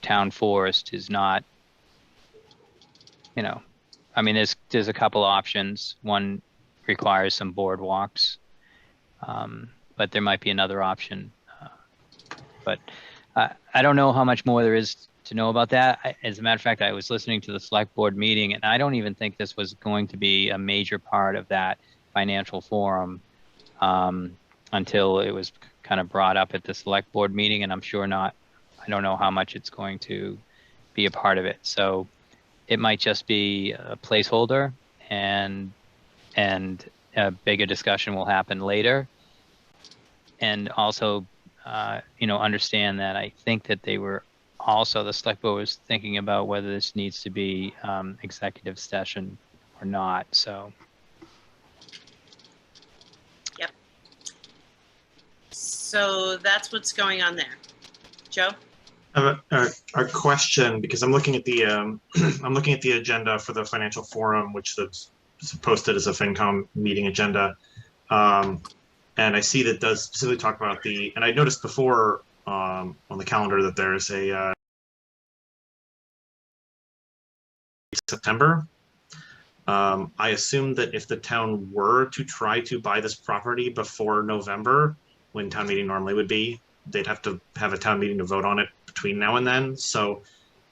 town forest is not, you know, I mean, there's a couple options. One requires some boardwalks, but there might be another option. But I don't know how much more there is to know about that. As a matter of fact, I was listening to the select board meeting, and I don't even think this was going to be a major part of that financial forum until it was kind of brought up at the select board meeting, and I'm sure not. I don't know how much it's going to be a part of it. So it might just be a placeholder, and a bigger discussion will happen later. And also, you know, understand that I think that they were also, the select board was thinking about whether this needs to be executive session or not. So. Yep. So that's what's going on there. Joe? I have a question, because I'm looking at the I'm looking at the agenda for the financial forum, which is posted as a FinCom meeting agenda, and I see that does specifically talk about the. And I noticed before on the calendar that there's a September. I assume that if the town were to try to buy this property before November, when town meeting normally would be, they'd have to have a town meeting to vote on it between now and then. So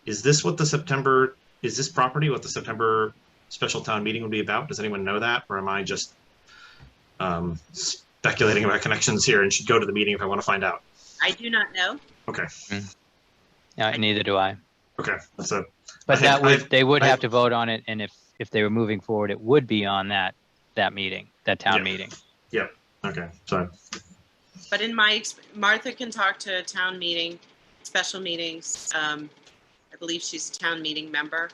is this what the September, is this property what the September special town meeting would be about? Does anyone know that? Or am I just speculating about connections here and should go to the meeting if I want to find out? I do not know. Okay. Neither do I. Okay. That's a. But they would have to vote on it, and if they were moving forward, it would be on that meeting, that town meeting. Yep. Okay. Sorry. But in Martha can talk to a town meeting, special meetings. I believe she's a town meeting member.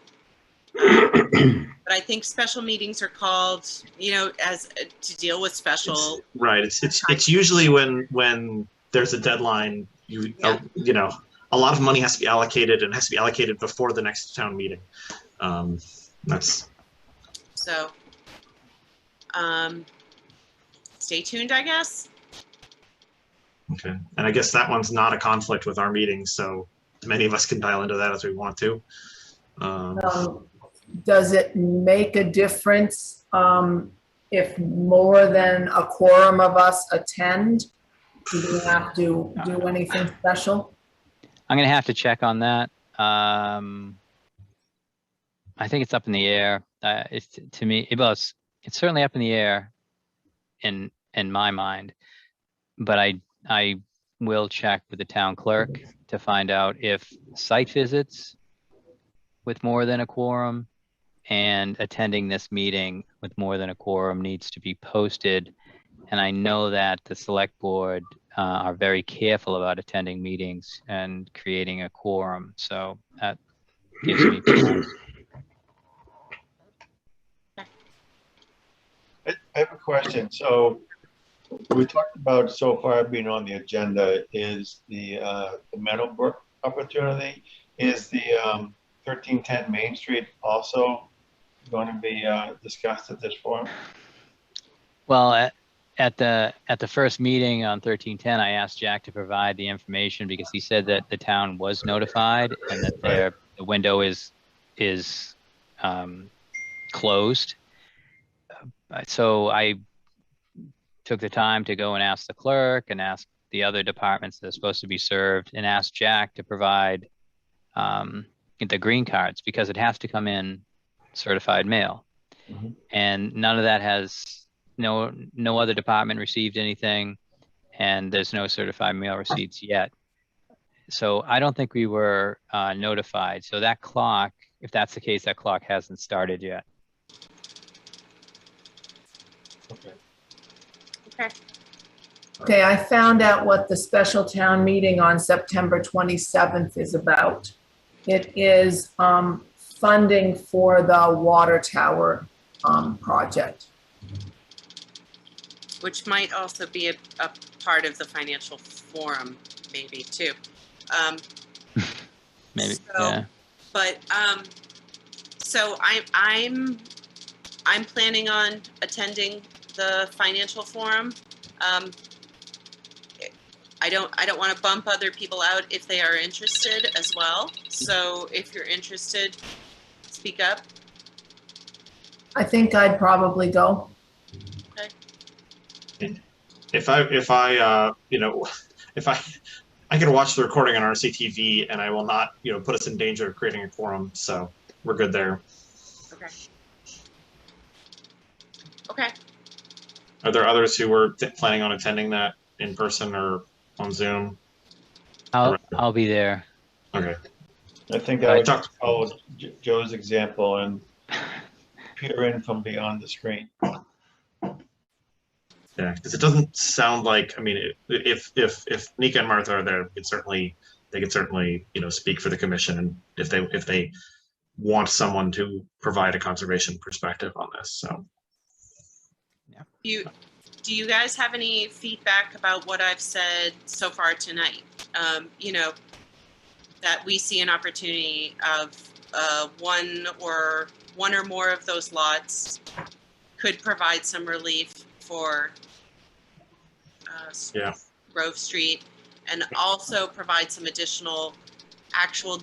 But I think special meetings are called, you know, as to deal with special. Right. It's usually when there's a deadline, you know, a lot of money has to be allocated and has to be allocated before the next town meeting. That's So, stay tuned, I guess. okay. And I guess that one's not a conflict with our meetings, so many of us can dial into that as we want to. Does it make a difference if more than a quorum of us attend? Do we have to do anything special? I'm gonna have to check on that. I think it's up in the air. It's to me, it's certainly up in the air in my mind, but I will check with the town clerk to find out if site visits with more than a quorum and attending this meeting with more than a quorum needs to be posted. And I know that the select board are very careful about attending meetings and creating a quorum. So that gives me pause. I have a question. So we talked about so far being on the agenda is the Meadowbrook opportunity. Is the 1310 Main Street also going to be discussed at this forum? Well, at the first meeting on 1310, I asked Jack to provide the information because he said that the town was notified and that the window is closed. So I took the time to go and ask the clerk and ask the other departments that are supposed to be served and ask Jack to provide the green cards because it has to come in certified mail. Mm-hmm. And none of that has, no other department received anything, and there's no certified mail receipts yet. So I don't think we were notified. So that clock, if that's the case, that clock hasn't started yet. Okay. Okay. Okay, I found out what the special town meeting on September 27th is about. It is funding for the water tower project. Which might also be a part of the financial forum, maybe too. Maybe, so, yeah. But so I'm planning on attending the financial forum. I don't want to bump other people out if they are interested as well. So if you're interested, speak up. I think I'd probably go. Okay. If I can watch the recording on RCTV and I will not, put us in danger of creating a quorum. So we're good there. Okay. Okay. Are there others who were planning on attending that in person or on Zoom? I'll be there. Okay. I think I would just follow Joe's example and peer in from beyond the screen. Yeah, because it doesn't sound like, if Nika and Martha are there, they could certainly, speak for the commission, and if they want someone to provide a conservation perspective on this. So, yeah. Do you guys have any feedback about what I've said so far tonight? That we see an opportunity of one or more of those lots could provide some relief for Grove Street, and also provide some additional actual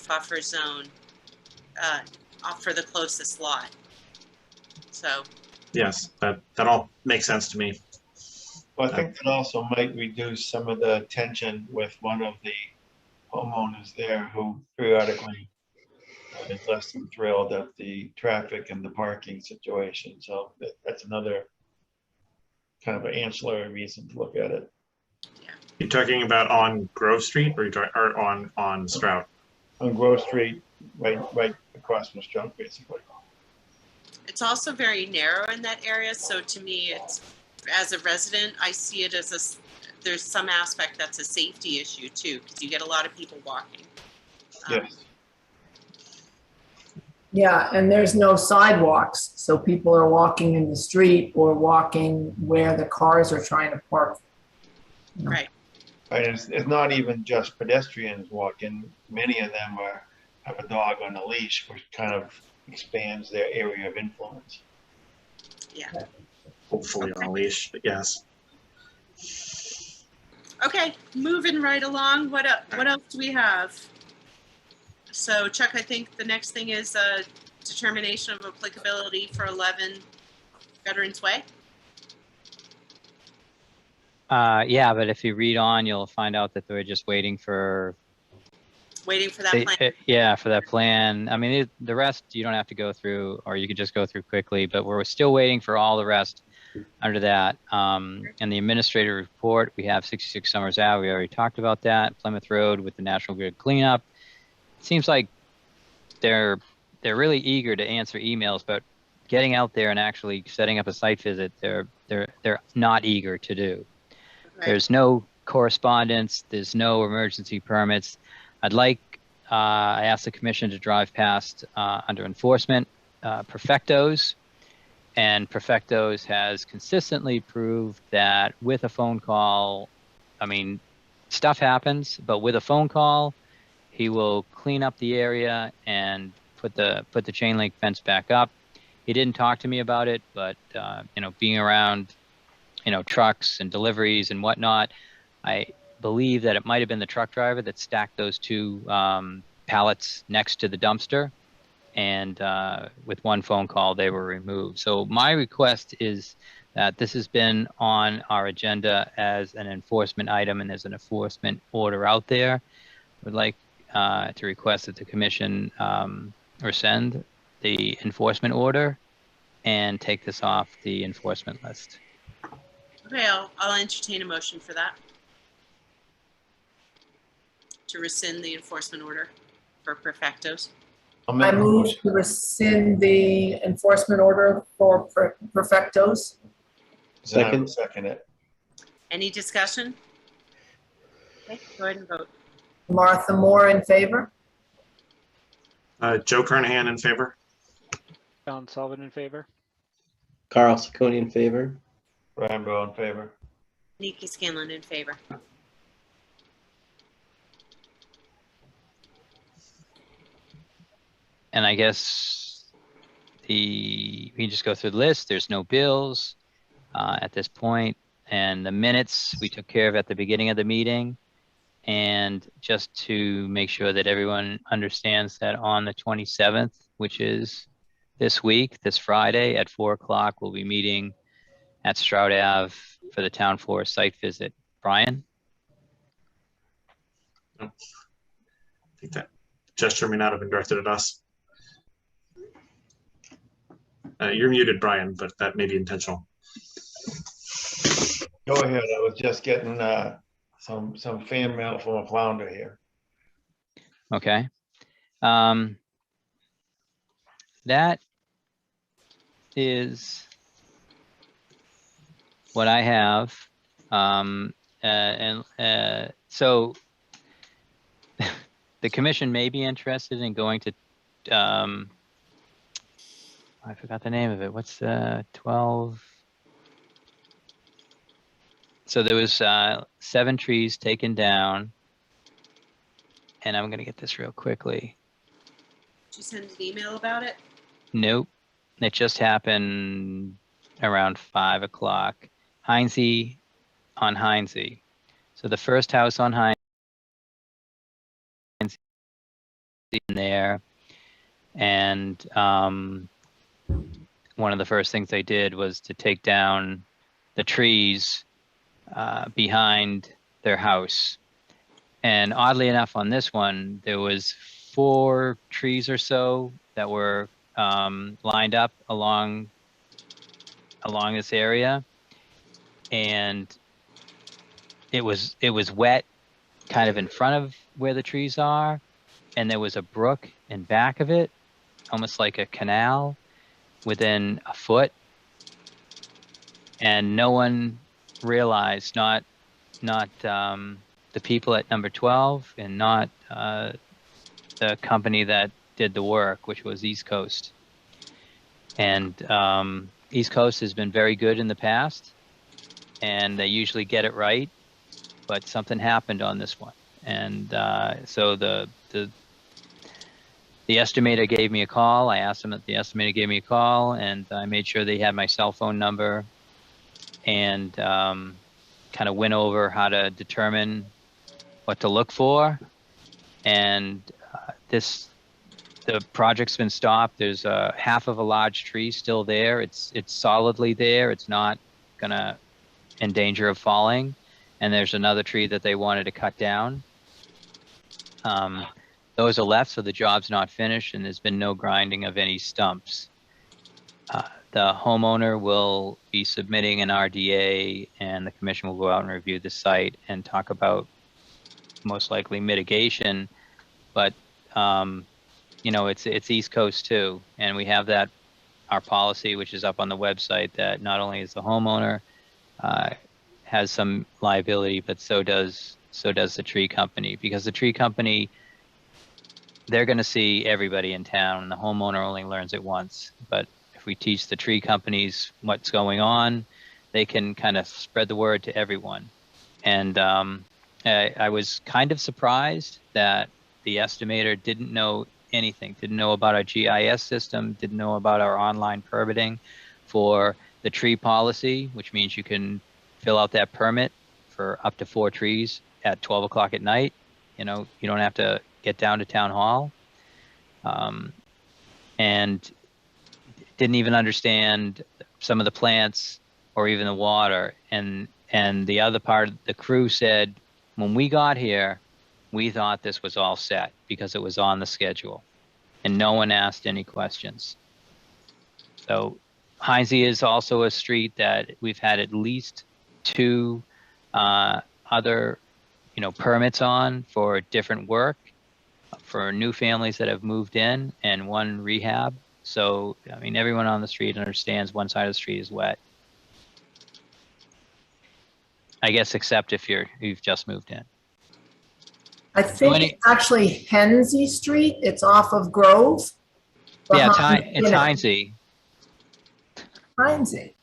buffer zone for the closest lot. So yes, that all makes sense to me. Well, I think that also might reduce some of the tension with one of the homeowners there who periodically is less than thrilled at the traffic and the parking situation. So that's another kind of an ancillary reason to look at it. Yeah. You're talking about on Grove Street or on Stroud? On Grove Street, right across from Stroud, basically. It's also very narrow in that area. So to me, it's, as a resident, I see it as there's some aspect that's a safety issue too, because you get a lot of people walking. Yes. Yeah, and there's no sidewalks, so people are walking in the street or walking where the cars are trying to park. Right. Right, it's not even just pedestrians walking. Many of them have a dog on a leash, which kind of expands their area of influence. Yeah. Hopefully on a leash, but yes. Okay, moving right along. What else do we have? So Chuck, I think the next thing is a determination of applicability for 11 Veterans Way. Yeah, but if you read on, you'll find out that they're just waiting for that plan. yeah, for that plan. I mean, the rest you don't have to go through, or you could just go through quickly, but we're still waiting for all the rest under that. And the administrative report, we have 66 Summers Ave. We already talked about that. Plymouth Road with the National Grid cleanup. It seems like they're really eager to answer emails, but getting out there and actually setting up a site visit, they're not eager to do. Right. There's no correspondence. There's no emergency permits. I asked the commission to drive past under enforcement Perfectos, and Perfectos has consistently proved that with a phone call, I mean, stuff happens, but with a phone call, he will clean up the area and put the chain link fence back up. He didn't talk to me about it, but being around, trucks and deliveries and whatnot, I believe that it might have been the truck driver that stacked those two pallets next to the dumpster, and with one phone call they were removed. So my request is that this has been on our agenda as an enforcement item, and there's an enforcement order out there. I would like to request that the commission rescind the enforcement order and take this off the enforcement list. Okay, I'll entertain a motion for that. To rescind the enforcement order for Perfectos. I move to rescind the enforcement order for Perfectos. Second it. Any discussion? Okay, go ahead and vote. Martha Moore in favor. Joe Kernahan in favor. John Sullivan in favor. Carl Sacconi in favor. Rambo in favor. Nikki Scanlon in favor. And I guess we can just go through the list. There's no bills at this point, and the minutes we took care of at the beginning of the meeting. And just to make sure that everyone understands that on the 27th, which is this week, this Friday at 4 o'clock, we'll be meeting at Stroud Ave for the town floor site visit. Brian? I think that gesture may not have been directed at us. You're muted, Brian, but that may be intentional. Go ahead. I was just getting some fan mail from a flounder here. Okay. That is what I have. So the commission may be interested in going to, I forgot the name of it. What's 12? So there was 7 trees taken down, and I'm gonna get this real quickly. Did you send an email about it? Nope, it just happened around 5 o'clock. Heinze on Heinze. So the first house on Heinze in there, and one of the first things they did was to take down the trees behind their house. And oddly enough, on this one, there was 4 trees or so that were lined up along this area, and it was wet kind of in front of where the trees are, and there was a brook in back of it, almost like a canal within a foot, and no one realized, not the people at number 12 and not the company that did the work, which was East Coast. And East Coast has been very good in the past, and they usually get it right, but something happened on this one. And so the estimator gave me a call. I asked him if the estimator gave me a call, and I made sure they had my cell phone number, and kind of went over how to determine what to look for. And the project's been stopped. There's half of a large tree still there. It's solidly there. It's not gonna in danger of falling. And there's another tree that they wanted to cut down. Those are left, so the job's not finished, and there's been no grinding of any stumps. The homeowner will be submitting an RDA, and the commission will go out and review the site and talk about most likely mitigation. But you know, it's East Coast too, and we have that our policy, which is up on the website, that not only is the homeowner has some liability, but so does the tree company, because the tree company, they're going to see everybody in town, and the homeowner only learns it once. But if we teach the tree companies what's going on, they can kind of spread the word to everyone. And I was kind of surprised that the estimator didn't know anything, didn't know about our GIS system, didn't know about our online permitting for the tree policy, which means you can fill out that permit for up to 4 trees at 12 o'clock at night. You know, you don't have to get down to town hall. And didn't even understand some of the plants or even the water. And the other part, the crew said, when we got here, we thought this was all set because it was on the schedule, and no one asked any questions. So Heinze is also a street that we've had at least 2 other, you know, permits on for different work for new families that have moved in, and 1 rehab. So, I mean, everyone on the street understands one side of the street is wet. I guess, except if you've just moved in. I think it's actually Hensey Street. It's off of Grove. Yeah, behind, it's Heinze. Heinze.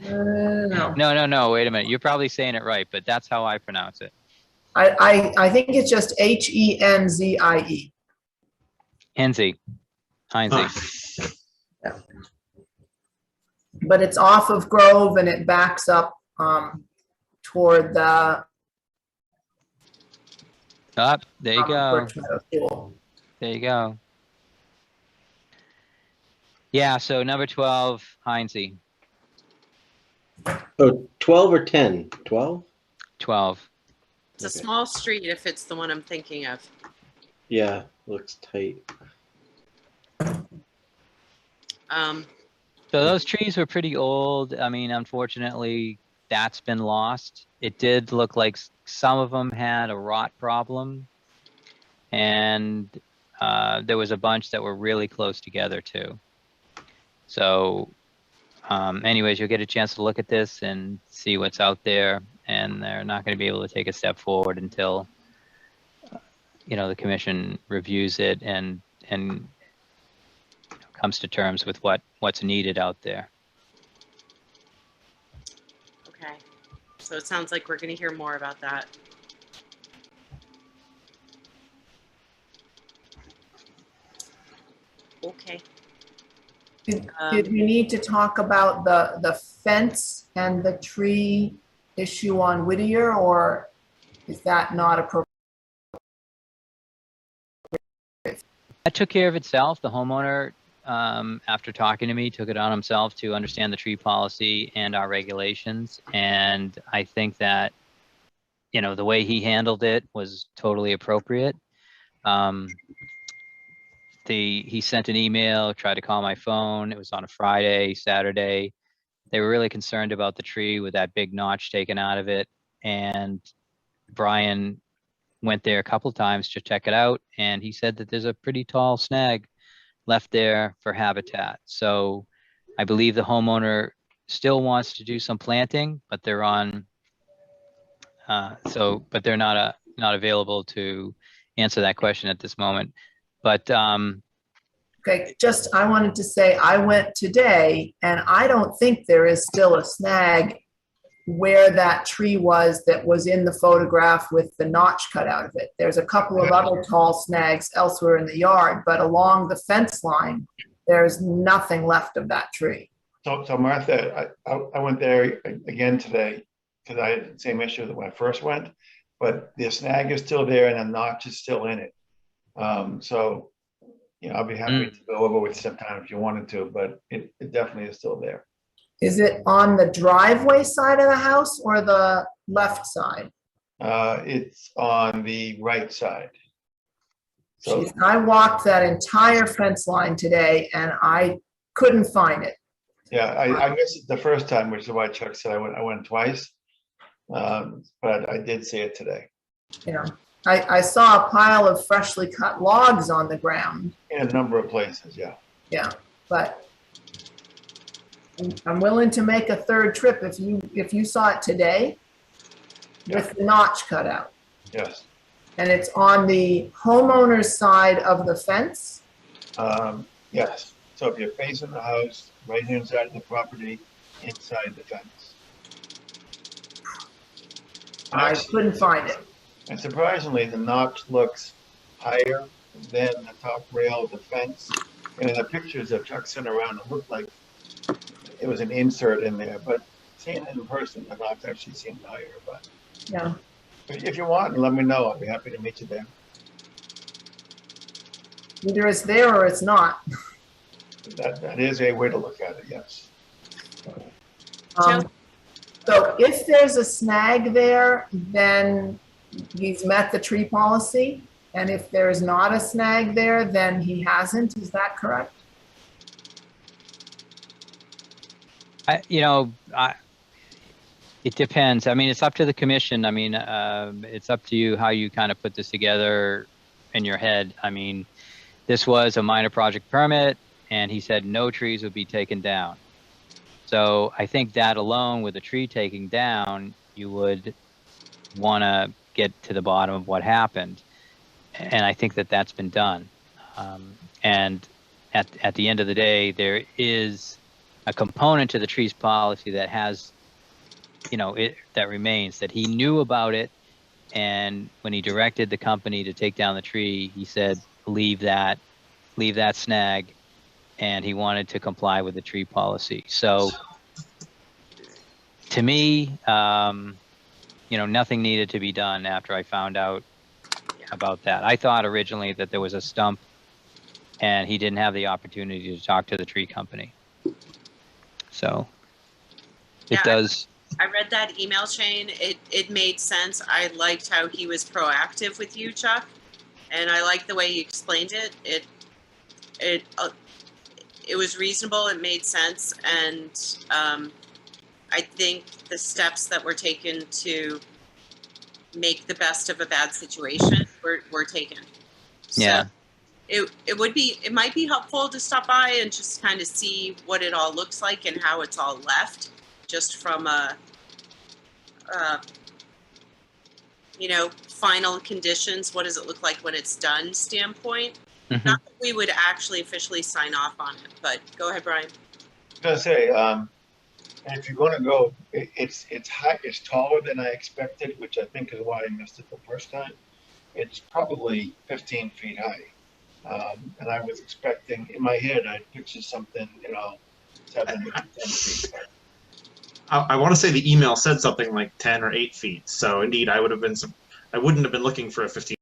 No. No, wait a minute. You're probably saying it right, but that's how I pronounce it. I think it's just Henzie. Heinze. Heinze. Yeah. But it's off of Grove, and it backs up toward the. Up, there you go. There you go. Yeah, so number 12, Heinze. Oh, 12 or 10? 12? 12. It's a small street if it's the one I'm thinking of. Yeah, looks tight. So those trees were pretty old. I mean, unfortunately, that's been lost. It did look like some of them had a rot problem, and there was a bunch that were really close together too. So anyways, you'll get a chance to look at this and see what's out there, and they're not going to be able to take a step forward until you know, the commission reviews it and comes to terms with what's needed out there. Okay, so it sounds like we're going to hear more about that. Okay. Did we need to talk about the fence and the tree issue on Whittier, or is that not appropriate? That took care of itself. The homeowner, after talking to me, took it on himself to understand the tree policy and our regulations. And I think that, you know, the way he handled it was totally appropriate. He sent an email, tried to call my phone. It was on a Friday, Saturday. They were really concerned about the tree with that big notch taken out of it. And Brian went there a couple times to check it out, and he said that there's a pretty tall snag left there for habitat. So I believe the homeowner still wants to do some planting, but they're on but they're not available to answer that question at this moment. But Okay, just, I wanted to say, I went today and I don't think there is still a snag where that tree was that was in the photograph with the notch cut out of it. There's a couple of other tall snags elsewhere in the yard, but along the fence line, there's nothing left of that tree. So Martha, I went there again today because I had the same issue that when I first went, but the snag is still there and the notch is still in it. So, you know, I'll be happy to go over with sometime if you wanted to, but it definitely is still there. Is it on the driveway side of the house or the left side? It's on the right side. So Jeez, I walked that entire fence line today and I couldn't find it. yeah, I missed it the first time, which is why Chuck said I went twice. But I did see it today. You know, I saw a pile of freshly cut logs on the ground. In a number of places, yeah. Yeah, but I'm willing to make a third trip if you saw it today with the notch cut out. Yes. And it's on the homeowner's side of the fence? Yes. So if you're facing the house, right inside the property, inside the fence. I couldn't find it. And surprisingly, the notch looks higher than the top rail of the fence. And in the pictures that Chuck sent around, it looked like it was an insert in there, but seeing it in person, the notch actually seemed higher. But yeah, if you want, let me know. I'll be happy to meet you there. Either it's there or it's not. That is a way to look at it, yes. So if there's a snag there, then he's met the tree policy. And if there's not a snag there, then he hasn't. Is that correct? It depends. I mean, it's up to the commission. I mean, it's up to you how you kind of put this together in your head. I mean, this was a minor project permit, and he said no trees would be taken down. So I think that alone, with a tree taking down, you would want to get to the bottom of what happened. And I think that that's been done. And at the end of the day, there is a component to the trees policy that has, that remains, that he knew about it. And when he directed the company to take down the tree, he said, leave that snag. And he wanted to comply with the tree policy. So to me, nothing needed to be done after I found out about that. I thought originally that there was a stump and he didn't have the opportunity to talk to the tree company. So it does. I read that email chain. It made sense. I liked how he was proactive with you, Chuck. And I liked the way he explained it. It was reasonable, it made sense, and I think the steps that were taken to make the best of a bad situation were taken. Yeah. So it might be helpful to stop by and just kind of see what it all looks like and how it's all left, just from a final conditions, what does it look like when it's done standpoint. Mm-hmm. Not that we would actually officially sign off on it, but go ahead, Brian. I was gonna say, if you're gonna go, it's high, it's taller than I expected, which I think is why I missed it the first time. It's probably 15 feet high, and I was expecting, in my head, I'd picture something, 7 to 10 feet. I want to say the email said something like 10 or 8 feet. So indeed, I wouldn't have been looking for a 15.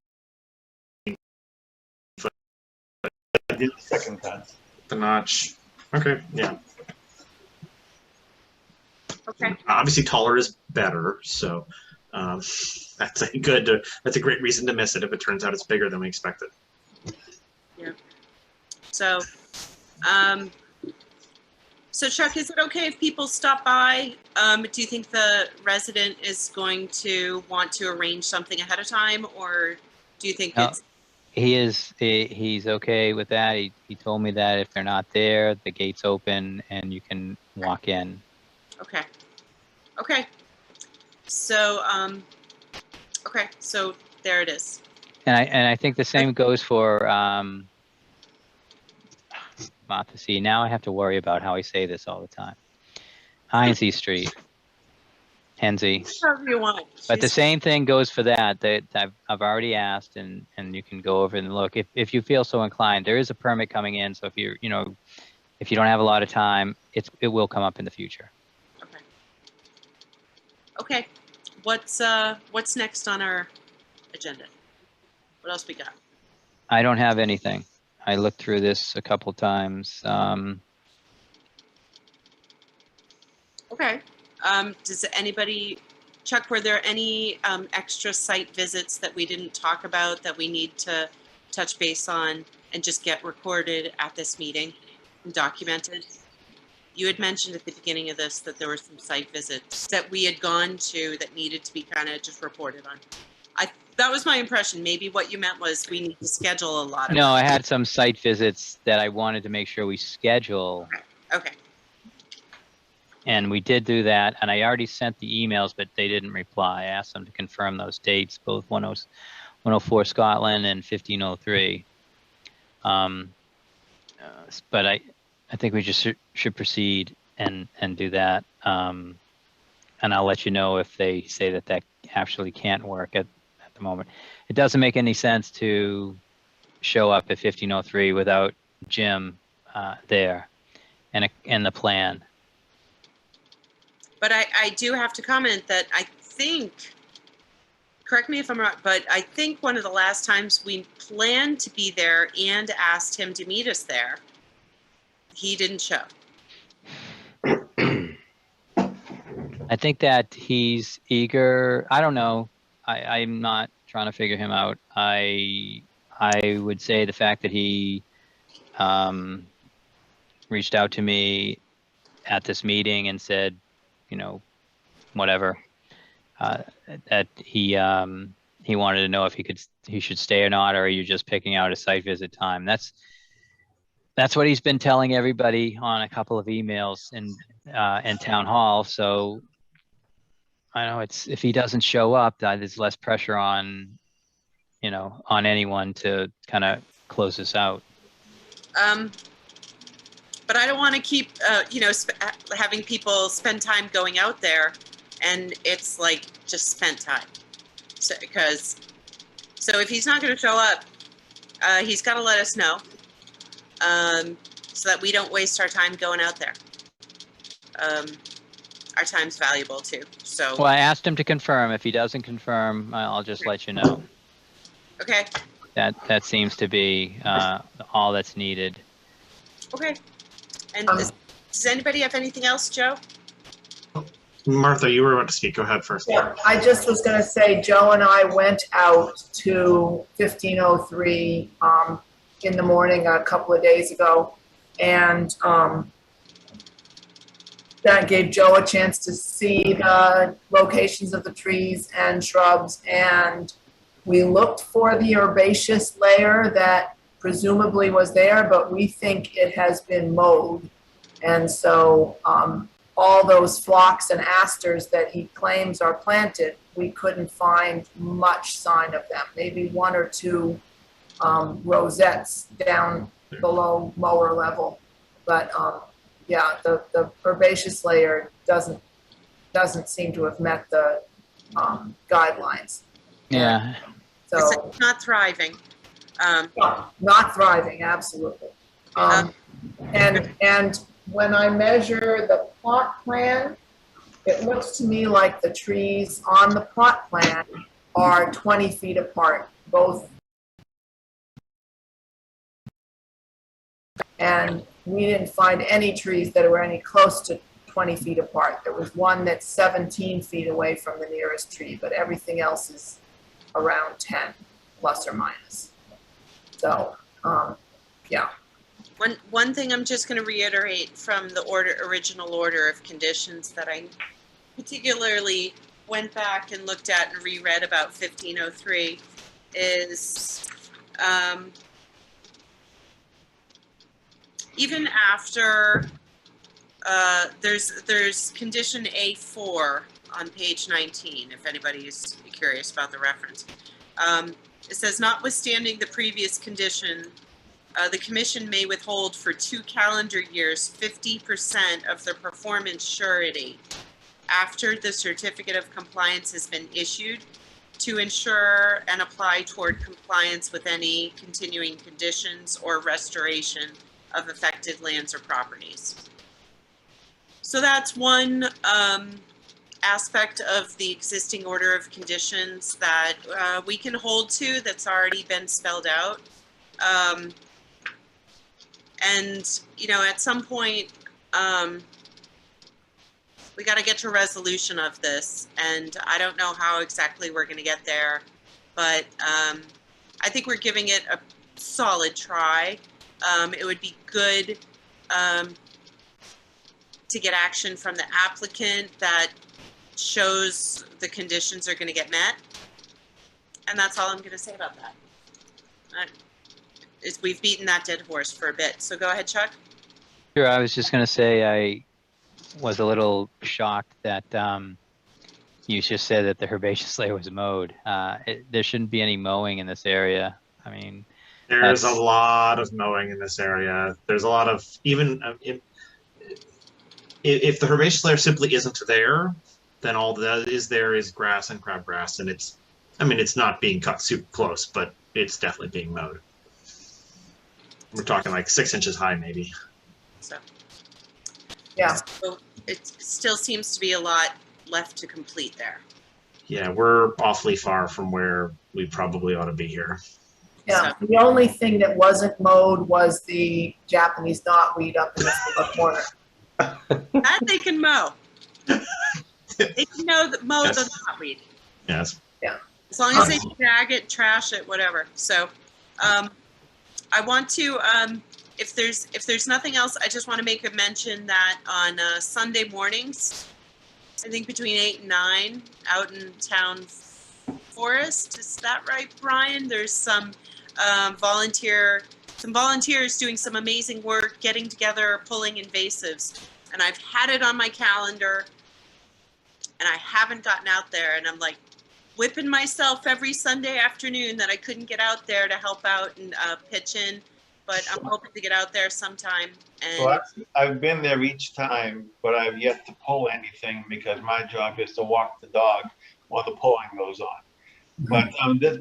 I did the second time. The notch. Okay, yeah. Okay. Obviously, taller is better. So that's a great reason to miss it if it turns out it's bigger than we expected. Yeah. So, so Chuck, is it okay if people stop by? Do you think the resident is going to want to arrange something ahead of time, or do you think it's? He's okay with that. He told me that if they're not there, the gate's open and you can walk in. Okay. Okay. So, okay. So there it is. And I think the same goes for Martha C. Now I have to worry about how I say this all the time. Heinze Street, Henze. Whatever you want. But the same thing goes for that. That I've already asked, and you can go over and look if you feel so inclined. There is a permit coming in, so if you're if you don't have a lot of time, it will come up in the future. Okay. Okay. What's next on our agenda? What else we got? I don't have anything. I looked through this a couple times. Okay. Does anybody, Chuck, were there any extra site visits that we didn't talk about that we need to touch base on and just get recorded at this meeting and documented? You had mentioned at the beginning of this that there were some site visits that we had gone to that needed to be kind of just reported on. That was my impression. Maybe what you meant was we need to schedule a lot of. No, I had some site visits that I wanted to make sure we schedule. Okay. And we did do that, and I already sent the emails, but they didn't reply. I asked them to confirm those dates, both 104 Scotland and 1503. But I think we just should proceed and do that. And I'll let you know if they say that actually can't work at the moment. It doesn't make any sense to show up at 1503 without Jim there and the plan. But I do have to comment that I think, correct me if I'm wrong, but I think one of the last times we planned to be there and asked him to meet us there, he didn't show. I think that he's eager. I don't know. I'm not trying to figure him out. I would say the fact that he reached out to me at this meeting and said, whatever, that he wanted to know if he should stay or not, or are you just picking out a site visit time? That's what he's been telling everybody on a couple of emails in town hall. So I know if he doesn't show up, there's less pressure on anyone to kind of close this out. But I don't want to keep, having people spend time going out there, and it's like just spent time. So if he's not going to show up, he's got to let us know, so that we don't waste our time going out there. Our time's valuable too. So. Well, I asked him to confirm. If he doesn't confirm, I'll just let you know. Okay. That seems to be all that's needed. Okay. And does anybody have anything else, Joe? Martha, you were about to speak. Go ahead first. Yeah, I just was going to say, Joe and I went out to 1503 in the morning a couple of days ago, and that gave Joe a chance to see the locations of the trees and shrubs, and we looked for the herbaceous layer that presumably was there, but we think it has been mowed. And so all those phlox and asters that he claims are planted, we couldn't find much sign of them. Maybe one or two rosettes down below mower level. But yeah, the herbaceous layer doesn't seem to have met the guidelines. Yeah. So it's not thriving. Not thriving, absolutely. And when I measure the plot plan, it looks to me like the trees on the plot plan are 20 feet apart, both. And we didn't find any trees that were any close to 20 feet apart. There was one that's 17 feet away from the nearest tree, but everything else is around 10, plus or minus. So, yeah. One thing I'm just going to reiterate from the original order of conditions that I particularly went back and looked at and reread about 1503 is even after there's condition A4 on page 19, if anybody's curious about the reference. It says, notwithstanding the previous condition, the commission may withhold for 2 calendar years 50% of the performance surety after the certificate of compliance has been issued to ensure and apply toward compliance with any continuing conditions or restoration of affected lands or properties. So that's one aspect of the existing order of conditions that we can hold to, that's already been spelled out. And, you know, at some point, we got to get to a resolution of this, and I don't know how exactly we're going to get there, but I think we're giving it a solid try. It would be good to get action from the applicant that shows the conditions are going to get met. And that's all I'm going to say about that. We've beaten that dead horse for a bit. So go ahead, Chuck. Sure, I was just going to say I was a little shocked that you just said that the herbaceous layer was mowed. There shouldn't be any mowing in this area. I mean, There's a lot of mowing in this area. There's a lot of, even if the herbaceous layer simply isn't there, then all that is there is grass and crabgrass, and it's, I mean, it's not being cut super close, but it's definitely being mowed. We're talking like 6 inches high, maybe. So, Yeah. so it still seems to be a lot left to complete there. Yeah, we're awfully far from where we probably ought to be here. Yeah, the only thing that wasn't mowed was the Japanese knotweed up in this little corner. That they can mow. They can mow the knotweed. Yes. Yeah. As long as they tag it, trash it, whatever. So, I want to, if there's nothing else, I just want to make a mention that on Sunday mornings, I think between 8 and 9, out in town forest, is that right, Brian? There's some volunteers doing some amazing work, getting together, pulling invasives, and I've had it on my calendar, and I haven't gotten out there, and I'm like whipping myself every Sunday afternoon that I couldn't get out there to help out and pitch in, but I'm hoping to get out there sometime. And Well, I've been there each time, but I've yet to pull anything because my job is to walk the dog while the pulling goes on. But there's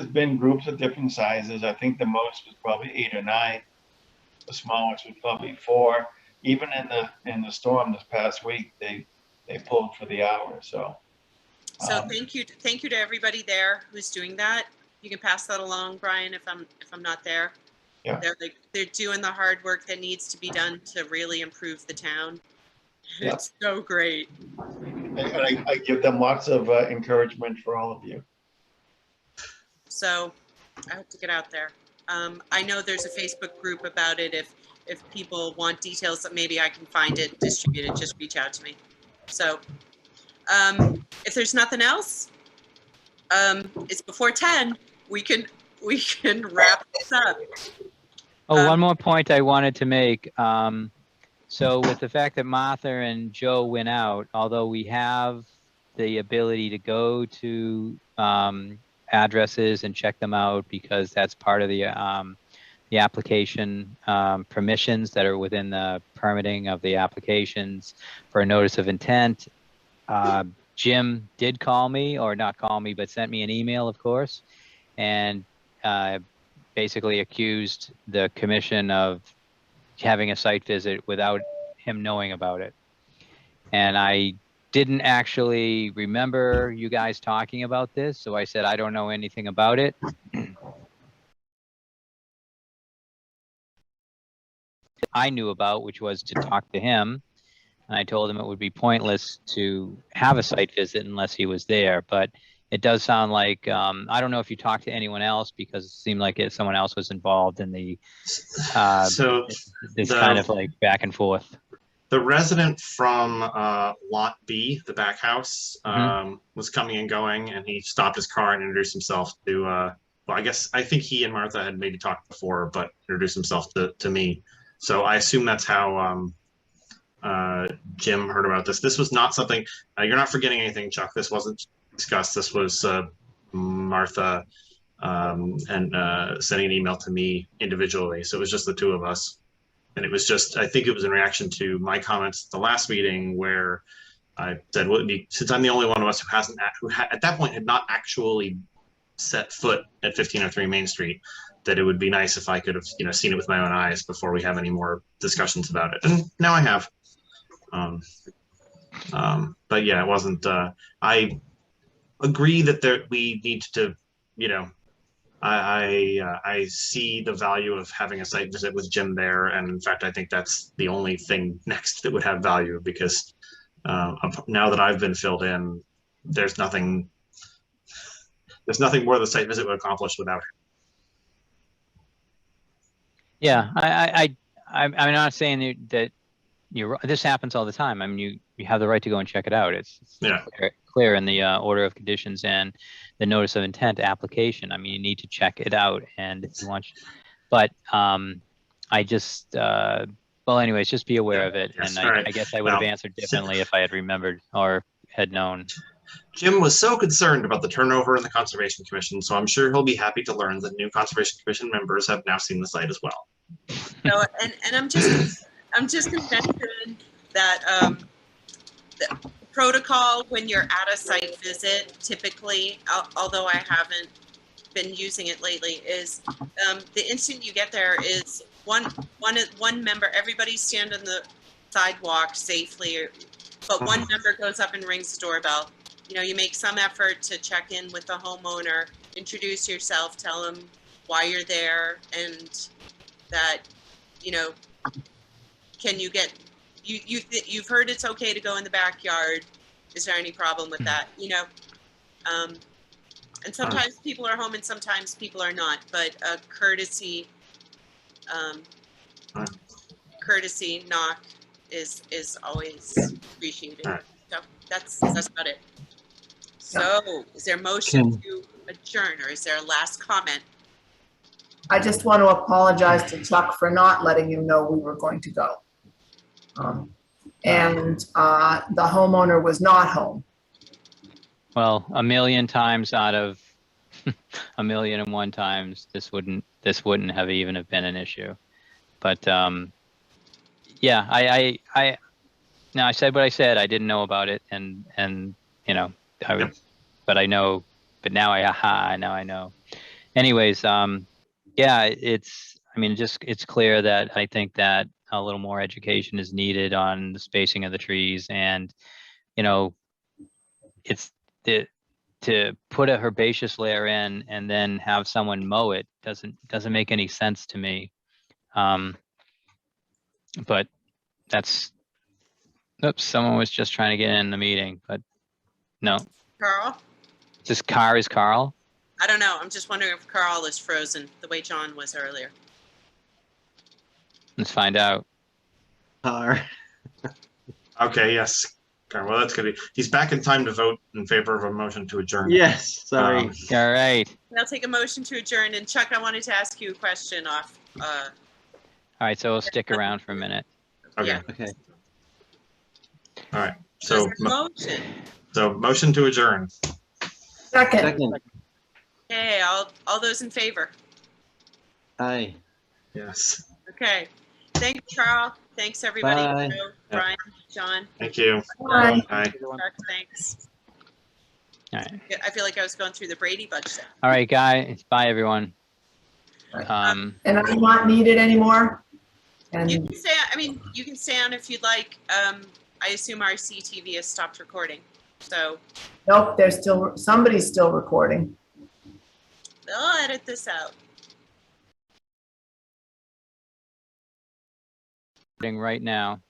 been groups of different sizes. I think the most was probably 8 or 9. The smallest was probably 4. Even in the storm this past week, they pulled for the hour. So thank you to everybody there who's doing that. You can pass that along, Brian, if I'm not there. Yeah. They're doing the hard work that needs to be done to really improve the town. Yeah. It's so great. and I give them lots of encouragement for all of you. So I hope to get out there. I know there's a Facebook group about it. If people want details, that maybe I can find it, distribute it, just reach out to me. So if there's nothing else, it's before 10. We can wrap this up. Oh, one more point I wanted to make. So with the fact that Martha and Joe went out, although we have the ability to go to addresses and check them out because that's part of the application permissions that are within the permitting of the applications for a notice of intent. Jim did call me, or not call me, but sent me an email, of course, and basically accused the commission of having a site visit without him knowing about it. And I didn't actually remember you guys talking about this, so I said I don't know anything about it. I knew about, which was to talk to him, and I told him it would be pointless to have a site visit unless he was there. But it does sound like I don't know if you talked to anyone else, because it seemed like someone else was involved in the this kind of like back and forth. The resident from Lot B, the back house, was coming and going, and he stopped his car and introduced himself to, well, I think he and Martha had maybe talked before, but introduced himself to me. So I assume that's how Jim heard about this. This was not something, you're not forgetting anything, Chuck. This wasn't discussed. This was Martha and sending an email to me individually. So it was just the two of us. And it was just, I think it was in reaction to my comments at the last meeting where I said, well, since I'm the only one of us who at that point had not actually set foot at 1503 Main Street, that it would be nice if I could have, seen it with my own eyes before we have any more discussions about it. And now I have. But yeah, it wasn't, I agree that we need to, I see the value of having a site visit with Jim there, and in fact, I think that's the only thing next that would have value, because now that I've been filled in, there's nothing more the site visit would accomplish without him. Yeah, I'm not saying that this happens all the time. I mean, you have the right to go and check it out. It's yeah. clear in the order of conditions and the notice of intent application. I mean, you need to check it out, and if you want, but I just well, anyways, just be aware of it. Yes, and I guess I would have answered differently if I had remembered or had known. Jim was so concerned about the turnover in the Conservation Commission, so I'm sure he'll be happy to learn that new Conservation Commission members have now seen the site as well. No, and I'm just going to mention that the protocol when you're at a site visit, typically, although I haven't been using it lately, is the instant you get there is one member, everybody stand on the sidewalk safely, but one member goes up and rings the doorbell. You make some effort to check in with the homeowner, introduce yourself, tell them why you're there, and that, can you get, you've heard it's okay to go in the backyard. Is there any problem with that? And sometimes people are home and sometimes people are not, but a courtesy knock is always appreciated. So that's about it. So is there a motion to adjourn, or is there a last comment? I just want to apologize to Chuck for not letting him know we were going to go. And the homeowner was not home. Well, a million times out of 1,000,001 times, this wouldn't have even have been an issue. But yeah, I said what I said. I didn't know about it, and I would, but I know. But now now I know. Anyways, yeah, it's clear that I think that a little more education is needed on the spacing of the trees, and it's to put a herbaceous layer in and then have someone mow it doesn't make any sense to me. But that's, oops, someone was just trying to get in the meeting, but no. Carl? Is Carl? I don't know. I'm just wondering if Carl is frozen the way John was earlier. Let's find out. Okay, yes. Okay, well, that's good. He's back in time to vote in favor of a motion to adjourn. Yes, sorry. All right. I'll take a motion to adjourn. And Chuck, I wanted to ask you a question off. All right, so we'll stick around for a minute. Okay. Yeah. Okay. All right. So motion. So motion to adjourn. Second. Okay, all those in favor? Aye. Yes. Okay. Thanks, Carl. Thanks, everybody. Bye. Joe, Brian, John. Thank you. Bye. Bye. Chuck, thanks. All right. I feel like I was going through the Brady Bunch there. All right, guys. Bye, everyone. And I'm not needed anymore. And You can stay. You can stay on if you'd like. I assume our CTV has stopped recording. So nope, somebody's still recording. they'll edit this out. Right now.